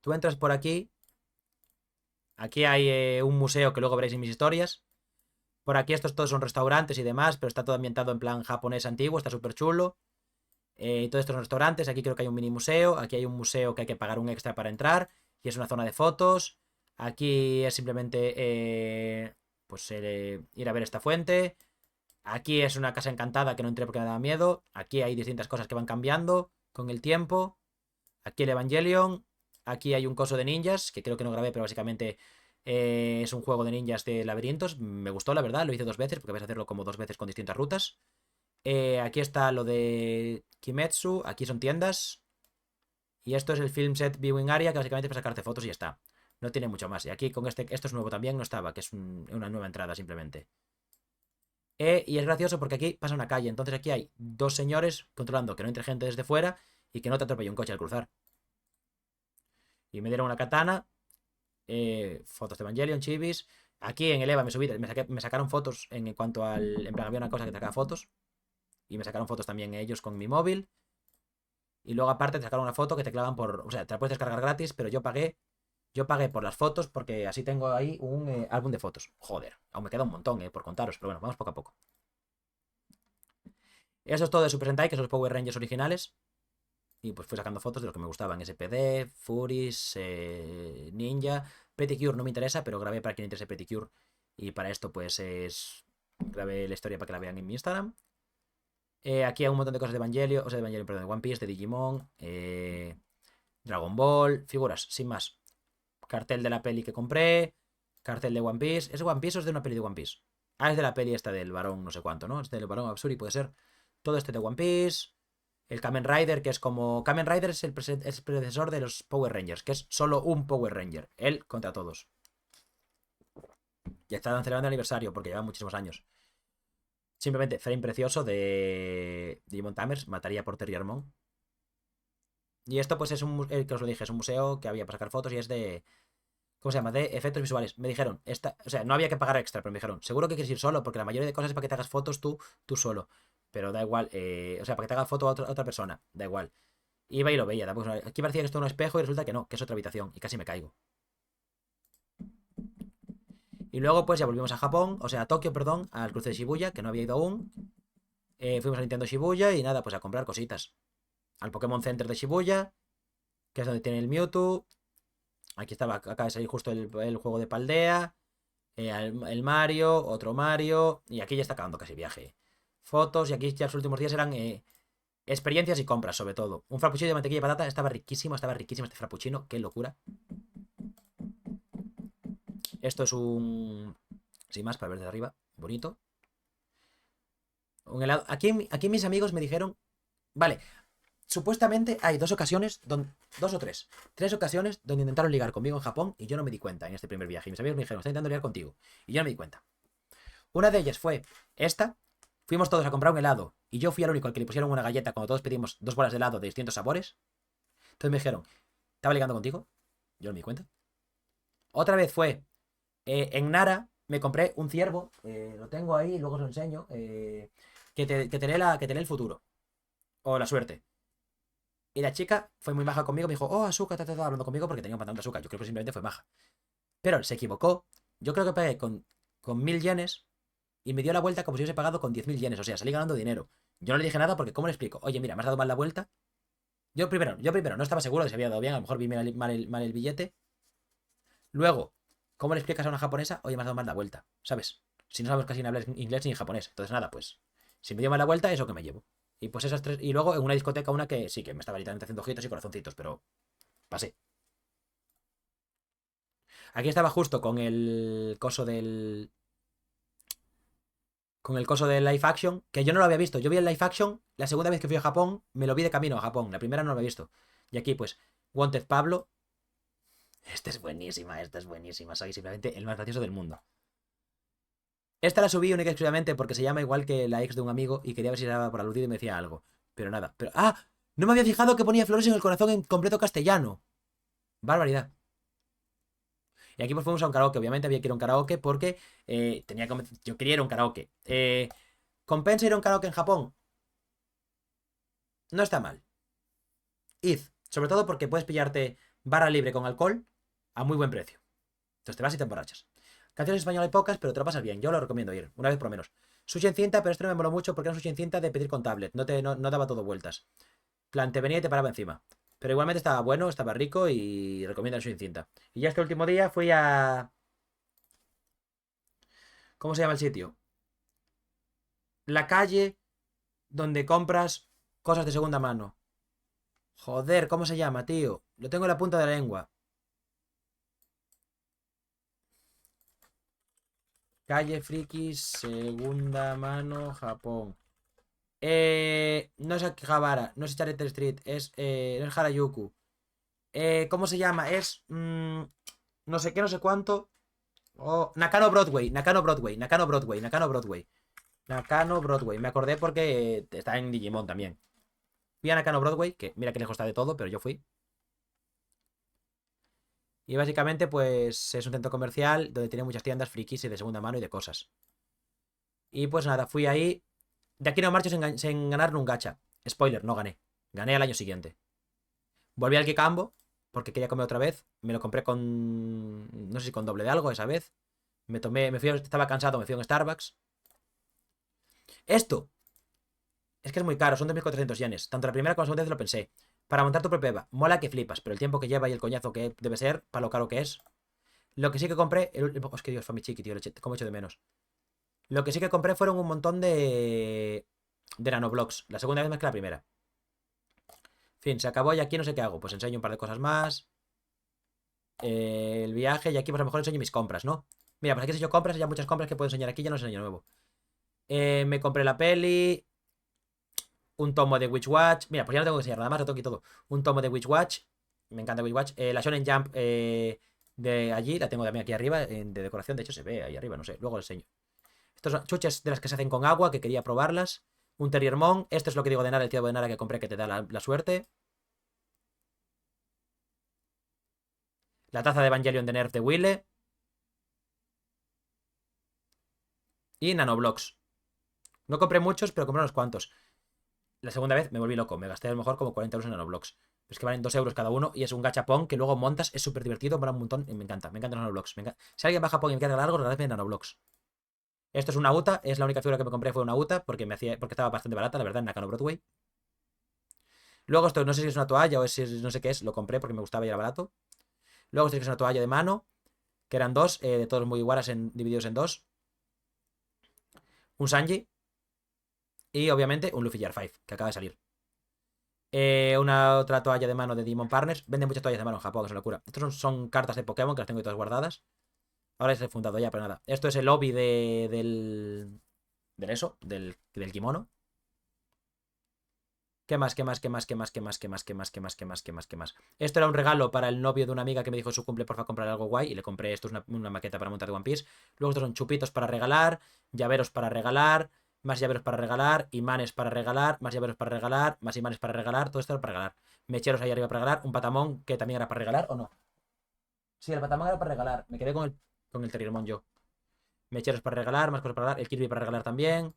Tú entras por aquí. Aquí hay un museo que luego veréis en mis historias. Por aquí estos todos son restaurantes y demás, pero está todo ambientado en plan japonés antiguo, está súper chulo. Todos estos son restaurantes, aquí creo que hay un mini museo, aquí hay un museo que hay que pagar un extra para entrar. y es una zona de fotos. Aquí es simplemente pues ir a ver esta fuente. Aquí es una casa encantada que no entré porque me daba miedo. Aquí hay distintas cosas que van cambiando con el tiempo. Aquí el Evangelion. Aquí hay un coso de ninjas, que creo que no grabé, pero básicamente es un juego de ninjas de laberintos. Me gustó, la verdad, lo hice 2 veces, porque vais a hacerlo como 2 veces con distintas rutas. Aquí está lo de Kimetsu. Aquí son tiendas. Y esto es el Film Set Viewing Area, que básicamente es para sacarte fotos y ya está. No tiene mucho más. Y aquí con esto es nuevo también, no estaba, que es una nueva entrada simplemente. Y es gracioso porque aquí pasa una calle, entonces aquí hay 2 señores controlando que no entre gente desde fuera y que no te atropelle un coche al cruzar. Y me dieron una katana, fotos de Evangelion, chivis. Aquí en el EVA me subí, me sacaron fotos en cuanto al... En plan, había una cosa que te sacaba fotos. Y me sacaron fotos también ellos con mi móvil. Y luego aparte te sacaron una foto que te clavan por... O sea, te la puedes descargar gratis, pero yo pagué por las fotos porque así tengo ahí un álbum de fotos. Joder, aún me queda un montón por contaros, pero bueno, vamos poco a poco. Eso es todo de Super Sentai, que son los Power Rangers originales. Y pues fui sacando fotos de lo que me gustaban. SPD, Furis, Ninja. Pretty Cure no me interesa, pero grabé para quien le interese Pretty Cure. Y para esto pues grabé la historia para que la vean en mi Instagram. Aquí hay un montón de cosas de Evangelion, o sea, de Evangelion, perdón, de One Piece, de Digimon, Dragon Ball, figuras, sin más. Cartel de la peli que compré, cartel de One Piece. ¿Es One Piece o es de una peli de One Piece? Ah, es de la peli esta del varón no sé cuánto, ¿no? Es del varón Absuri, puede ser. Todo este de One Piece. El Kamen Rider, que es como... Kamen Rider es el predecesor de los Power Rangers, que es solo un Power Ranger. Él contra todos. Y están celebrando el aniversario porque llevan muchísimos años. Simplemente, frame precioso de Digimon Tamers. Mataría por Terry Armon. Y esto pues es que os lo dije, es un museo que había para sacar fotos y es de... ¿Cómo se llama? De efectos visuales. Me dijeron, o sea, no había que pagar extra, pero me dijeron, seguro que quieres ir solo, porque la mayoría de cosas es para que te hagas fotos tú solo. Pero da igual, o sea, para que te hagas foto a otra persona, da igual. Iba y lo veía, aquí parecía que esto era un espejo y resulta que no, que es otra habitación, y casi me caigo. Y luego pues ya volvimos a Japón, o sea, a Tokio, perdón, al cruce de Shibuya, que no había ido aún. Fuimos a Nintendo Shibuya y nada, pues a comprar cositas. Al Pokémon Center de Shibuya, que es donde tiene el Mewtwo. Aquí estaba, acaba de salir justo el juego de Paldea. El Mario, otro Mario. Y aquí ya está acabando casi viaje. Fotos, y aquí ya los últimos días eran experiencias y compras, sobre todo. Un frappuccino de mantequilla y patata, estaba riquísimo este frappuccino, qué locura. Esto es un... Sin más, para ver desde arriba, bonito. Un helado. Aquí mis amigos me dijeron... Vale, supuestamente hay 2 ocasiones, dos o tres ocasiones donde intentaron ligar conmigo en Japón y yo no me di cuenta en este primer viaje. Y mis amigos me dijeron, está intentando ligar contigo. Y yo no me di cuenta. Una de ellas fue esta. Fuimos todos a comprar un helado y yo fui el único al que le pusieron una galleta cuando todos pedimos 2 bolas de helado de distintos sabores. Entonces me dijeron, ¿estaba ligando contigo? Yo no me di cuenta. Otra vez fue en Nara, me compré un ciervo. Lo tengo ahí, luego os lo enseño. Que te lee el futuro. O la suerte. Y la chica fue muy maja conmigo, me dijo, oh, azúcar, hablando conmigo porque tenía un pantalón de azúcar. Yo creo que simplemente fue maja. Pero se equivocó. Yo creo que pagué con 1000 yenes y me dio la vuelta como si hubiese pagado con 10.000 yenes. O sea, salí ganando dinero. Yo no le dije nada porque, ¿cómo le explico? Oye, mira, me has dado mal la vuelta. Yo primero no estaba seguro de si había dado bien. A lo mejor vi mal el billete. Luego, ¿cómo le explicas a una japonesa? Oye, me has dado mal la vuelta. ¿Sabes? Si no sabes casi ni hablar inglés ni japonés. Entonces, nada, pues. Si me dio mal la vuelta, eso que me llevo. Y pues esas 3. Y luego en una discoteca, una que sí, que me estaba literalmente haciendo ojitos y corazoncitos, pero pasé. Aquí estaba justo con el coso del. Con el coso del live action, que yo no lo había visto. Yo vi el live action la segunda vez que fui a Japón, me lo vi de camino a Japón. La primera no lo había visto. Y aquí, pues, Wanted Pablo. Esta es buenísima. Soy simplemente el más gracioso del mundo. Esta la subí única y exclusivamente porque se llama igual que la ex de un amigo y quería ver si era por aludido y me decía algo. Pero nada. Pero. ¡Ah! No me había fijado que ponía flores en el corazón en completo castellano. Barbaridad. Y aquí pues fuimos a un karaoke. Obviamente había que ir a un karaoke porque yo quería ir a un karaoke. ¿Compensa ir a un karaoke en Japón? No está mal. Id. Sobre todo porque puedes pillarte barra libre con alcohol a muy buen precio. Entonces te vas y te emborrachas. Canciones españolas hay pocas, pero te lo pasas bien. Yo lo recomiendo ir, una vez por lo menos. Sushi en cinta, pero esto no me moló mucho porque era un sushi en cinta de pedir con tablet. No daba todo vueltas. Plan, te venía y te paraba encima. Pero igualmente estaba bueno, estaba rico y recomiendo su cinta. Y ya este último día fui a... ¿Cómo se llama el sitio? La calle donde compras cosas de segunda mano. Joder, ¿cómo se llama, tío? Lo tengo en la punta de la lengua. Calle Frikis, segunda mano, Japón. No es Akihabara, no es Charity Street, no es Harajuku. ¿Cómo se llama? No sé qué, no sé cuánto. Oh, Nakano Broadway, Nakano Broadway, Nakano Broadway, Nakano Broadway. Nakano Broadway. Me acordé porque está en Digimon también. Fui a Nakano Broadway, que mira que lejos está de todo, pero yo fui. Y básicamente, pues es un centro comercial donde tiene muchas tiendas frikis y de segunda mano y de cosas. Y pues nada, fui ahí. De aquí no marcho sin ganar un gacha. Spoiler, no gané. Gané al año siguiente. Volví al Kikambo porque quería comer otra vez. Me lo compré con. No sé si con doble de algo esa vez. Estaba cansado, me fui a un Starbucks. Esto es que es muy caro, son 2.400 yenes. Tanto la primera como la segunda vez lo pensé. Para montar tu propia EVA, mola que flipas, pero el tiempo que lleva y el coñazo que debe ser, para lo caro que es. Lo que sí que compré. Es que Dios, fue mi chiqui, tío, como echo de menos. Lo que sí que compré fueron un montón de nanoblocks. La segunda vez más que la primera. En fin, se acabó y aquí no sé qué hago. Pues enseño un par de cosas más. El viaje y aquí pues a lo mejor enseño mis compras, ¿no? Mira, pues aquí enseño compras, ya muchas compras que puedo enseñar aquí, ya no enseño nuevo. Me compré la peli, un tomo de Witch Watch. Mira, pues ya no tengo que enseñar nada más, lo tengo aquí todo. Un tomo de Witch Watch. Me encanta Witch Watch. La Shonen Jump de allí, la tengo también aquí arriba, de decoración. De hecho, se ve ahí arriba, no sé. Luego lo enseño. Estos son chuches de las que se hacen con agua, que quería probarlas. Un Terriermon. Esto es lo que digo de Nara, el tío de Nara que compré que te da la suerte. La taza de Evangelion de Nerf de Wille. Y nanoblocks. No compré muchos, pero compré unos cuantos. La segunda vez me volví loco. Me gasté a lo mejor como 40 euros en nanoblocks. Es que valen 2 euros cada uno y es un gachapón que luego montas. Es súper divertido, mola un montón y me encanta. Me encantan los nanoblocks. Si alguien va a Japón y me quiere regalar algo, regaladme nanoblocks. Esto es una UTA. Es la única figura que me compré fue una UTA porque estaba bastante barata, la verdad, en Nakano Broadway. Luego esto no sé si es una toalla o no sé qué es. Lo compré porque me gustaba y era barato. Luego esto es una toalla de mano. Que eran dos, de todos muy iguales divididos en dos. Un Sanji. Y obviamente un Luffy Gear 5, que acaba de salir. Una otra toalla de mano de Demon Partners. Venden muchas toallas de mano en Japón, que es una locura. Estos son cartas de Pokémon que las tengo todas guardadas. Ahora es el fundado ya, pero nada. Esto es el lobby del kimono. ¿Qué más? ¿Qué más? ¿Qué más? ¿Qué más? ¿Qué más? ¿Qué más? ¿Qué más? ¿Qué más? ¿Qué más? ¿Qué más? ¿Qué más? Esto era un regalo para el novio de una amiga que me dijo en su cumple, porfa, comprar algo guay. Y le compré esto, es una maqueta para montar de One Piece. Luego estos son chupitos para regalar, llaveros para regalar, más llaveros para regalar, imanes para regalar, más llaveros para regalar, más imanes para regalar. Todo esto era para regalar. Mecheros ahí arriba para regalar. Un patamón que también era para regalar, ¿o no? Sí, el patamón era para regalar. Me quedé con el Terriermon yo. Mecheros para regalar, más cosas para regalar. El Kirby para regalar también.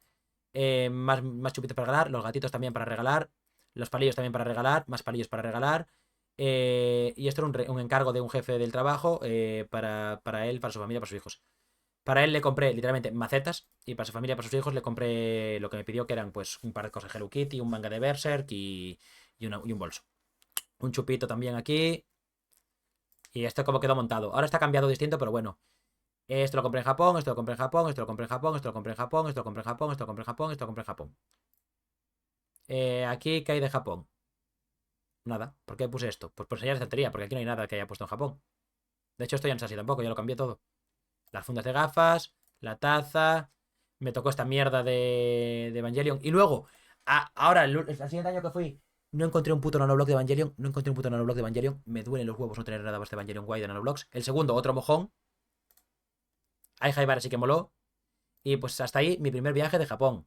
Más chupitos para regalar. Los gatitos también para regalar. Los palillos también para regalar. Más palillos para regalar. Y esto era un encargo de un jefe del trabajo para él, para su familia, para sus hijos. Para él le compré literalmente macetas y para su familia, para sus hijos le compré lo que me pidió que eran pues un par de cosas de Hello Kitty, un manga de Berserk y un bolso. Un chupito también aquí. Y esto como quedó montado. Ahora está cambiado distinto, pero bueno. Esto lo compré en Japón, esto lo compré en Japón, esto lo compré en Japón, esto lo compré en Japón, esto lo compré en Japón, esto lo compré en Japón, esto lo compré en Japón. Aquí, ¿qué hay de Japón? Nada. ¿Por qué puse esto? Pues por enseñar estantería, porque aquí no hay nada que haya puesto en Japón. De hecho, esto ya no es así tampoco, ya lo cambié todo. Las fundas de gafas, la taza. Me tocó esta mierda de Evangelion. Y luego, ahora, el siguiente año que fui, no encontré un puto nanoblock de Evangelion. No encontré un puto nanoblock de Evangelion. Me duelen los huevos no tener nada más de Evangelion guay de nanoblocks. El segundo, otro mojón. Ai Haibara sí que moló. Y pues hasta ahí mi primer viaje de Japón.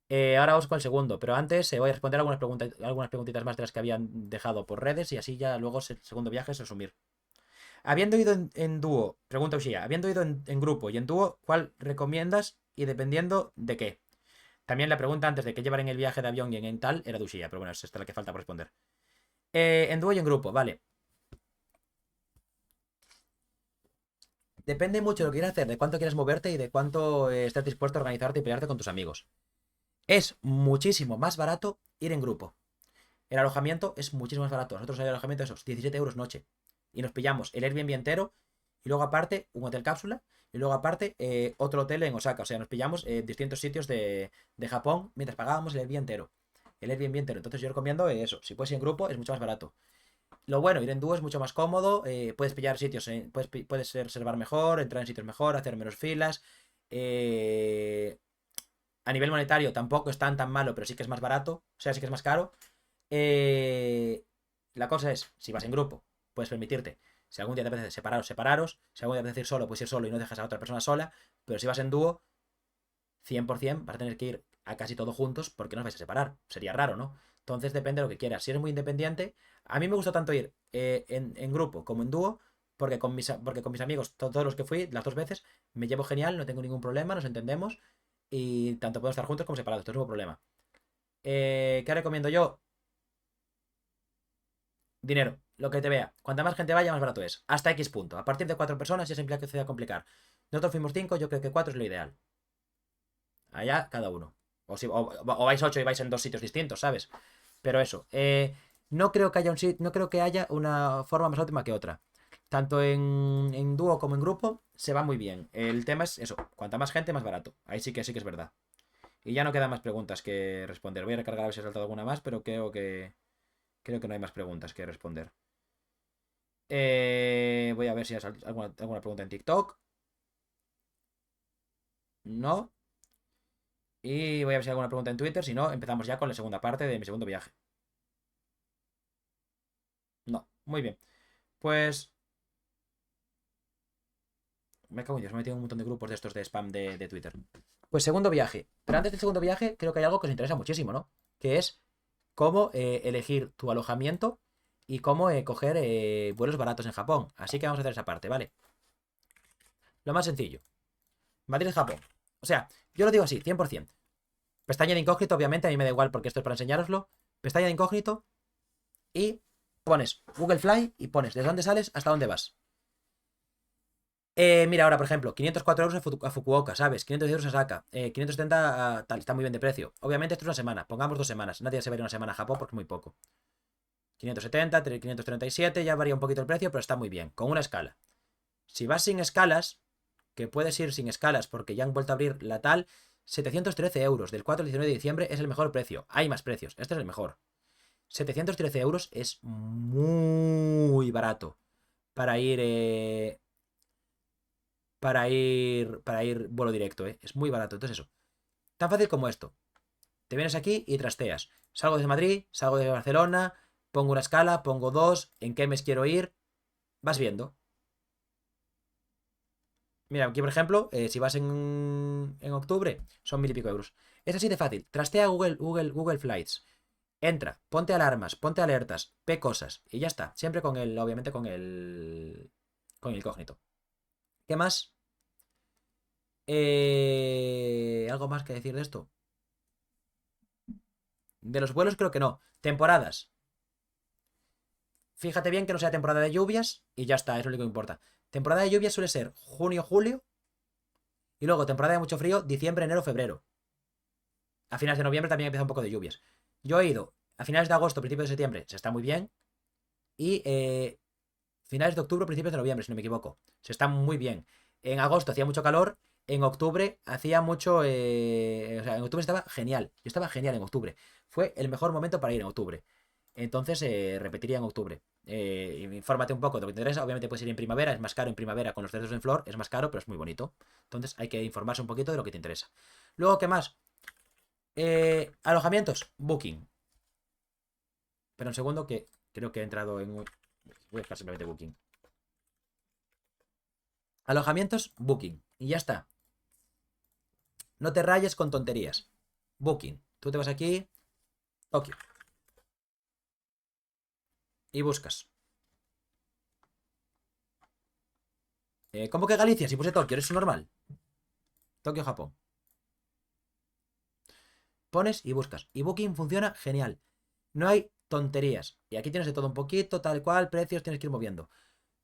Ahora vamos con el segundo, pero antes voy a responder algunas preguntitas más de las que habían dejado por redes y así ya luego el segundo viaje es resumir. Habiendo ido en dúo, pregunta Ushia, habiendo ido en grupo y en dúo, ¿cuál recomiendas y dependiendo de qué? También la pregunta antes de qué llevar en el viaje de avión y en tal era de Ushia, pero bueno, es esta la que falta por responder. En dúo y en grupo, vale. Depende mucho de lo que quieras hacer, de cuánto quieres moverte y de cuánto estés dispuesto a organizarte y pelearte con tus amigos. Es muchísimo más barato ir en grupo. el alojamiento es muchísimo más barato. Nosotros el alojamiento esos 17 euros noche. Y nos pillamos el Airbnb entero y luego aparte un hotel cápsula y luego aparte otro hotel en Osaka. O sea, nos pillamos distintos sitios de Japón mientras pagábamos el Airbnb entero. El Airbnb entero. Entonces yo recomiendo eso. Si puedes ir en grupo es mucho más barato. Lo bueno, ir en dúo es mucho más cómodo. Puedes pillar sitios, puedes reservar mejor, entrar en sitios mejor, hacer menos filas. Eh, a nivel monetario tampoco es tan malo, pero sí que es más barato. O sea, sí que es más caro. Eh, la cosa es, si vas en grupo, puedes permitirte. Si algún día te apetece separaros, separaros. Si algún día te apetece ir solo, puedes ir solo y no dejas a otra persona sola. Pero si vas en dúo, 100% vas a tener que ir a casi todos juntos porque no os vais a separar. Sería raro, ¿no? Entonces depende de lo que quieras. Si eres muy independiente, a mí me gusta tanto ir en grupo como en dúo porque con mis amigos, todos los que fui, las dos veces, me llevo genial, no tengo ningún problema, nos entendemos y tanto podemos estar juntos como separados, no tengo problema. ¿Qué recomiendo yo? Dinero, lo que te vea. Cuanta más gente vaya, más barato es. Hasta X punto. A partir de 4 personas ya se empieza a complicar. Nosotros fuimos 5, yo creo que 4 es lo ideal. Allá cada uno. O vais 8 y vais en dos sitios distintos, ¿sabes? Pero eso. No creo que haya no creo que haya una forma más óptima que otra. Tanto en dúo como en grupo se va muy bien. El tema es eso. Cuanta más gente, más barato. Ahí sí que es verdad. Y ya no quedan más preguntas que responder. Voy a recargar a ver si he saltado alguna más, pero creo que no hay más preguntas que responder. Voy a ver si hay alguna pregunta en TikTok. No. Y voy a ver si hay alguna pregunta en Twitter. Si no, empezamos ya con la segunda parte de mi segundo viaje. No. Muy bien. Pues. Me cago en Dios, me he metido en un montón de grupos de estos de spam de Twitter. Pues segundo viaje. Pero antes del segundo viaje, creo que hay algo que os interesa muchísimo, ¿no? Que es cómo elegir tu alojamiento y cómo coger vuelos baratos en Japón. Así que vamos a hacer esa parte, ¿vale? Lo más sencillo. Madrid-Japón. O sea, yo lo digo así, 100%. Pestaña de incógnito, obviamente, a mí me da igual porque esto es para enseñároslo. Pestaña de incógnito y pones Google Fly y pones desde dónde sales hasta dónde vas. Mira, ahora, por ejemplo, 504 euros a Fukuoka, ¿sabes? 500 euros a Osaka, 570 tal, está muy bien de precio. Obviamente esto es una semana, pongamos 2 semanas. Nadie se va a ir una semana a Japón porque es muy poco. 570, 537, ya varía un poquito el precio, pero está muy bien, con una escala. Si vas sin escalas, que puedes ir sin escalas porque ya han vuelto a abrir la tal, 713 euros del 4 al 19 de diciembre es el mejor precio. Hay más precios, este es el mejor. 713 euros es muy barato para ir para ir vuelo directo, ¿eh? Es muy barato. Entonces eso, tan fácil como esto. Te vienes aquí y trasteas. Salgo desde Madrid, salgo de Barcelona, pongo una escala, pongo dos, en qué mes quiero ir, vas viendo. Mira, aquí por ejemplo, si vas en octubre, son 1000 y pico euros. Es así de fácil. Trastea Google Flights. Entra, ponte alarmas, ponte alertas, ve cosas y ya está. Siempre obviamente con el incógnito. ¿Qué más? ¿Algo más que decir de esto? De los vuelos creo que no. Temporadas. Fíjate bien que no sea temporada de lluvias y ya está, es lo único que importa. Temporada de lluvias suele ser junio, julio y luego temporada de mucho frío, diciembre, enero, febrero. A finales de noviembre también empieza un poco de lluvias. Yo he ido a finales de agosto, principios de septiembre, se está muy bien. Y finales de octubre, principios de noviembre, si no me equivoco. Se está muy bien. En agosto hacía mucho calor. En octubre hacía mucho. O sea, en octubre estaba genial. Yo estaba genial en octubre. Fue el mejor momento para ir en octubre. Entonces repetiría en octubre. Infórmate un poco de lo que te interesa. Obviamente puedes ir en primavera. Es más caro en primavera con los cerezos en flor. Es más caro, pero es muy bonito. Entonces hay que informarse un poquito de lo que te interesa. Luego, ¿qué más? Alojamientos. Booking. Pero un segundo que creo que he entrado en. Voy a buscar simplemente Booking. Alojamientos, Booking. Y ya está. No te rayes con tonterías. Booking. Tú te vas aquí, Tokio. Y buscas. ¿Cómo que Galicia? Si puse Tokio, ¿eres normal? Tokio, Japón. Pones y buscas. Y Booking funciona genial. No hay tonterías. Y aquí tienes de todo un poquito, tal cual, precios, tienes que ir moviendo.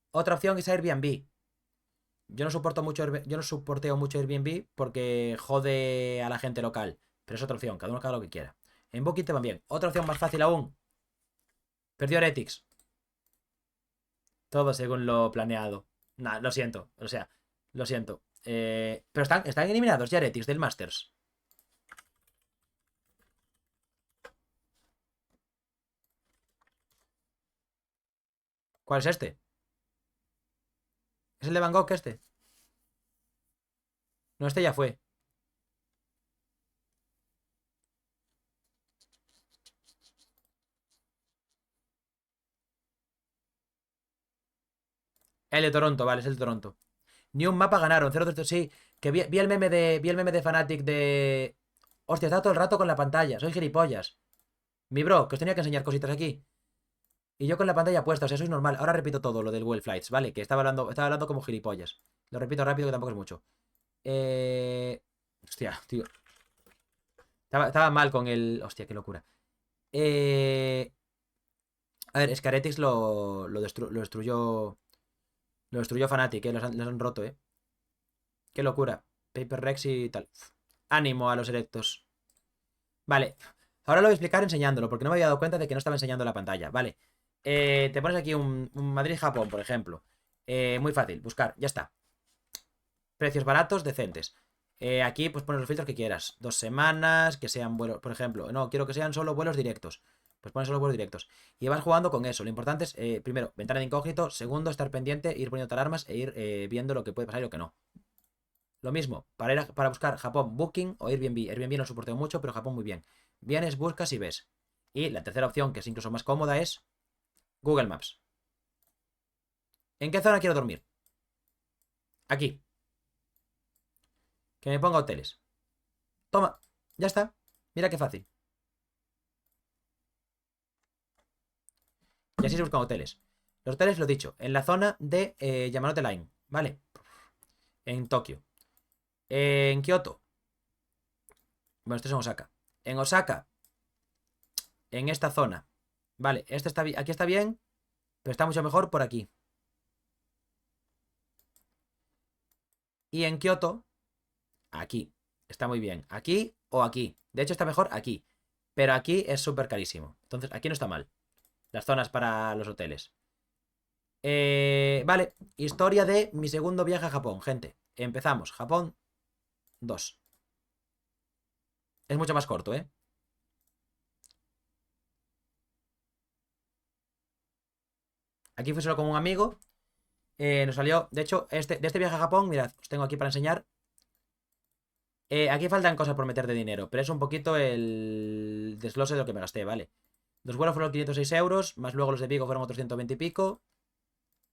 Otra opción es Airbnb. Yo no soporteo mucho Airbnb porque jode a la gente local. Pero es otra opción, cada uno haga lo que quiera. En Booking te van bien. Otra opción más fácil aún. Perdió Heretics. Todo según lo planeado. Nah, lo siento. O sea, lo siento. Pero están eliminados ya Heretics del Masters. ¿Cuál es este? ¿Es el de Van Gogh este? No, este ya fue. El de Toronto, vale, es el de Toronto. Ni un mapa ganaron, 0-3, sí. Que vi el meme de Fnatic de. Hostia, está todo el rato con la pantalla. Soy gilipollas. Mi bro, que os tenía que enseñar cositas aquí. Y yo con la pantalla puesta, o sea, eso es normal. Ahora repito todo lo del Well Flights, ¿vale? Que estaba hablando como gilipollas. Lo repito rápido que tampoco es mucho. Hostia, tío. Estaba mal con el. Hostia, qué locura. A ver, Scaretics lo destruyó. Lo destruyó Fnatic, los han roto, eh. Qué locura. Paper Rex y tal. Ánimo a los electos. Vale. Ahora lo voy a explicar enseñándolo, porque no me había dado cuenta de que no estaba enseñando la pantalla. Vale. Te pones aquí un Madrid-Japón, por ejemplo. Muy fácil, buscar, ya está. Precios baratos, decentes. Aquí pues pones los filtros que quieras. 2 semanas, que sean vuelos, por ejemplo. No, quiero que sean solo vuelos directos. Pues pones solo vuelos directos. Y vas jugando con eso. Lo importante es, primero, ventana de incógnito. Segundo, estar pendiente, ir poniendo alarmas e ir viendo lo que puede pasar y lo que no. Lo mismo, para buscar Japón, Booking o Airbnb. Airbnb no soporteo mucho, pero Japón muy bien. Vienes, buscas y ves. Y la tercera opción, que es incluso más cómoda, es Google Maps. ¿En qué zona quiero dormir? Aquí. Que me ponga hoteles. Toma, ya está. Mira qué fácil. Y así se buscan hoteles. Los hoteles, lo dicho, en la zona de Yamanote Line, ¿vale? En Tokio. En Kioto. Bueno, esto es en Osaka. En Osaka, en esta zona. Vale, este está aquí está bien, pero está mucho mejor por aquí. Y en Kioto, aquí. Está muy bien. Aquí o aquí. De hecho, está mejor aquí. Pero aquí es súper carísimo. Entonces, aquí no está mal. Las zonas para los hoteles. Vale. Historia de mi segundo viaje a Japón, gente. Empezamos. Japón 2. Es mucho más corto, ¿eh? Aquí fui solo con un amigo. Nos salió. De hecho, de este viaje a Japón, mirad, os tengo aquí para enseñar. Aquí faltan cosas por meter de dinero, pero es un poquito el desglose de lo que me gasté, ¿vale? Los vuelos fueron 506 euros, más luego los de Vigo fueron otros 120 y pico.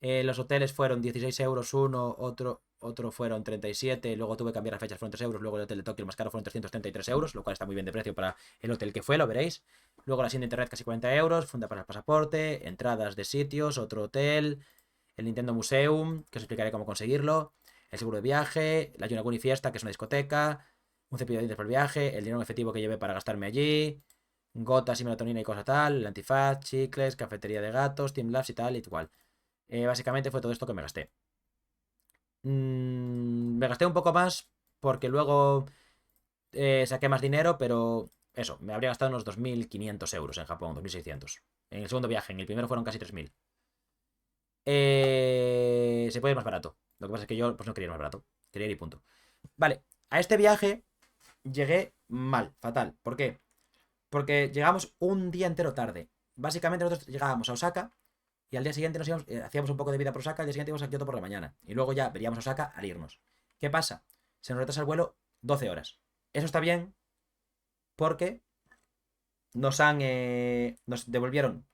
Los hoteles fueron 16 euros uno, otro fueron 37, luego tuve que cambiar las fechas, fueron 3 euros, luego el hotel de Tokio el más caro fueron 333 euros, lo cual está muy bien de precio para el hotel que fue, lo veréis. Luego la SIM de internet casi 40 euros, funda para el pasaporte, entradas de sitios, otro hotel, el Nintendo Museum, que os explicaré cómo conseguirlo, el seguro de viaje, la Yonaguni Fiesta, que es una discoteca, un cepillo de dientes por el viaje, el dinero en efectivo que llevé para gastarme allí, gotas y melatonina y cosa tal, el antifaz, chicles, cafetería de gatos, Team Labs y tal, y igual. Básicamente fue todo esto que me gasté. Me gasté un poco más porque luego saqué más dinero, pero eso, me habría gastado unos 2.500 euros en Japón, 2.600. En el segundo viaje, en el primero fueron casi 3.000. Se puede ir más barato. Lo que pasa es que yo pues no quería ir más barato. Quería ir y punto. Vale, a este viaje llegué mal, fatal. ¿Por qué? Porque llegamos un día entero tarde. Básicamente nosotros llegábamos a Osaka y al día siguiente hacíamos un poco de vida por Osaka, al día siguiente íbamos a Kioto por la mañana. Y luego ya veríamos Osaka al irnos. ¿Qué pasa? Se nos retrasa el vuelo 12 horas. Eso está bien porque nos devolvieron,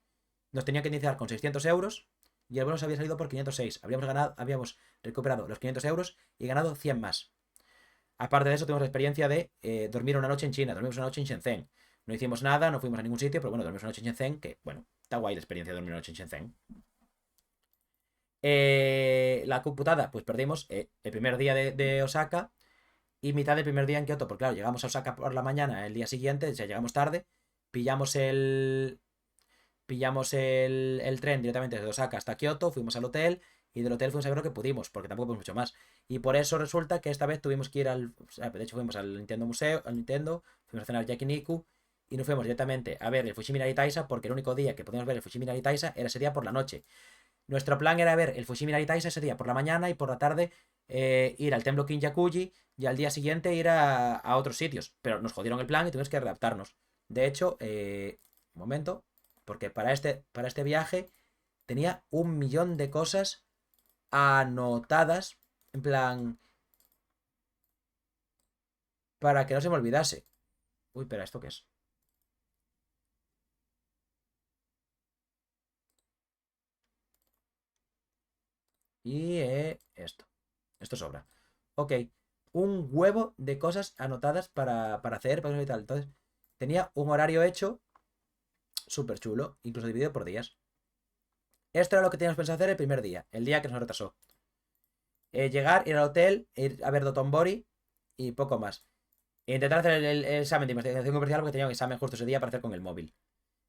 nos tenían que iniciar con 600 euros y el vuelo se había salido por 506. Habíamos recuperado los 500 euros y ganado 100 más. Aparte de eso, tuvimos la experiencia de dormir una noche en China, dormimos una noche en Shenzhen. No hicimos nada, no fuimos a ningún sitio, pero bueno, dormimos una noche en Shenzhen, que bueno, está guay la experiencia de dormir una noche en Shenzhen. La computada, pues perdimos el primer día de Osaka y mitad del primer día en Kioto, porque claro, llegamos a Osaka por la mañana el día siguiente, o sea, llegamos tarde, pillamos el tren directamente desde Osaka hasta Kioto, fuimos al hotel y del hotel fuimos a ver lo que pudimos, porque tampoco pudimos mucho más. Y por eso resulta que esta vez tuvimos que ir al. O sea, de hecho, fuimos al Nintendo Museo, al Nintendo, fuimos a cenar Yakiniku y nos fuimos directamente a ver el Fushimi Inari Taisa porque el único día que podíamos ver el Fushimi Inari Taisa era ese día por la noche. Nuestro plan era ver el Fushimi Inari Taisa ese día por la mañana y por la tarde ir al templo Kinjakuji y al día siguiente ir a otros sitios. Pero nos jodieron el plan y tuvimos que readaptarnos. De hecho, un momento, porque para este viaje tenía 1 millón de cosas anotadas, en plan, para que no se me olvidase. Uy, espera, ¿esto qué es? Y esto. Esto sobra. Ok. Un huevo de cosas anotadas para hacer, para y tal. Entonces, tenía un horario hecho súper chulo, incluso dividido por días. Esto era lo que teníamos pensado hacer el primer día, el día que nos retrasó. Llegar, ir al hotel, ir a ver Dotonbori y poco más. E intentar hacer el examen de investigación comercial porque tenía un examen justo ese día para hacer con el móvil.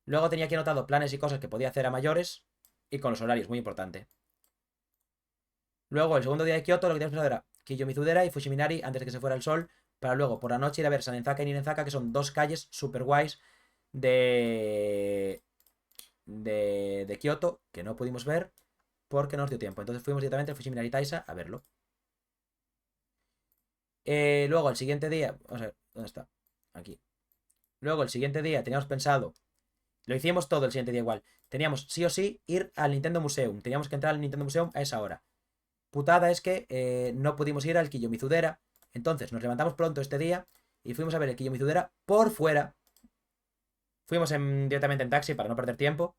Luego tenía aquí anotado planes y cosas que podía hacer a mayores y con los horarios, muy importante. Luego, el segundo día de Kioto, lo que teníamos pensado era Kiyomizudera y Fushiminari antes de que se fuera el sol, para luego por la noche ir a ver Sanenzaka y Ninenzaka, que son dos calles super guays de Kioto, que no pudimos ver porque no nos dio tiempo. Entonces fuimos directamente al Fushiminari Taisa a verlo. Luego, el siguiente día, vamos a ver, ¿dónde está? Aquí. Luego, el siguiente día teníamos pensado, lo hicimos todo el siguiente día igual. Teníamos sí o sí ir al Nintendo Museum. Teníamos que entrar al Nintendo Museum a esa hora. Putada es que no pudimos ir al Kiyomizudera. Entonces nos levantamos pronto este día y fuimos a ver el Kiyomizudera por fuera. Fuimos directamente en taxi para no perder tiempo.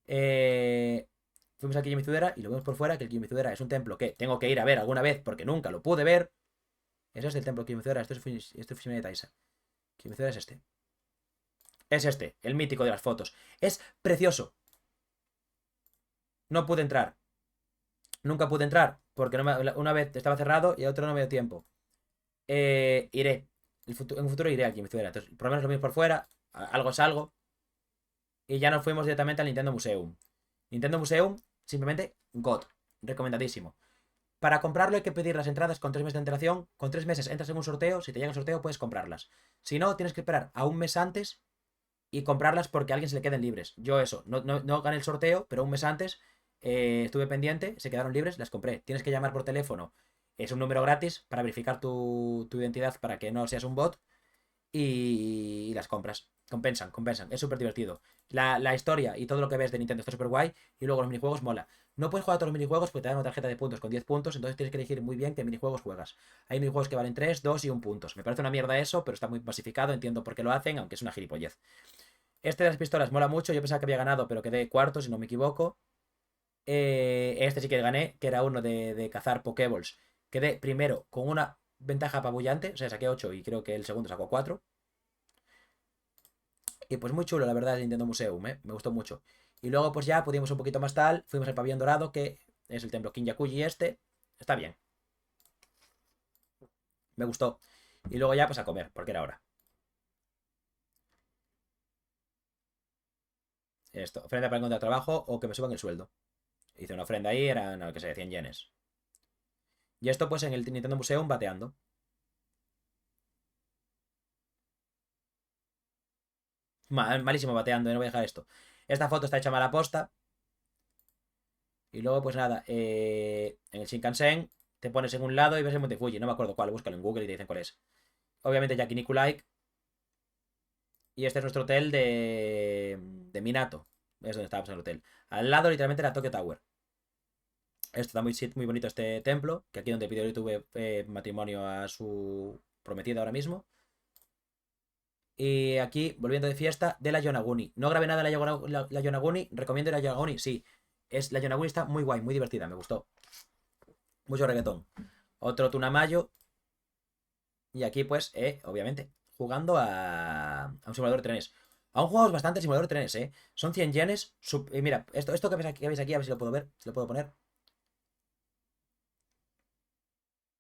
Fuimos al Kiyomizudera y lo vimos por fuera, que el Kiyomizudera es un templo que tengo que ir a ver alguna vez porque nunca lo pude ver. Ese es el templo Kiyomizudera, esto es Fushimi de Taisa. Kiyomizudera es este. Es este, el mítico de las fotos. Es precioso. No pude entrar. Nunca pude entrar porque una vez estaba cerrado y otro no me dio tiempo. Iré. En un futuro iré aquí, entonces, por lo menos lo mismo por fuera. Algo es algo. Y ya nos fuimos directamente al Nintendo Museum. Nintendo Museum, simplemente God. Recomendadísimo. Para comprarlo hay que pedir las entradas con 3 meses de antelación. Con 3 meses entras en un sorteo. Si te llega el sorteo, puedes comprarlas. Si no, tienes que esperar a un mes antes y comprarlas porque a alguien se le queden libres. Yo eso, no gané el sorteo, pero un mes antes estuve pendiente, se quedaron libres, las compré. Tienes que llamar por teléfono. Es un número gratis para verificar tu identidad para que no seas un bot y las compras. Compensan. Es súper divertido. La historia y todo lo que ves de Nintendo está súper guay. Y luego los minijuegos mola. No puedes jugar a todos los minijuegos porque te dan una tarjeta de puntos con 10 puntos. Entonces tienes que elegir muy bien qué minijuegos juegas. Hay minijuegos que valen 3, 2 y 1 puntos. Me parece una mierda eso, pero está muy masificado. Entiendo por qué lo hacen, aunque es una gilipollez. Este de las pistolas mola mucho. Yo pensaba que había ganado, pero quedé cuarto, si no me equivoco. Este sí que gané, que era uno de cazar Pokéballs. Quedé primero con una ventaja apabullante. O sea, saqué 8 y creo que el segundo sacó 4. Y pues muy chulo, la verdad, el Nintendo Museum, ¿eh? Me gustó mucho. Y luego, pues ya pudimos un poquito más tal. Fuimos al pabellón dorado, que es el templo Kinjakuji este. Está bien. Me gustó. Y luego ya, pues a comer, porque era hora. Esto, ofrenda para encontrar trabajo o que me suban el sueldo. Hice una ofrenda ahí, eran, no, que sé, 100 yenes. Y esto, pues en el Nintendo Museum bateando. Malísimo bateando, no voy a dejar esto. Esta foto está hecha mala posta. Y luego, pues nada, en el Shinkansen te pones en un lado y ves el Monte Fuji. No me acuerdo cuál, búscalo en Google y te dicen cuál es. Obviamente Yakiniku Like. Y este es nuestro hotel de Minato. Es donde estábamos en el hotel. Al lado, literalmente, la Tokyo Tower. Esto está muy bonito este templo. Que aquí donde pidió YouTube matrimonio a su prometida ahora mismo. Y aquí, volviendo de fiesta, de la Yonaguni. No grabé nada de la Yonaguni. Recomiendo la Yonaguni, sí. La Yonaguni está muy guay, muy divertida, me gustó. Mucho reggaetón. Otro Tunamayo. Y aquí, pues, obviamente, jugando a un simulador de trenes. Aún jugamos bastante simulador de trenes, ¿eh? Son 100 yenes. Mira, esto que veis aquí, a ver si lo puedo ver, si lo puedo poner.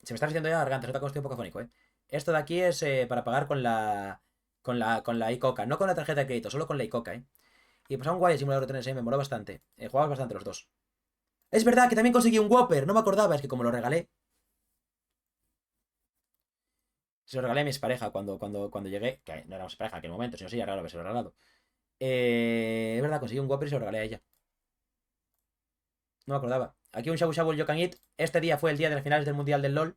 Se me está haciendo ya la garganta, se nota que estoy un poco afónico, ¿eh? Esto de aquí es para pagar con la iCoca. No con la tarjeta de crédito, solo con la iCoca, ¿eh? Y pues a un guay el simulador de trenes, ¿eh? Me moló bastante. Jugamos bastante los dos. Es verdad que también conseguí un Whopper, no me acordaba, es que como lo regalé. Se lo regalé a mi pareja cuando llegué, que no éramos pareja en aquel momento, si no, sí, ya raro, se lo he regalado. Es verdad, conseguí un Whopper y se lo regalé a ella. No me acordaba. Aquí un Shabu Shabu el You Can Eat. Este día fue el día de las finales del Mundial del LOL.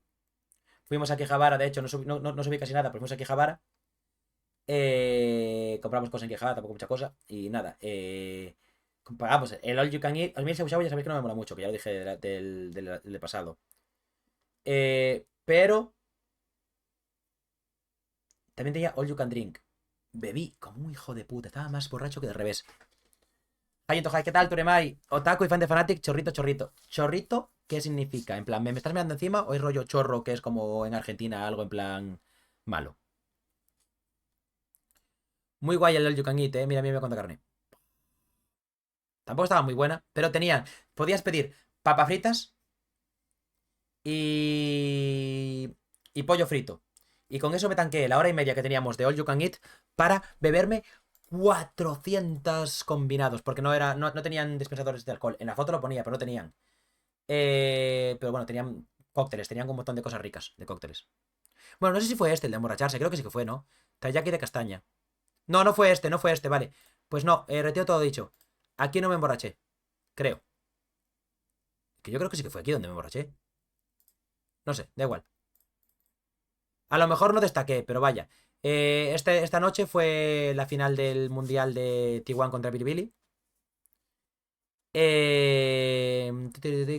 Fuimos a Quijabara, de hecho, no subí casi nada, pero fuimos a Quijabara. Compramos cosas en Quijabara, tampoco mucha cosa. Y nada, pagamos el All You Can Eat. A mí el Shabu Shabu ya sabéis que no me mola mucho, que ya lo dije del pasado. Pero también tenía All You Can Drink. Bebí como un hijo de puta, estaba más borracho que de revés. Ay, entonces, ¿qué tal, Turemai? Otaku y fan de Fanatic, chorrito, chorrito. ¿Chorrito qué significa? En plan, ¿me estás mirando encima o es rollo chorro que es como en Argentina algo en plan malo? Muy guay el All You Can Eat, Mira, mira cuánta carne. Tampoco estaba muy buena, pero tenían. Podías pedir papas fritas y. y pollo frito. Y con eso me tanqué la hora y media que teníamos de All You Can Eat para beberme 400 combinados. Porque no tenían dispensadores de alcohol. En la foto lo ponía, pero no tenían. Pero bueno, tenían cócteles, tenían un montón de cosas ricas de cócteles. Bueno, no sé si fue este el de emborracharse, creo que sí que fue, ¿no? Taiyaki de castaña. No, no fue este, vale. Pues no, retiro todo dicho. Aquí no me emborraché, creo. Que yo creo que sí que fue aquí donde me emborraché. No sé, da igual. A lo mejor no destaqué, pero vaya. Esta noche fue la final del Mundial de T1 contra Bilibili.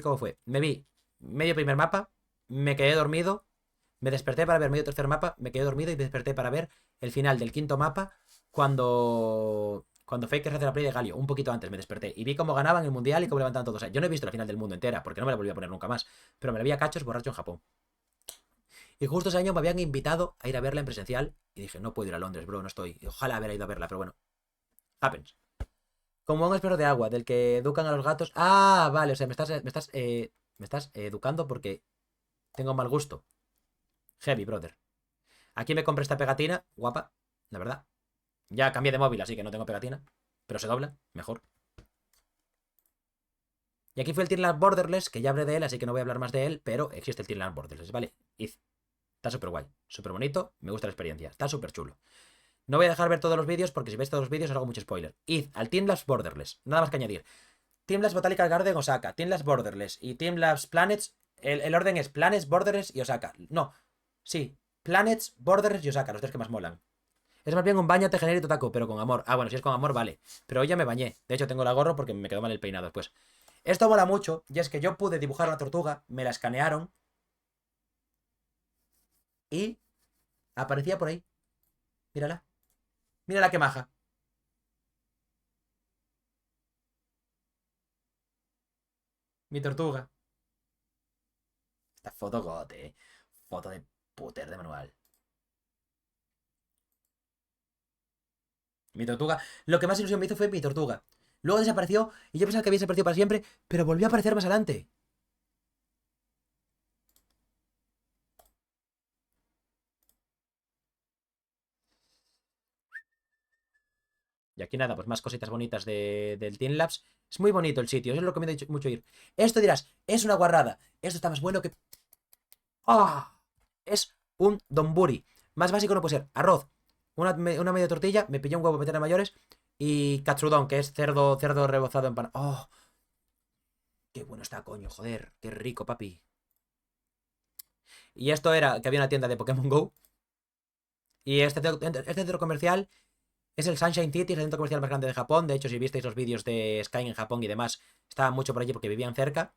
¿Cómo fue? Me vi medio primer mapa, me quedé dormido, me desperté para ver medio tercer mapa, me quedé dormido y me desperté para ver el final del quinto mapa cuando Faker hace la play de Galio. Un poquito antes me desperté y vi cómo ganaban el mundial y cómo levantaban todos. O sea, yo no he visto la final del mundo entera porque no me la volví a poner nunca más, pero me la vi a cachos borracho en Japón. Y justo ese año me habían invitado a ir a verla en presencial y dije, no puedo ir a Londres, bro, no estoy. Ojalá haber ido a verla, pero bueno, happens. Como un espero de agua, del que educan a los gatos. Ah, vale, o sea, me estás educando porque tengo mal gusto. Heavy, brother. Aquí me compré esta pegatina, guapa, la verdad. Ya cambié de móvil, así que no tengo pegatina. Pero se dobla, mejor. Y aquí fue el Teamland Borderless, que ya hablé de él, así que no voy a hablar más de él, pero existe el Teamland Borderless, ¿vale? Está súper guay, súper bonito, me gusta la experiencia, está súper chulo. No voy a dejar ver todos los vídeos porque si veis todos los vídeos os hago mucho spoiler. Id al Team Labs Borderless, nada más que añadir. Team Labs Botanical Garden Osaka, Team Labs Borderless y Team Labs Planets. El orden es Planets, Borderless y Osaka. No, sí, Planets, Borderless y Osaka, los tres que más molan. Es más bien un bañate genérico taco, pero con amor. Ah, bueno, si es con amor, vale. Pero hoy ya me bañé. De hecho, tengo la gorro porque me quedó mal el peinado después. Esto mola mucho, y es que yo pude dibujar una tortuga, me la escanearon y aparecía por ahí. Mírala. Mírala qué maja. Mi tortuga. Esta foto gote, Foto de puter de manual. Mi tortuga. Lo que más ilusión me hizo fue mi tortuga. Luego desapareció y yo pensaba que había desaparecido para siempre, pero volvió a aparecer más adelante. Y aquí nada, pues más cositas bonitas del Team Labs. Es muy bonito el sitio, eso es lo que me ha dicho mucho ir. Esto dirás, es una guarrada. Esto está más bueno que. ¡Ah! Es un donburi. Más básico no puede ser. Arroz, una media tortilla, me pillé un huevo de mayores y katsudon, que es cerdo rebozado en pan. ¡Oh! ¡Qué bueno está, coño! Joder, qué rico, papi. Y esto era que había una tienda de Pokémon Go. Y este centro comercial es el Sunshine City, es el centro comercial más grande de Japón. De hecho, si visteis los vídeos de Sky en Japón y demás, estaba mucho por allí porque vivían cerca.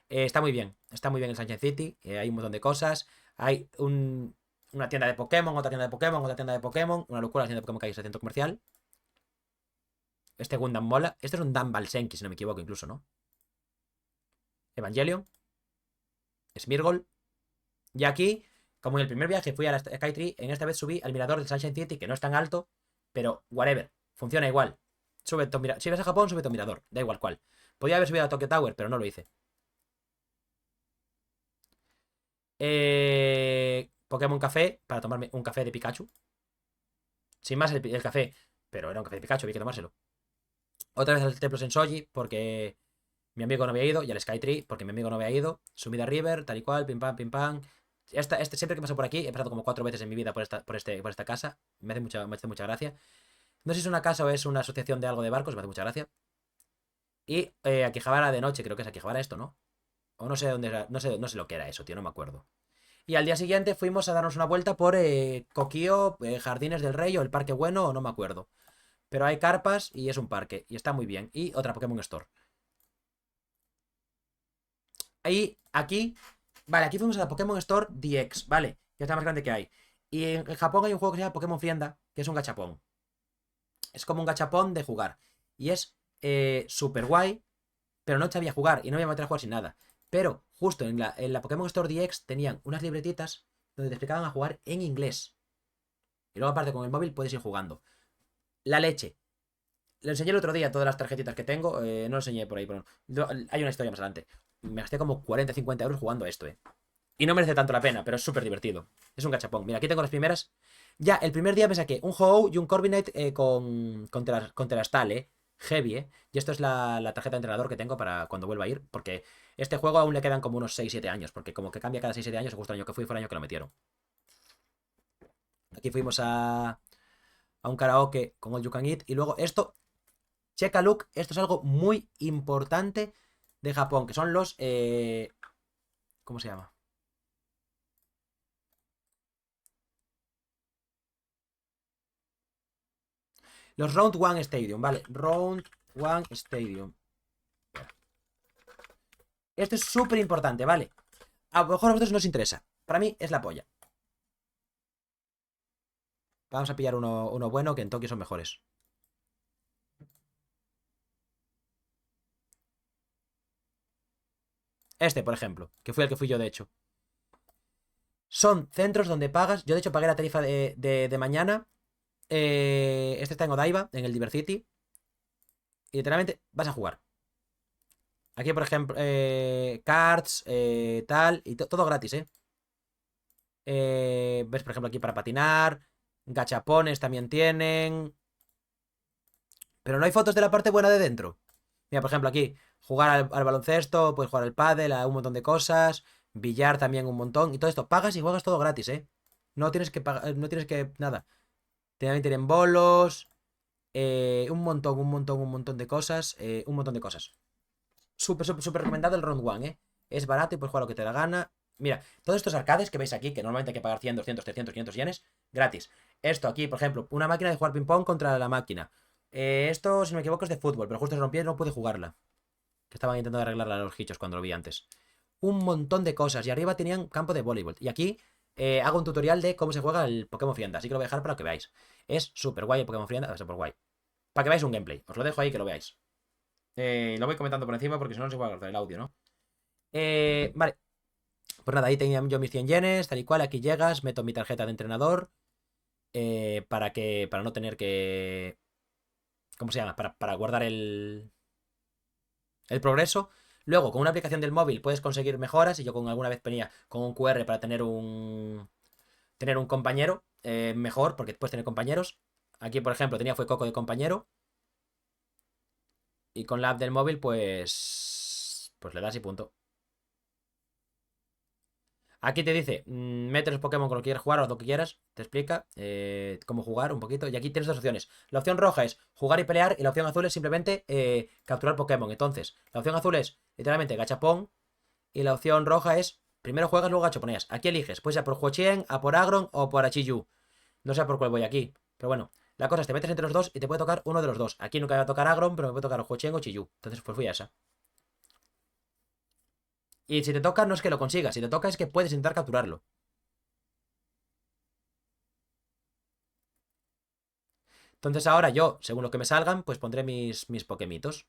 Está muy bien el Sunshine City. Hay un montón de cosas. Hay una tienda de Pokémon, otra tienda de Pokémon, otra tienda de Pokémon. Una locura la tienda de Pokémon que hay en ese centro comercial. Este Gundam mola. Este es un Dumbbell Senki, si no me equivoco, incluso, ¿no? Evangelion. Smirgol. Y aquí, como en el primer viaje fui a la Skytree, en esta vez subí al mirador del Sunshine City, que no es tan alto, pero whatever. Funciona igual. Si vas a Japón, sube tu mirador. Da igual cuál. Podía haber subido a Tokyo Tower, pero no lo hice. Pokémon Café, para tomarme un café de Pikachu. Sin más el café, pero era un café de Pikachu, había que tomárselo. Otra vez al templo Sensoji, porque mi amigo no había ido, y al Skytree, porque mi amigo no había ido. Sumida River, tal y cual, pim pam, pim pam. Siempre que paso por aquí, he pasado como 4 veces en mi vida por esta casa. Me hace mucha gracia. No sé si es una casa o es una asociación de algo de barcos, me hace mucha gracia. Y Akihabara de noche, creo que es Akihabara esto, ¿no? O no sé dónde era, no sé lo que era eso, tío, no me acuerdo. Y al día siguiente fuimos a darnos una vuelta por Kokio, Jardines del Rey o el Parque Bueno, o no me acuerdo. Pero hay carpas y es un parque, y está muy bien. Y otra Pokémon Store. Ahí, aquí, vale, aquí fuimos a la Pokémon Store DX, ¿vale? Que es la más grande que hay. Y en Japón hay un juego que se llama Pokémon Frienda, que es un gachapón. Es como un gachapón de jugar. Y es súper guay, pero no sabía jugar y no me iba a meter a jugar sin nada. Pero justo en la Pokémon Store DX tenían unas libretitas donde te explicaban a jugar en inglés. Y luego aparte con el móvil puedes ir jugando. La leche. Le enseñé el otro día todas las tarjetitas que tengo. No lo enseñé por ahí, pero hay una historia más adelante. Me gasté como 40-50 euros jugando a esto, eh. Y no merece tanto la pena, pero es súper divertido. Es un gachapón. Mira, aquí tengo las primeras. Ya, el primer día me saqué un Ho-Oh y un Corviknight con Terastal, Heavy, Y esto es la tarjeta de entrenador que tengo para cuando vuelva a ir. Porque este juego aún le quedan como unos 6-7 años. Porque como que cambia cada 6-7 años. Justo el año que fue el año que lo metieron. Aquí fuimos a un karaoke con el You Can Eat. Y luego esto, checa look. Esto es algo muy importante de Japón. Que son los... ¿cómo se llama? Los Round One Stadium, ¿vale? Round One Stadium. Esto es súper importante, ¿vale? A lo mejor a vosotros no os interesa. Para mí es la polla. Vamos a pillar uno bueno, que en Tokio son mejores. Este, por ejemplo, que fue el que fui yo, de hecho. Son centros donde pagas. Yo, de hecho, pagué la tarifa de mañana. Este está en Odaiba, en el Diversity. Y literalmente vas a jugar. Aquí, por ejemplo, cards, tal. Y todo gratis, ¿eh? ¿Ves, por ejemplo, aquí para patinar? Gachapones también tienen. Pero no hay fotos de la parte buena de dentro. Mira, por ejemplo, aquí, jugar al baloncesto, puedes jugar al pádel, a un montón de cosas, billar también un montón, y todo esto. Pagas y juegas todo gratis, ¿eh? No tienes que pagar, no tienes que, nada. También tienen bolos, un montón de cosas, un montón de cosas. Súper, súper, súper recomendado el Round One, ¿eh? Es barato y puedes jugar lo que te da gana. Mira, todos estos arcades que veis aquí, que normalmente hay que pagar 100, 200, 300, 500 yenes, gratis. Esto aquí, por ejemplo, una máquina de jugar ping-pong contra la máquina. Esto, si no me equivoco, es de fútbol, pero justo se rompió y no pude jugarla. Que estaban intentando arreglarla a los hichos cuando lo vi antes. Un montón de cosas. Y arriba tenían campo de voleibol. Y aquí hago un tutorial de cómo se juega el Pokémon Frienda. Así que lo voy a dejar para que veáis. Es súper guay el Pokémon Frienda. Súper guay. Para que veáis un gameplay. Os lo dejo ahí que lo veáis. Lo voy comentando por encima porque si no, no se puede guardar el audio, ¿no? Vale. Pues nada, ahí tenía yo mis 100 yenes, tal y cual. Aquí llegas, meto mi tarjeta de entrenador. Para no tener que. ¿Cómo se llama? Para guardar el progreso. Luego, con una aplicación del móvil puedes conseguir mejoras. Y yo alguna vez venía con un QR para tener un compañero mejor, porque puedes tener compañeros. Aquí, por ejemplo, tenía fue Coco de compañero. Y con la app del móvil, pues le das y punto. Aquí te dice, mete los Pokémon con lo que quieras jugar o lo que quieras, te explica cómo jugar un poquito. Y aquí tienes dos opciones. La opción roja es jugar y pelear y la opción azul es simplemente capturar Pokémon. Entonces, la opción azul es literalmente gachapón y la opción roja es primero juegas, luego gachaponeas. Aquí eliges, puede ser por Huochien, a por Agron o por Achiyu. No sé por cuál voy aquí, pero bueno. La cosa es, te metes entre los dos y te puede tocar uno de los dos. Aquí nunca me va a tocar Agron, pero me puede tocar Huochien o Chiyu. Entonces, pues fui a esa. Y si te toca, no es que lo consigas. Si te toca, es que puedes intentar capturarlo. Entonces ahora yo, según lo que me salgan, pues pondré mis Pokemitos.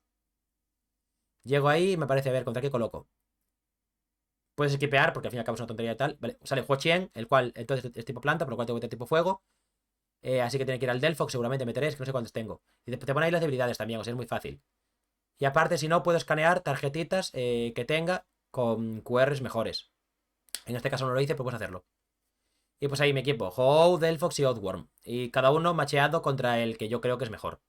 Llego ahí y me parece a ver contra qué coloco. Puedes equipear, porque al fin y al cabo es una tontería y tal. Vale, sale Huochien, el cual entonces es tipo planta, por lo cual tengo que meter tipo fuego. Así que tiene que ir al Delphox, seguramente meteré, es que no sé cuántos tengo. Y te pone ahí las debilidades también, o sea, es muy fácil. Y aparte, si no, puedo escanear tarjetitas que tenga con QRs mejores. En este caso no lo hice, pero puedes hacerlo. Y pues ahí mi equipo, Ho, Delphox y Outworm. Y cada uno macheado contra el que yo creo que es mejor.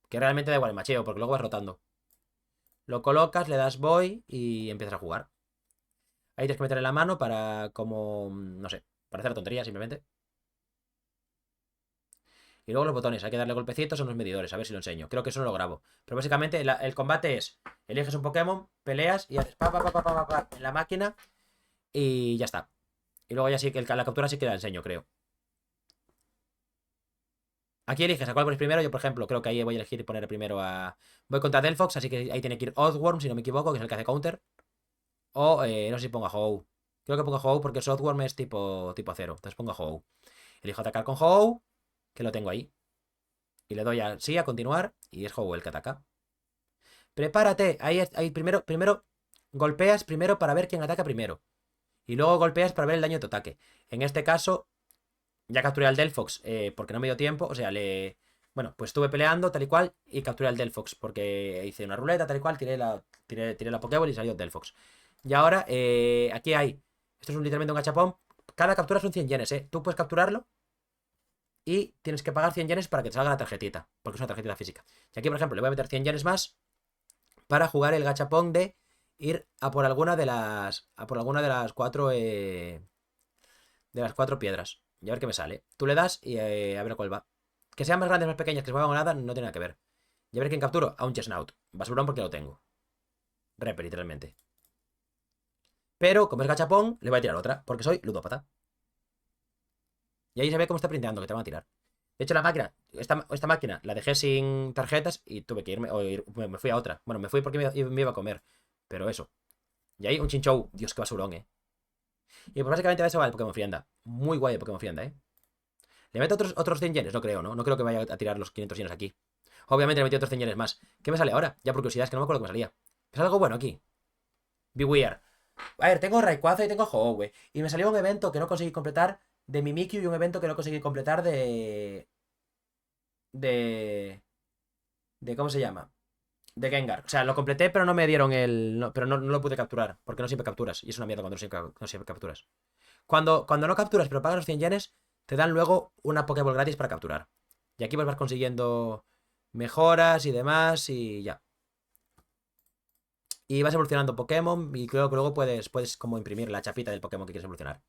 Que realmente da igual el macheo, porque luego vas rotando. Lo colocas, le das voy y empiezas a jugar. Ahí tienes que meterle la mano para como, no sé, para hacer tonterías simplemente. Y luego los botones, hay que darle golpecitos a los medidores, a ver si lo enseño. Creo que eso no lo grabo. Pero básicamente el combate es, eliges un Pokémon, peleas y haces pa, en la máquina y ya está. Y luego ya sí que la captura sí que la enseño, creo. Aquí eliges a cuál pones primero. Yo, por ejemplo, creo que ahí voy a elegir y poner primero a... Voy contra Delphox, así que ahí tiene que ir Oddworm, si no me equivoco, que es el que hace counter. O no sé si pongo a Ho-Oh. Creo que pongo a Ho-Oh porque Oddworm es tipo acero. Entonces pongo a Ho-Oh. Elijo atacar con Ho-Oh, que lo tengo ahí. Y le doy a sí, a continuar. Y es Ho-Oh el que ataca. Prepárate. Ahí primero golpeas primero para ver quién ataca primero. Y luego golpeas para ver el daño de tu ataque. En este caso, ya capturé al Delphox porque no me dio tiempo. O sea, bueno, pues estuve peleando tal y cual y capturé al Delphox porque hice una ruleta tal y cual, tiré la Pokéball y salió Delphox. Y ahora, aquí hay... Esto es literalmente un gachapón. Cada captura son 100 yenes, ¿eh? Tú puedes capturarlo y tienes que pagar 100 yenes para que te salga la tarjetita, porque es una tarjetita física. Y aquí, por ejemplo, le voy a meter 100 yenes más para jugar el gachapón de ir a por alguna de las... A por alguna de las cuatro... de las cuatro piedras. Y a ver qué me sale. Tú le das y a ver cuál va. Que sean más grandes o más pequeñas, que se muevan o nada, no tiene nada que ver. Y a ver quién capturo. A un Chesnaut. Basurón porque lo tengo. Repe, literalmente. Pero, como es gachapón, le voy a tirar otra. Porque soy ludópata. Y ahí se ve cómo está printeando, que te van a tirar. De hecho, la máquina, esta máquina la dejé sin tarjetas y tuve que irme. Me fui a otra. Bueno, me fui porque me iba a comer. Pero eso. Y ahí un Chinchou. Dios, qué basurón, Y pues básicamente a eso va el Pokémon Frienda. Muy guay el Pokémon Frienda, ¿Le meto otros 100 yenes? No creo, ¿no? No creo que vaya a tirar los 500 yenes aquí. Obviamente le metí otros 100 yenes más. ¿Qué me sale ahora? Ya por curiosidad, es que no me acuerdo qué me salía. ¿Me sale algo bueno aquí? Beware. A ver, tengo Rayquaza y tengo Ho-Oh, y me salió un evento que no conseguí completar de Mimikyu y un evento que no conseguí completar de... ¿Cómo se llama? De Gengar. O sea, lo completé, pero no me dieron pero no lo pude capturar. Porque no siempre capturas. Y es una mierda cuando no siempre capturas. Cuando no capturas, pero pagas los 100 yenes, te dan luego una Pokéball gratis para capturar. Y aquí vas consiguiendo mejoras y demás y ya. Y vas evolucionando Pokémon y creo que luego puedes como imprimir la chapita del Pokémon que quieres evolucionar.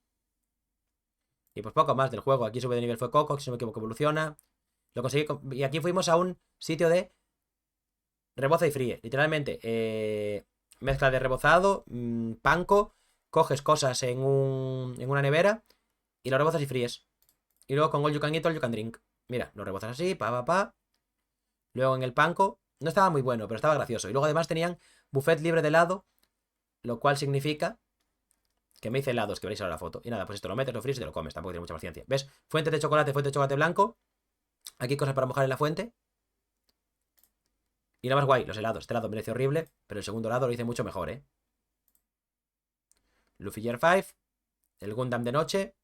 Y pues poco más del juego. Aquí sube de nivel fue Coco, si no me equivoco evoluciona. Lo conseguí y aquí fuimos a un sitio de reboza y fríe. Literalmente, mezcla de rebozado, panco, coges cosas en una nevera y lo rebozas y fríes. Y luego con All You Can Eat, All You Can Drink. Mira, lo rebozas así, pa. Luego en el panco, no estaba muy bueno, pero estaba gracioso. Y luego además tenían buffet libre de helado, lo cual significa que me hice helados, que veréis ahora la foto. Y nada, pues esto lo metes, lo fríes y te lo comes, tampoco tiene mucha paciencia. ¿Ves? Fuente de chocolate blanco. Aquí cosas para mojar en la fuente. Y nada más guay, los helados. Este helado merece horrible, pero el segundo helado lo hice mucho mejor, ¿eh? Luffy Year 5, el Gundam de noche,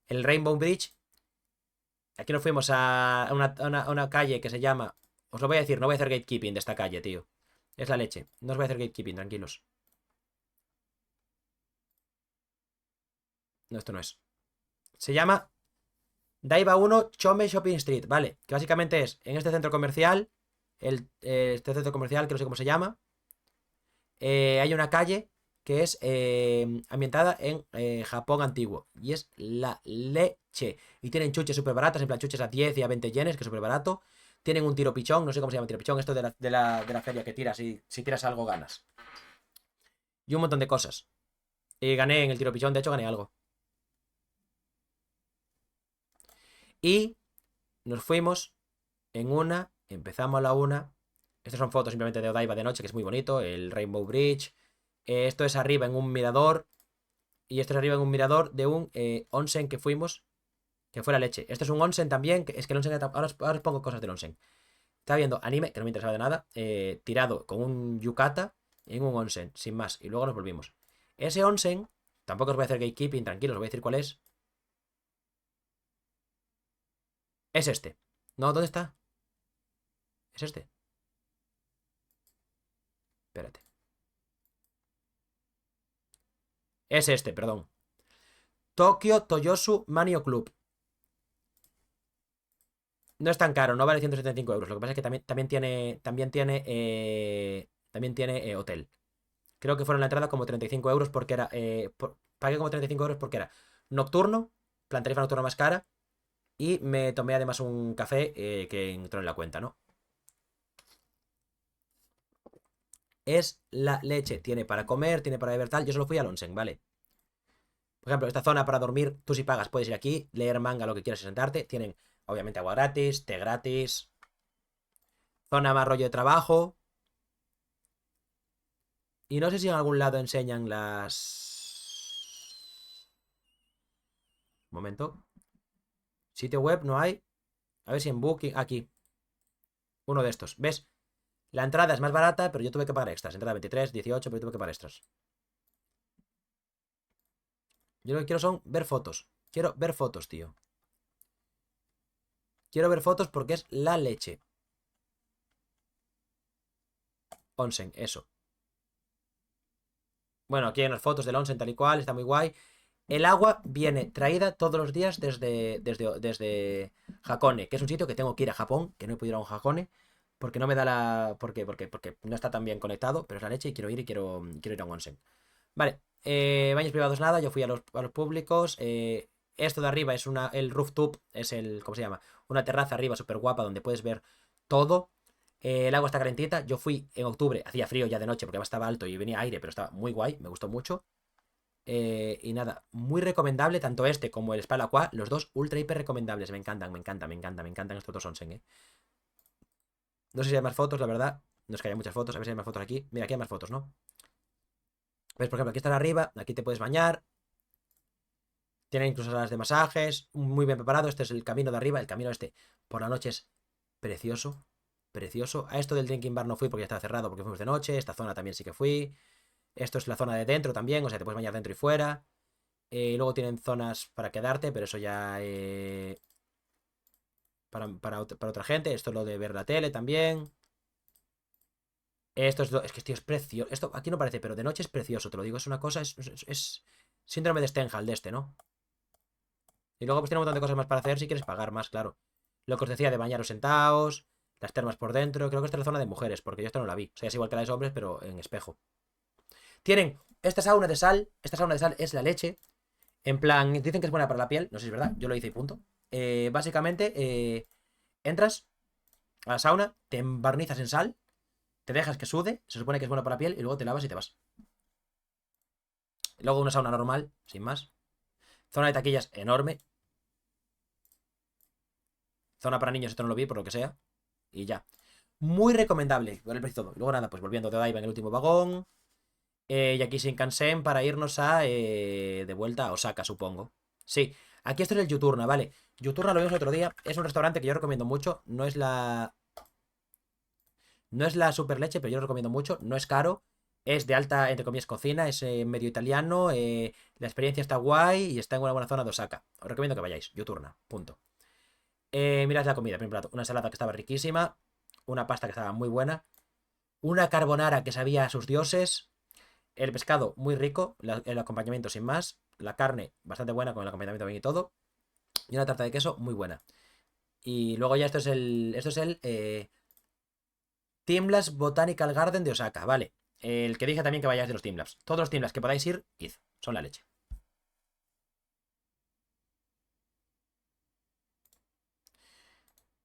el Rainbow Bridge. Aquí nos fuimos a una calle que se llama... Os lo voy a decir, no voy a hacer gatekeeping de esta calle, tío. Es la leche. No os voy a hacer gatekeeping, tranquilos. No, esto no es. Se llama Daiba 1 Chome Shopping Street, ¿vale? Que básicamente es en este centro comercial, este centro comercial que no sé cómo se llama, hay una calle que es ambientada en Japón antiguo. Y es la leche. Y tienen chuches súper baratas, en plan chuches a 10 y a 20 yenes, que es súper barato. Tienen un tiro pichón, no sé cómo se llama tiro pichón, esto de la feria que tiras y si tiras algo ganas. Y un montón de cosas. Y gané en el tiro pichón, de hecho gané algo. Y nos fuimos empezamos a la una. Estas son fotos simplemente de Odaiba de noche, que es muy bonito, el Rainbow Bridge. Esto es arriba en un mirador. Y esto es arriba en un mirador de un onsen que fuimos, que fue la leche. Esto es un onsen también, que es que el onsen... Ahora os pongo cosas del onsen. Estaba viendo anime, que no me interesaba de nada, tirado con un yukata en un onsen, sin más. Y luego nos volvimos. Ese onsen, tampoco os voy a hacer gatekeeping, tranquilos, os voy a decir cuál es. Es este. No, ¿dónde está? Es este. Espérate. Es este, perdón. Tokyo Toyosu Manio Club. No es tan caro, no vale 175 euros. Lo que pasa es que también tiene hotel. Creo que fueron la entrada como 35 euros porque era... pagué como 35 euros porque era nocturno, plan tarifa nocturna más cara, y me tomé además un café que entró en la cuenta, ¿no? Es la leche. Tiene para comer, tiene para beber tal. Yo solo fui al onsen, ¿vale? Por ejemplo, esta zona para dormir, tú si pagas puedes ir aquí, leer manga, lo que quieras y sentarte. Tienen, obviamente, agua gratis, té gratis. Zona más rollo de trabajo. Y no sé si en algún lado enseñan las... Un momento. Sitio web no hay. A ver si en Booking... Aquí. Uno de estos. ¿Ves? La entrada es más barata, pero yo tuve que pagar extras. Entrada 23, 18, pero yo tuve que pagar extras. Yo lo que quiero son ver fotos. Quiero ver fotos, tío. Quiero ver fotos porque es la leche. Onsen, eso. Bueno, aquí hay unas fotos del onsen tal y cual, está muy guay. El agua viene traída todos los días desde Hakone, que es un sitio que tengo que ir a Japón, que no he podido ir a un Hakone, porque no me da la... ¿Por qué? Porque no está tan bien conectado, pero es la leche y quiero ir y quiero ir a un onsen. Vale, baños privados nada, yo fui a los públicos. Esto de arriba es el rooftop, es el... ¿Cómo se llama? Una terraza arriba súper guapa donde puedes ver todo. El agua está calentita. Yo fui en octubre, hacía frío ya de noche porque además estaba alto y venía aire, pero estaba muy guay, me gustó mucho. Y nada, muy recomendable tanto este como el Spa Aqua, los dos ultra hiper recomendables. Me encantan, me encantan, me encantan, me encantan estos dos onsen, No sé si hay más fotos, la verdad. No es que haya muchas fotos, a ver si hay más fotos aquí. Mira, aquí hay más fotos, ¿no? ¿Ves? Por ejemplo, aquí están arriba, aquí te puedes bañar. Tienen incluso salas de masajes, muy bien preparado. Este es el camino de arriba, el camino este por la noche es precioso, precioso. A esto del drinking bar no fui porque ya estaba cerrado, porque fuimos de noche. Esta zona también sí que fui. Esto es la zona de dentro también, o sea, te puedes bañar dentro y fuera. Luego tienen zonas para quedarte, pero eso ya para otra gente. Esto es lo de ver la tele también. Esto es que, tío, es precioso. Esto aquí no parece, pero de noche es precioso, te lo digo. Es una cosa, es síndrome de Stendhal de este, ¿no? Y luego pues tiene un montón de cosas más para hacer si quieres pagar más, claro. Lo que os decía de bañaros sentados, las termas por dentro. Creo que esta es la zona de mujeres, porque yo esta no la vi. O sea, es igual que la de hombres, pero en espejo. Tienen esta sauna de sal. Esta sauna de sal es la leche. En plan, dicen que es buena para la piel. No sé si es verdad. Yo lo hice y punto. Básicamente, entras a la sauna, te embarnizas en sal, te dejas que sude, se supone que es buena para la piel, y luego te lavas y te vas. Luego una sauna normal, sin más. Zona de taquillas enorme. Zona para niños, esto no lo vi, por lo que sea. Y ya. Muy recomendable, por el precio y todo. Luego nada, pues volviendo de Odaiba en el último vagón. Y aquí Shinkansen para irnos de vuelta a Osaka, supongo. Sí, aquí esto es el Yuturna, ¿vale? Yuturna lo vimos el otro día. Es un restaurante que yo recomiendo mucho. No es la... No es la super leche, pero yo lo recomiendo mucho. No es caro. Es de alta, entre comillas, cocina. Es medio italiano. La experiencia está guay y está en una buena zona de Osaka. Os recomiendo que vayáis. Yuturna, punto. Mirad la comida, primer plato. Una ensalada que estaba riquísima. Una pasta que estaba muy buena. Una carbonara que sabía a sus dioses. El pescado muy rico. El acompañamiento sin más. La carne bastante buena con el acompañamiento bien y todo. Y una tarta de queso muy buena. Y luego ya esto es el Teamlabs Botanical Garden de Osaka, vale. El que dije también que vayáis de los Teamlabs. Todos los Teamlabs que podáis ir, id. Son la leche.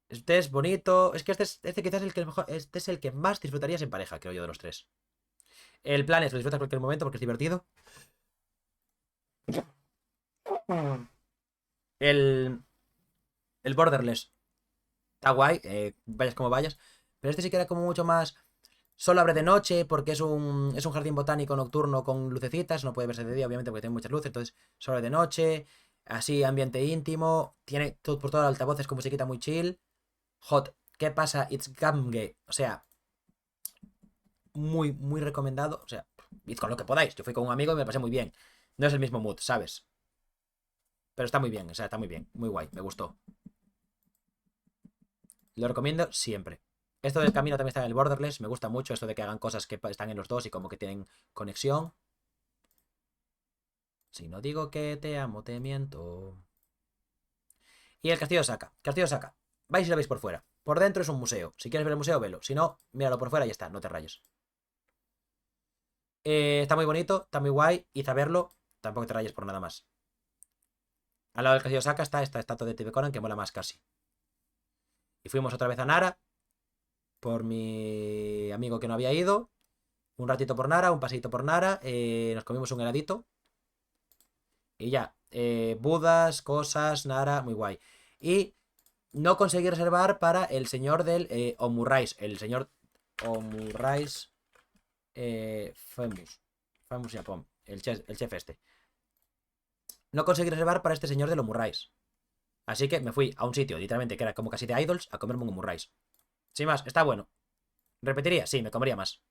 Este es bonito. Es que este quizás es el que mejor. Este es el que más disfrutarías en pareja, creo yo, de los tres. El plan es lo disfrutas en cualquier momento porque es divertido. El, el Borderless está guay, vayas como vayas. Pero este sí que era como mucho más. Solo abre de noche porque es un jardín botánico nocturno con lucecitas. No puede verse de día, obviamente, porque tiene muchas luces. Entonces, solo abre de noche. Así, ambiente íntimo. Tiene todo, por todo el altavoces con musiquita muy chill. Hot. ¿Qué pasa? It's Gamge. O sea, muy, muy recomendado. O sea, id con lo que podáis. Yo fui con un amigo y me pasé muy bien. No es el mismo mood, ¿sabes? Pero está muy bien, o sea, está muy bien. Muy guay, me gustó. Lo recomiendo siempre. Esto del camino también está en el Borderless. Me gusta mucho esto de que hagan cosas que están en los dos y como que tienen conexión. Si no digo que te amo, te miento. Y el Castillo de Osaka. Castillo de Osaka. Vais y lo veis por fuera. Por dentro es un museo. Si quieres ver el museo, velo. Si no, míralo por fuera y ya está. No te rayes. Está muy bonito, está muy guay. Hice a verlo, tampoco te rayes por nada más. Al lado del castillo Osaka está esta estatua de Tibet Conan que mola más casi. Y fuimos otra vez a Nara por mi amigo que no había ido. Un ratito por Nara, un paseito por Nara. Nos comimos un heladito. Y ya. Budas, cosas, Nara, muy guay. Y no conseguí reservar para el señor del Omurrais. El señor Omurrais Famous. Famous Japón. El chef este. No conseguí reservar para este señor del Omurrais. Así que me fui a un sitio, literalmente, que era como casi de idols, a comerme un Omurrais. Sin más, está bueno. ¿Repetiría? Sí, me comería más.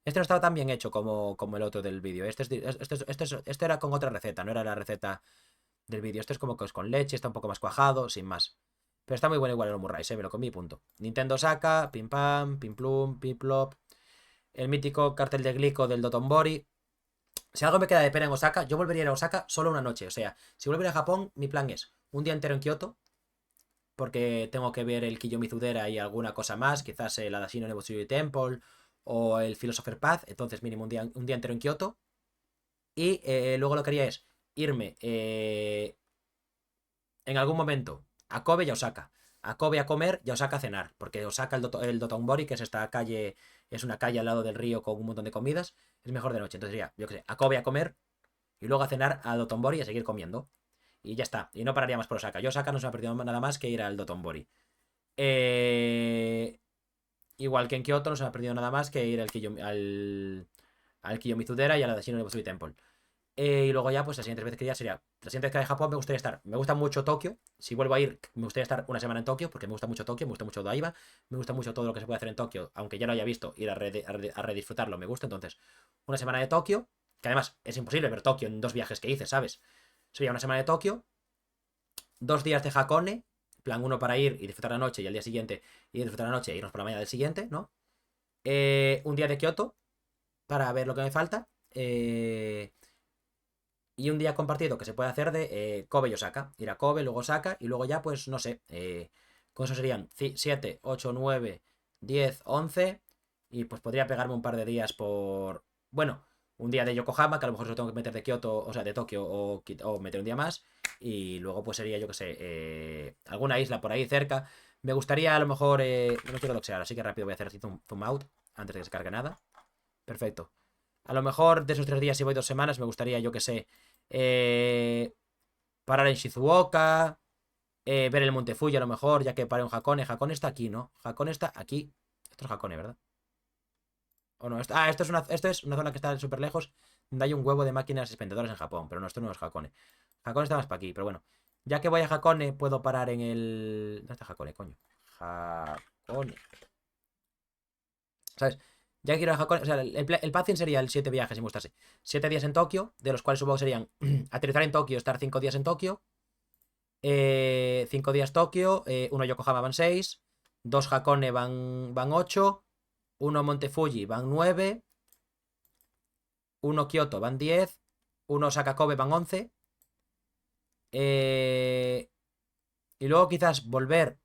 Este no estaba tan bien hecho como el otro del vídeo. Este era con otra receta, no era la receta del vídeo. Este es como que es con leche, está un poco más cuajado, sin más. Pero está muy bueno igual el Omurrais, me lo comí, punto. Nintendo saca, pim pam, pim plum, pim plop. El mítico cartel de glico del Dotonbori. Si algo me queda de pena en Osaka, yo volvería a ir a Osaka solo una noche. O sea, si vuelvo a ir a Japón, mi plan es un día entero en Kioto, porque tengo que ver el Kiyomizudera y alguna cosa más, quizás el Adashino Nebutsui Temple o el Philosopher Path, entonces mínimo un día entero en Kioto. Y luego lo que haría es irme en algún momento a Kobe y a Osaka. A Kobe a comer y a Osaka a cenar, porque Osaka, el Dotonbori, que es esta calle, es una calle al lado del río con un montón de comidas, es mejor de noche. Entonces iría, yo qué sé, a Kobe a comer y luego a cenar a Dotonbori y a seguir comiendo. Y ya está. Y no pararía más por Osaka. Yo Osaka no se me ha perdido nada más que ir al Dotonbori. Igual que en Kioto no se me ha perdido nada más que ir al Kiyomizudera y a la Dashino Nebusui Temple. Y luego ya, pues la siguiente vez que ya sería. La siguiente vez que vaya a Japón me gustaría estar. Me gusta mucho Tokio. Si vuelvo a ir, me gustaría estar una semana en Tokio, porque me gusta mucho Tokio, me gusta mucho Odaiba, me gusta mucho todo lo que se puede hacer en Tokio, aunque ya lo haya visto, ir a redisfrutarlo, me gusta. Entonces, una semana de Tokio, que además es imposible ver Tokio en 2 viajes que hice, ¿sabes? Sería una semana de Tokio, 2 días de Hakone, plan uno para ir y disfrutar la noche y al día siguiente ir a disfrutar la noche e irnos por la mañana del siguiente, ¿no? Un día de Kioto para ver lo que me falta. Y un día compartido que se puede hacer de Kobe y Osaka. Ir a Kobe, luego Osaka y luego ya, pues no sé. Con eso serían 7, 8, 9, 10, 11. Y pues podría pegarme un par de días por. Bueno, un día de Yokohama, que a lo mejor se lo tengo que meter de Kioto, o sea, de Tokio, o meter un día más. Y luego, pues sería, yo que sé, alguna isla por ahí cerca. Me gustaría a lo mejor. No quiero doxear, así que rápido voy a hacer así zoom out antes de que se cargue nada. Perfecto. A lo mejor de esos 3 días, si voy 2 semanas, me gustaría, yo que sé, eh, parar en Shizuoka, ver el Monte Fuji a lo mejor, ya que paré en Hakone. Hakone está aquí, ¿no? Hakone está aquí. Esto es Hakone, ¿verdad? ¿O no? Esto es una zona que está súper lejos, donde hay un huevo de máquinas expendedoras en Japón, pero no, esto no es Hakone. Hakone está más para aquí, pero bueno. Ya que voy a Hakone, puedo parar en el. ¿Dónde está Hakone, coño? Hakone. ¿Sabes? Ya que quiero a Hakone, o sea, el pacing sería el 7 viajes, si me gustase. 7 días en Tokio, de los cuales supongo serían aterrizar en Tokio, estar 5 días en Tokio. 5 días Tokio, uno Yokohama van 6, 2 Hakone van 8, uno Monte Fuji van 9, uno Kyoto van 10, uno Osaka Kobe van 11. Y luego quizás volver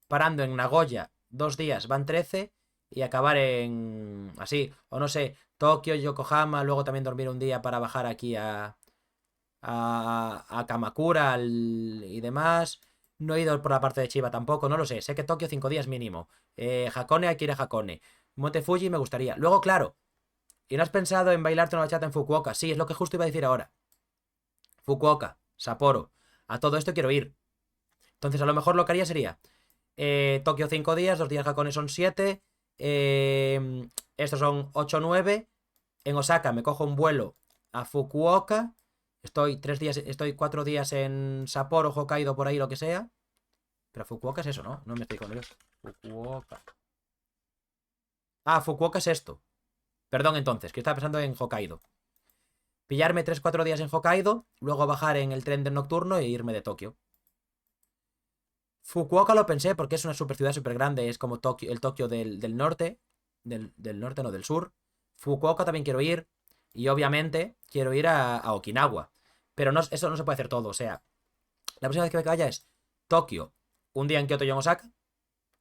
parando en Nagoya 2 días van 13 y acabar en así, o no sé, Tokio, Yokohama, luego también dormir un día para bajar aquí a Kamakura y demás. No he ido por la parte de Chiba tampoco, no lo sé. Sé que Tokio 5 días mínimo. Hakone, hay que ir a Hakone. Monte Fuji me gustaría. Luego, claro, ¿y no has pensado en bailarte una bachata en Fukuoka? Sí, es lo que justo iba a decir ahora. Fukuoka, Sapporo. A todo esto quiero ir. Entonces, a lo mejor lo que haría sería Tokio 5 días, 2 días Hakone son 7. Estos son 8 9. En Osaka me cojo un vuelo a Fukuoka. Estoy 4 días en Sapporo, Hokkaido, por ahí, lo que sea. Pero Fukuoka es eso, ¿no? No me estoy con ellos. Fukuoka. Ah, Fukuoka es esto. Perdón, entonces, que estaba pensando en Hokkaido. Pillarme 3 4 días en Hokkaido, luego bajar en el tren del nocturno e irme de Tokio. Fukuoka lo pensé porque es una super ciudad súper grande, es como Tokio, el Tokio del norte. Del norte, no, del sur. Fukuoka también quiero ir. Y obviamente quiero ir a Okinawa. Pero no, eso no se puede hacer todo. O sea, la próxima vez que me vaya es Tokio, un día en Kyoto y en Osaka.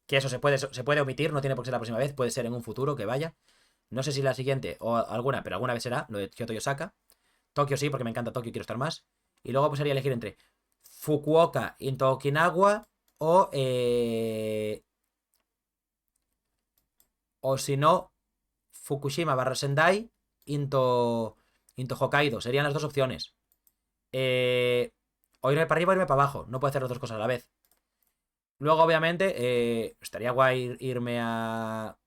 Que eso se puede omitir, no tiene por qué ser la próxima vez, puede ser en un futuro que vaya. No sé si la siguiente o alguna, pero alguna vez será, lo de Kyoto y Osaka. Tokio sí, porque me encanta Tokio y quiero estar más. Y luego pues sería elegir entre Fukuoka, Into Okinawa o... o si no, Fukushima barra Sendai, Into Hokkaido. Serían las dos opciones. O irme para arriba o irme para abajo. No puedo hacer las dos cosas a la vez. Luego, obviamente, estaría guay irme a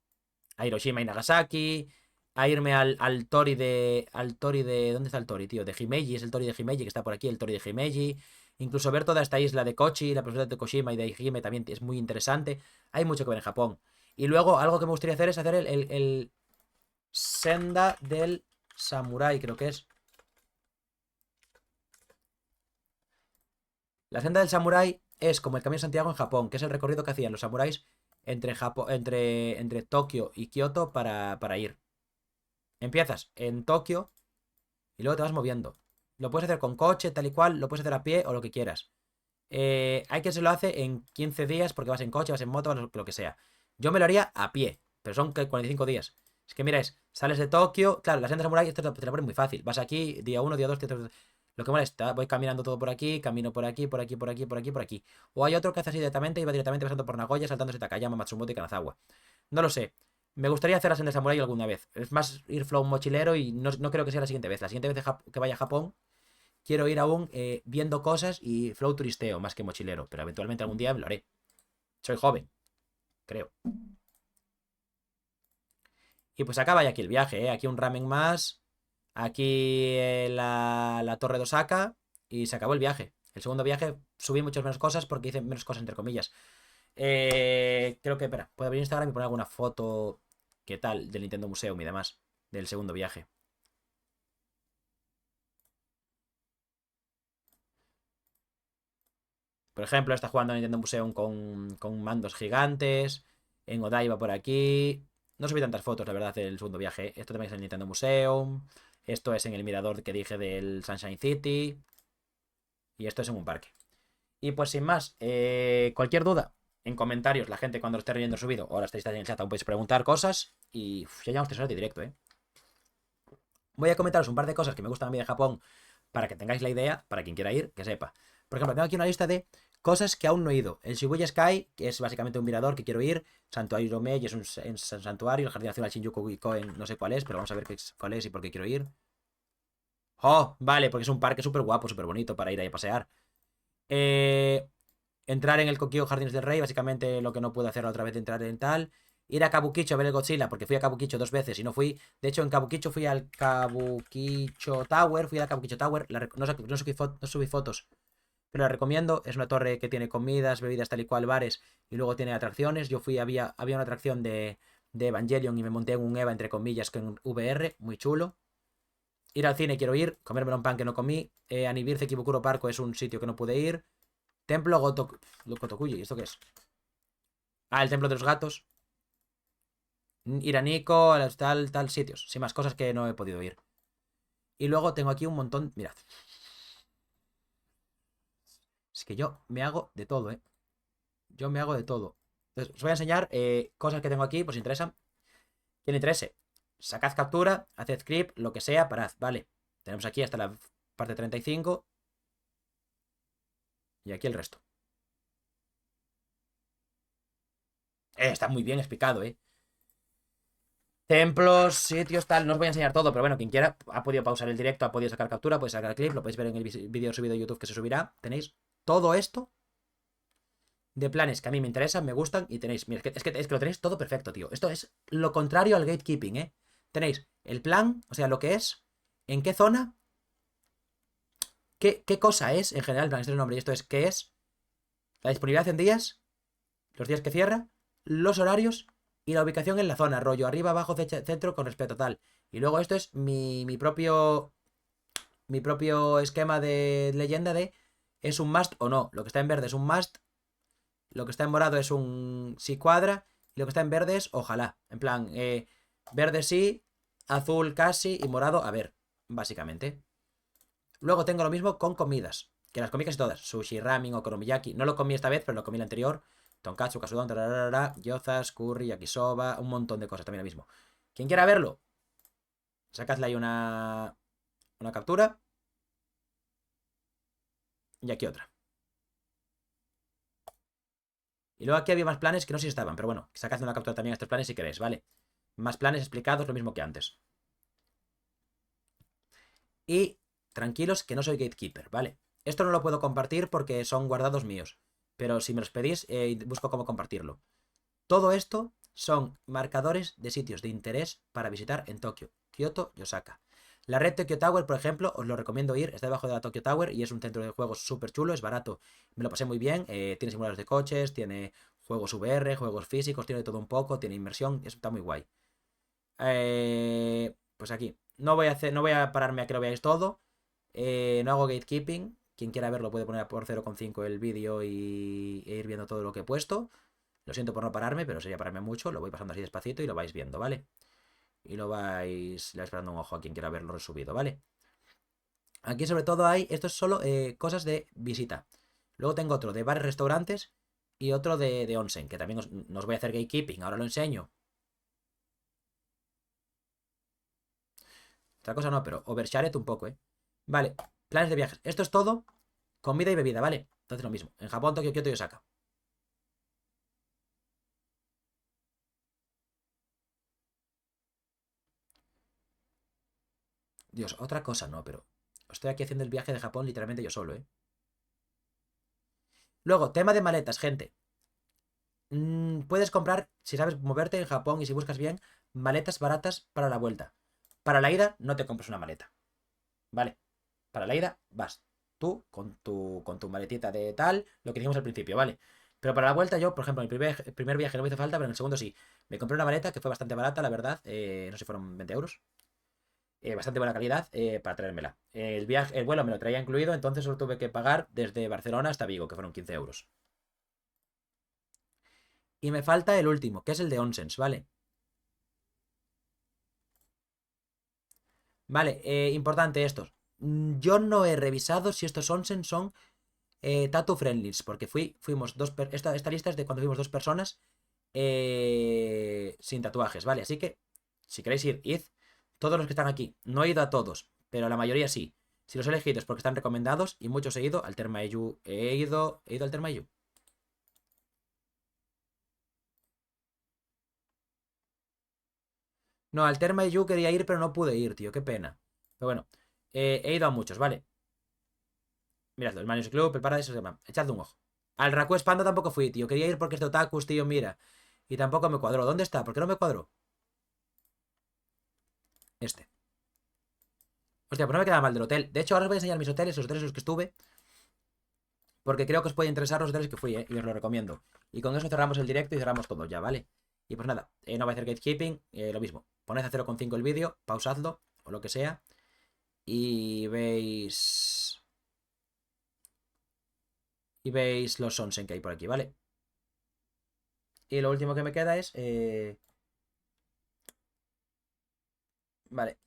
Hiroshima y Nagasaki. A irme al Tori de. Al Tori de. ¿Dónde está el Tori, tío? De Himeji. Es el Tori de Himeji que está por aquí, el Tori de Himeji. Incluso ver toda esta isla de Kochi, la profesora de Tokushima y de Hime también es muy interesante. Hay mucho que ver en Japón. Y luego, algo que me gustaría hacer es hacer el Senda del Samurai, creo que es. La Senda del Samurai es como el Camino de Santiago en Japón, que es el recorrido que hacían los samuráis entre Tokio y Kioto para ir. Empiezas en Tokio y luego te vas moviendo. Lo puedes hacer con coche, tal y cual, lo puedes hacer a pie o lo que quieras. Hay quien se lo hace en 15 días porque vas en coche, vas en moto, lo que sea. Yo me lo haría a pie, pero son 45 días. Es que mira, sales de Tokio, claro, la senda samurai esto te lo pone muy fácil. Vas aquí, día uno, día 2, día 3. Lo que molesta, voy caminando todo por aquí, camino por aquí, por aquí, por aquí, por aquí, por aquí. O hay otro que hace así directamente y va directamente pasando por Nagoya, saltándose Takayama, Matsumoto y Kanazawa. No lo sé. Me gustaría hacer la senda samurai alguna vez. Es más ir flow mochilero y no creo que sea la siguiente vez. La siguiente vez que vaya a Japón quiero ir aún viendo cosas y flow turisteo más que mochilero, pero eventualmente algún día me lo haré. Soy joven, creo. Y pues acaba ya aquí el viaje, ¿eh? Aquí un ramen más, aquí la torre de Osaka y se acabó el viaje. El segundo viaje subí muchas menos cosas porque hice menos cosas entre comillas. Creo que, espera, puedo abrir Instagram y poner alguna foto, ¿qué tal? Del Nintendo Museum y demás, del segundo viaje. Por ejemplo, está jugando a Nintendo Museum con mandos gigantes. En Odaiba por aquí. No subí tantas fotos, la verdad, del segundo viaje. Esto también es en el Nintendo Museum. Esto es en el mirador que dije del Sunshine City. Y esto es en un parque. Y pues sin más, cualquier duda, en comentarios, la gente cuando lo esté leyendo subido, o ahora estáis en el chat, aún podéis preguntar cosas. Y ya llevamos 3 horas de directo, ¿eh? Voy a comentaros un par de cosas que me gustan a mí de Japón para que tengáis la idea, para quien quiera ir, que sepa. Por ejemplo, tengo aquí una lista de cosas que aún no he ido. El Shibuya Sky, que es básicamente un mirador que quiero ir. Santuario Romei es un santuario. El Jardín Nacional Shinjuku Koen, no sé cuál es, pero vamos a ver cuál es y por qué quiero ir. Oh, vale, porque es un parque súper guapo, súper bonito para ir ahí a pasear. Eh, Entrar en el Kokyo Jardines del Rey, básicamente lo que no puedo hacer otra vez de entrar en tal. Ir a Kabukicho a ver el Godzilla, porque fui a Kabukicho 2 veces y no fui. De hecho, en Kabukicho fui al Kabukicho Tower, fui a la Kabukicho Tower, no subí fotos, pero la recomiendo. Es una torre que tiene comidas, bebidas tal y cual, bares, y luego tiene atracciones. Yo fui, había una atracción de Evangelion y me monté en un EVA, entre comillas, con VR, muy chulo. Ir al cine quiero ir, comerme un pan que no comí. Anibirce Kibukuro Parco es un sitio que no pude ir. Templo Gotokuji, ¿esto qué es? Ah, el templo de los gatos. Ir a Nico, a los tal sitios. Sin más cosas que no he podido ir. Y luego tengo aquí un montón. Mirad. Es que yo me hago de todo, ¿eh? Yo me hago de todo. Entonces, os voy a enseñar cosas que tengo aquí, por si interesa. Quien le interese, sacad captura, haced script, lo que sea, parad, vale. Tenemos aquí hasta la parte 35. Y aquí el resto. Está muy bien explicado, ¿eh? Templos, sitios, tal. No os voy a enseñar todo, pero bueno, quien quiera ha podido pausar el directo, ha podido sacar captura, puede sacar clip, lo podéis ver en el vídeo subido a YouTube que se subirá. Tenéis todo esto de planes que a mí me interesan, me gustan y tenéis. Mira, es que lo tenéis todo perfecto, tío. Esto es lo contrario al gatekeeping, ¿eh? Tenéis el plan, o sea, lo que es, en qué zona, qué cosa es, en general, en plan, este es el nombre, y esto es qué es, la disponibilidad en días, los días que cierra, los horarios y la ubicación en la zona, rollo, arriba, abajo, centro, con respecto tal. Y luego esto es mi propio esquema de leyenda de es un must o no. Lo que está en verde es un must, lo que está en morado es un si cuadra y lo que está en verde es ojalá. En plan, verde sí, azul casi y morado a ver, básicamente. Luego tengo lo mismo con comidas, que las comí casi todas. Sushi, ramen, okonomiyaki. No lo comí esta vez, pero lo comí la anterior. Tonkatsu, kasudon, gyozas, curry, yakisoba, un montón de cosas también lo mismo. Quien quiera verlo, sacadle ahí una captura. Y aquí otra. Y luego aquí había más planes que no sé si estaban, pero bueno, sacad una captura también a estos planes si queréis, ¿vale? Más planes explicados, lo mismo que antes. Y tranquilos que no soy gatekeeper, ¿vale? Esto no lo puedo compartir porque son guardados míos. Pero si me los pedís, busco cómo compartirlo. Todo esto son marcadores de sitios de interés para visitar en Tokio, Kioto y Osaka. La red Tokyo Tower, por ejemplo, os lo recomiendo ir. Está debajo de la Tokyo Tower y es un centro de juegos súper chulo, es barato. Me lo pasé muy bien. Tiene simuladores de coches, tiene juegos VR, juegos físicos, tiene todo un poco, tiene inmersión, eso está muy guay. Pues aquí. No voy a pararme a que lo veáis todo. No hago gatekeeping. Quien quiera verlo puede poner por 0,5 el vídeo e ir viendo todo lo que he puesto. Lo siento por no pararme, pero sería pararme mucho. Lo voy pasando así despacito y lo vais viendo, ¿vale? Y le vais dando un ojo a quien quiera verlo resubido, ¿vale? Aquí sobre todo hay, esto es solo cosas de visita. Luego tengo otro de bares, restaurantes y otro de onsen, que también no os voy a hacer gatekeeping, ahora lo enseño. Otra cosa no, pero overshared un poco, ¿eh? Vale, planes de viajes. Esto es todo, comida y bebida, ¿vale? Entonces lo mismo, en Japón, Tokio, Kioto y Osaka. Dios, otra cosa no, pero estoy aquí haciendo el viaje de Japón literalmente yo solo, ¿eh? Luego, tema de maletas, gente. Puedes comprar, si sabes moverte en Japón y si buscas bien, maletas baratas para la vuelta. Para la ida, no te compres una maleta. ¿Vale? Para la ida, vas tú con tu maletita de tal, lo que dijimos al principio, ¿vale? Pero para la vuelta, yo, por ejemplo, en el primer viaje no me hizo falta, pero en el segundo sí. Me compré una maleta que fue bastante barata, la verdad. No sé si fueron 20 euros. Bastante buena calidad para traérmela. El vuelo me lo traía incluido, entonces solo tuve que pagar desde Barcelona hasta Vigo, que fueron 15 euros. Y me falta el último, que es el de Onsens, ¿vale? Vale, importante estos. Yo no he revisado si estos Onsen son tattoo friendlies, porque fuimos esta lista es de cuando fuimos dos personas sin tatuajes, ¿vale? Así que, si queréis ir, id. Todos los que están aquí, no he ido a todos, pero a la mayoría sí. Si los he elegido es porque están recomendados y muchos he ido al Termaeyu. He ido al Termaeyu. No, al Termaeyu quería ir, pero no pude ir, tío, qué pena. Pero bueno, he ido a muchos, ¿vale? Miradlo, el Manius Club, el Paradise, echadle un ojo. Al Request Panda tampoco fui, tío. Quería ir porque es de otakus, tío, mira. Y tampoco me cuadró. ¿Dónde está? ¿Por qué no me cuadró? Este. Hostia, pues no me queda mal del hotel. De hecho, ahora os voy a enseñar mis hoteles, los hoteles en los que estuve. Porque creo que os puede interesar los hoteles que fui, y os lo recomiendo. Y con eso cerramos el directo y cerramos todo ya, ¿vale? Y pues nada, no voy a hacer gatekeeping, lo mismo. Poned a 0,5 el vídeo, pausadlo, o lo que sea. Y veis. Y veis los onsen que hay por aquí, ¿vale? Y lo último que me queda es. Vale.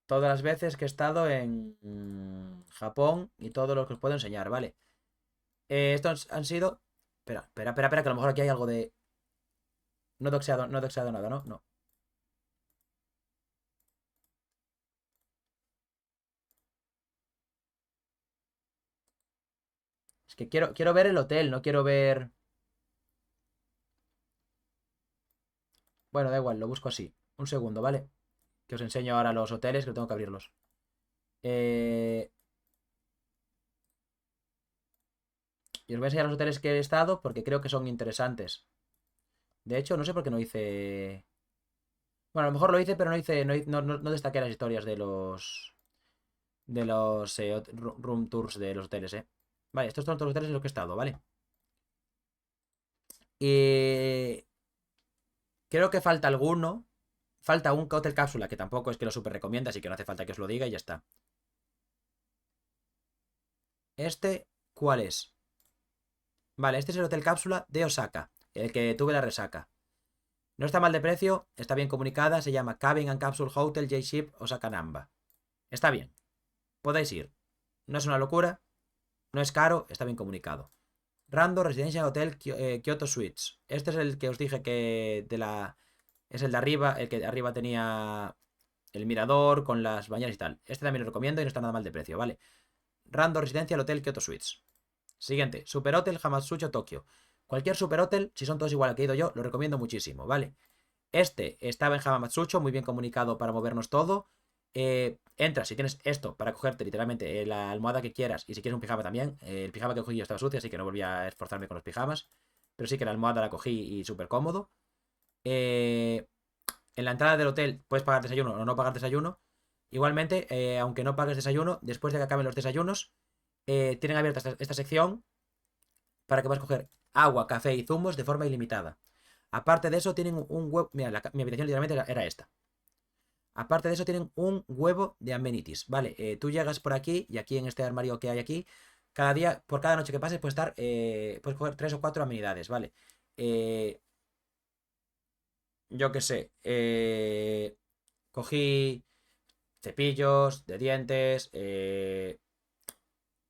Todas las veces que he estado en Japón y todo lo que os puedo enseñar, ¿vale? Estos han sido. Espera, espera, espera, espera, que a lo mejor aquí hay algo de. No he doxeado nada, ¿no? No. Es que quiero ver el hotel, no quiero ver. Bueno, da igual, lo busco así. Un segundo, ¿vale? Que os enseño ahora los hoteles, que tengo que abrirlos. Eh, Y os voy a enseñar los hoteles que he estado porque creo que son interesantes. De hecho, no sé por qué no hice. Bueno, a lo mejor lo hice, pero no hice. No destaqué las historias de los room tours de los hoteles, ¿eh? Vale, estos son todos los hoteles en los que he estado, ¿vale? Y creo que falta alguno. Falta un hotel cápsula, que tampoco es que lo super recomienda, así que no hace falta que os lo diga y ya está. Este, ¿cuál es? Vale, este es el hotel cápsula de Osaka, el que tuve la resaca. No está mal de precio, está bien comunicada, se llama Cabin and Capsule Hotel J-Ship Osaka Namba. Está bien, podéis ir. No es una locura, no es caro, está bien comunicado. Rando Residential Hotel Kyoto Suites. Este es el que os dije que es el de arriba, el que de arriba tenía el mirador con las bañeras y tal. Este también lo recomiendo y no está nada mal de precio, ¿vale? Rando Residencial Hotel Kyoto Suites. Siguiente, Super Hotel Hamatsucho Tokio. Cualquier Super Hotel, si son todos igual al que he ido yo, lo recomiendo muchísimo, ¿vale? Este estaba en Hamamatsucho, muy bien comunicado para movernos todo. Entras, si tienes esto para cogerte literalmente la almohada que quieras y si quieres un pijama también. El pijama que cogí yo estaba sucio, así que no volví a esforzarme con los pijamas. Pero sí que la almohada la cogí y súper cómodo. En la entrada del hotel puedes pagar desayuno o no pagar desayuno. Igualmente, aunque no pagues desayuno, después de que acaben los desayunos, tienen abierta esta sección para que puedas coger agua, café y zumos de forma ilimitada. Aparte de eso, tienen un huevo. Mira, mi habitación literalmente era esta. Aparte de eso, tienen un huevo de amenities, ¿vale? Tú llegas por aquí y aquí en este armario que hay aquí, cada día, por cada noche que pases, puedes coger 3 o 4 amenidades, ¿vale? Yo qué sé, cogí cepillos de dientes,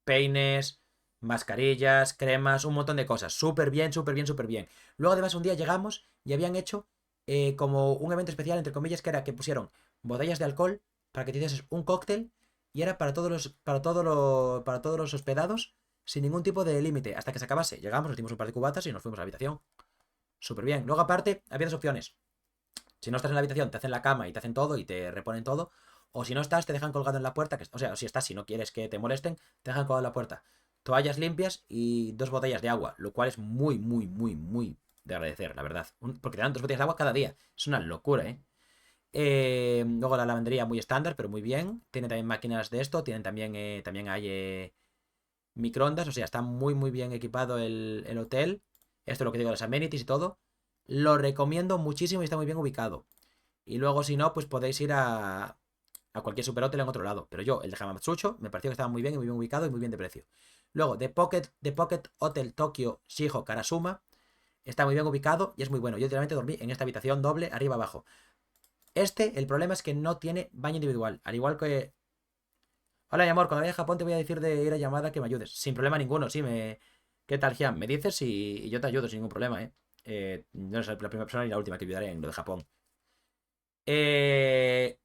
peines, mascarillas, cremas, un montón de cosas. Súper bien, súper bien, súper bien. Luego además un día llegamos y habían hecho como un evento especial, entre comillas, que era que pusieron botellas de alcohol para que te hicieses un cóctel y era para todos los hospedados sin ningún tipo de límite. Hasta que se acabase. Llegamos, nos dimos un par de cubatas y nos fuimos a la habitación. Súper bien. Luego aparte había 2 opciones. Si no estás en la habitación, te hacen la cama y te hacen todo y te reponen todo. O si no estás, te dejan colgado en la puerta. O sea, si estás, si no quieres que te molesten, te dejan colgado en la puerta. Toallas limpias y 2 botellas de agua. Lo cual es muy, muy, muy, muy de agradecer, la verdad. Porque te dan 2 botellas de agua cada día. Es una locura, ¿eh? Luego la lavandería muy estándar, pero muy bien. Tiene también máquinas de esto. Tienen también hay microondas. O sea, está muy, muy bien equipado el hotel. Esto es lo que digo, las amenities y todo. Lo recomiendo muchísimo y está muy bien ubicado. Y luego, si no, pues podéis ir a cualquier super hotel en otro lado. Pero yo, el de Hamamatsucho, me pareció que estaba muy bien y muy bien ubicado y muy bien de precio. Luego, The Pocket Hotel Tokyo Shiho Karasuma. Está muy bien ubicado y es muy bueno. Yo literalmente dormí en esta habitación doble, arriba abajo. El problema es que no tiene baño individual. Al igual que. Hola, mi amor, cuando vaya a Japón te voy a decir de ir a llamada que me ayudes. Sin problema ninguno, sí, me. ¿Qué tal, Gian? Me dices y yo te ayudo sin ningún problema, ¿eh? No soy la primera persona ni la última que ayudaré en lo de Japón. Eh,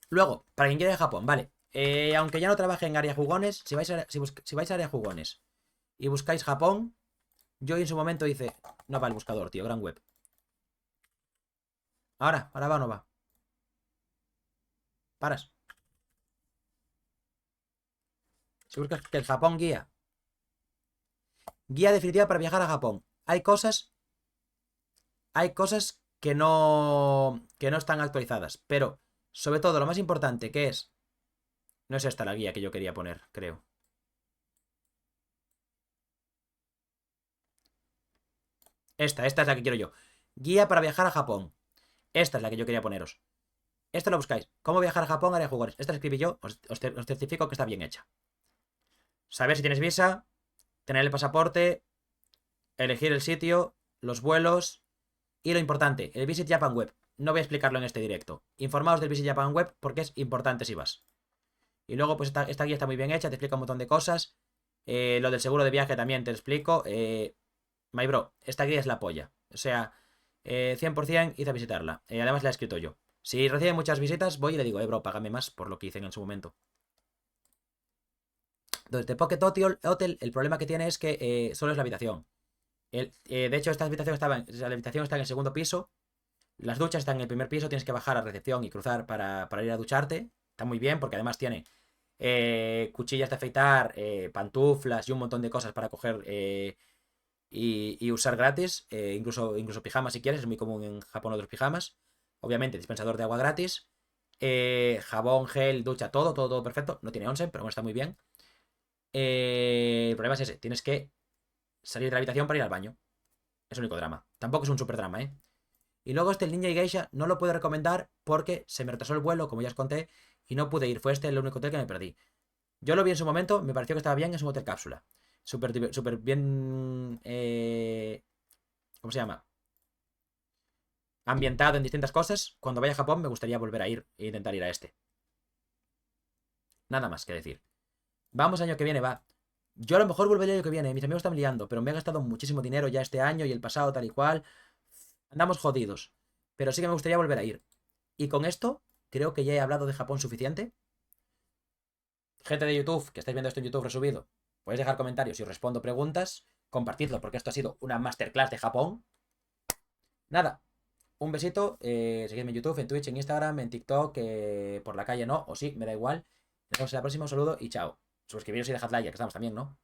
Luego, para quien quiera ir a Japón, vale. Aunque ya no trabaje en área jugones, si vais a área jugones y buscáis Japón, yo en su momento hice. No va el buscador, tío, gran web. Ahora va o no va. Paras. Si buscas que el Japón guía. Guía definitiva para viajar a Japón. Hay cosas que no están actualizadas. Pero, sobre todo, lo más importante que es. No es esta la guía que yo quería poner, creo. Esta es la que quiero yo. Guía para viajar a Japón. Esta es la que yo quería poneros. Esto lo buscáis. ¿Cómo viajar a Japón? Área jugones. Esta la escribí yo. Os certifico que está bien hecha. Saber si tienes visa, tener el pasaporte, elegir el sitio, los vuelos y lo importante, el Visit Japan Web. No voy a explicarlo en este directo. Informaos del Visit Japan Web porque es importante si vas. Y luego, pues esta guía está muy bien hecha, te explica un montón de cosas. Lo del seguro de viaje también te explico. My bro, esta guía es la polla. O sea, 100% hice a visitarla. Además la he escrito yo. Si recibe muchas visitas, voy y le digo, bro, págame más por lo que hice en su momento. Entonces, de Pocket Hotel, el problema que tiene es que solo es la habitación. De hecho, esta habitación la habitación está en el segundo piso. Las duchas están en el primer piso. Tienes que bajar a recepción y cruzar para ir a ducharte. Está muy bien porque además tiene cuchillas de afeitar, pantuflas y un montón de cosas para coger y usar gratis. Incluso pijamas si quieres. Es muy común en Japón otros pijamas. Obviamente, dispensador de agua gratis. Jabón, gel, ducha, todo, todo, todo perfecto. No tiene onsen, pero bueno, está muy bien. El problema es ese. Tienes que salir de la habitación para ir al baño. Es el único drama. Tampoco es un super drama, ¿eh? Y luego el Ninja y Geisha no lo puedo recomendar porque se me retrasó el vuelo, como ya os conté, y no pude ir. Fue el único hotel que me perdí. Yo lo vi en su momento, me pareció que estaba bien, es un hotel cápsula. Súper bien. ¿Cómo se llama? Ambientado en distintas cosas. Cuando vaya a Japón me gustaría volver a ir e intentar ir a este. Nada más que decir. Vamos año que viene, va. Yo a lo mejor volveré el año que viene, mis amigos están liando, pero me he gastado muchísimo dinero ya este año y el pasado tal y cual. Andamos jodidos. Pero sí que me gustaría volver a ir. Y con esto, creo que ya he hablado de Japón suficiente. Gente de YouTube, que estáis viendo esto en YouTube resubido, podéis dejar comentarios y os respondo preguntas. Compartidlo, porque esto ha sido una masterclass de Japón. Nada, un besito. Seguidme en YouTube, en Twitch, en Instagram, en TikTok, por la calle no, o sí, me da igual. Nos vemos en la próxima, un saludo y chao. Suscribiros y dejad like, que estamos también, ¿no?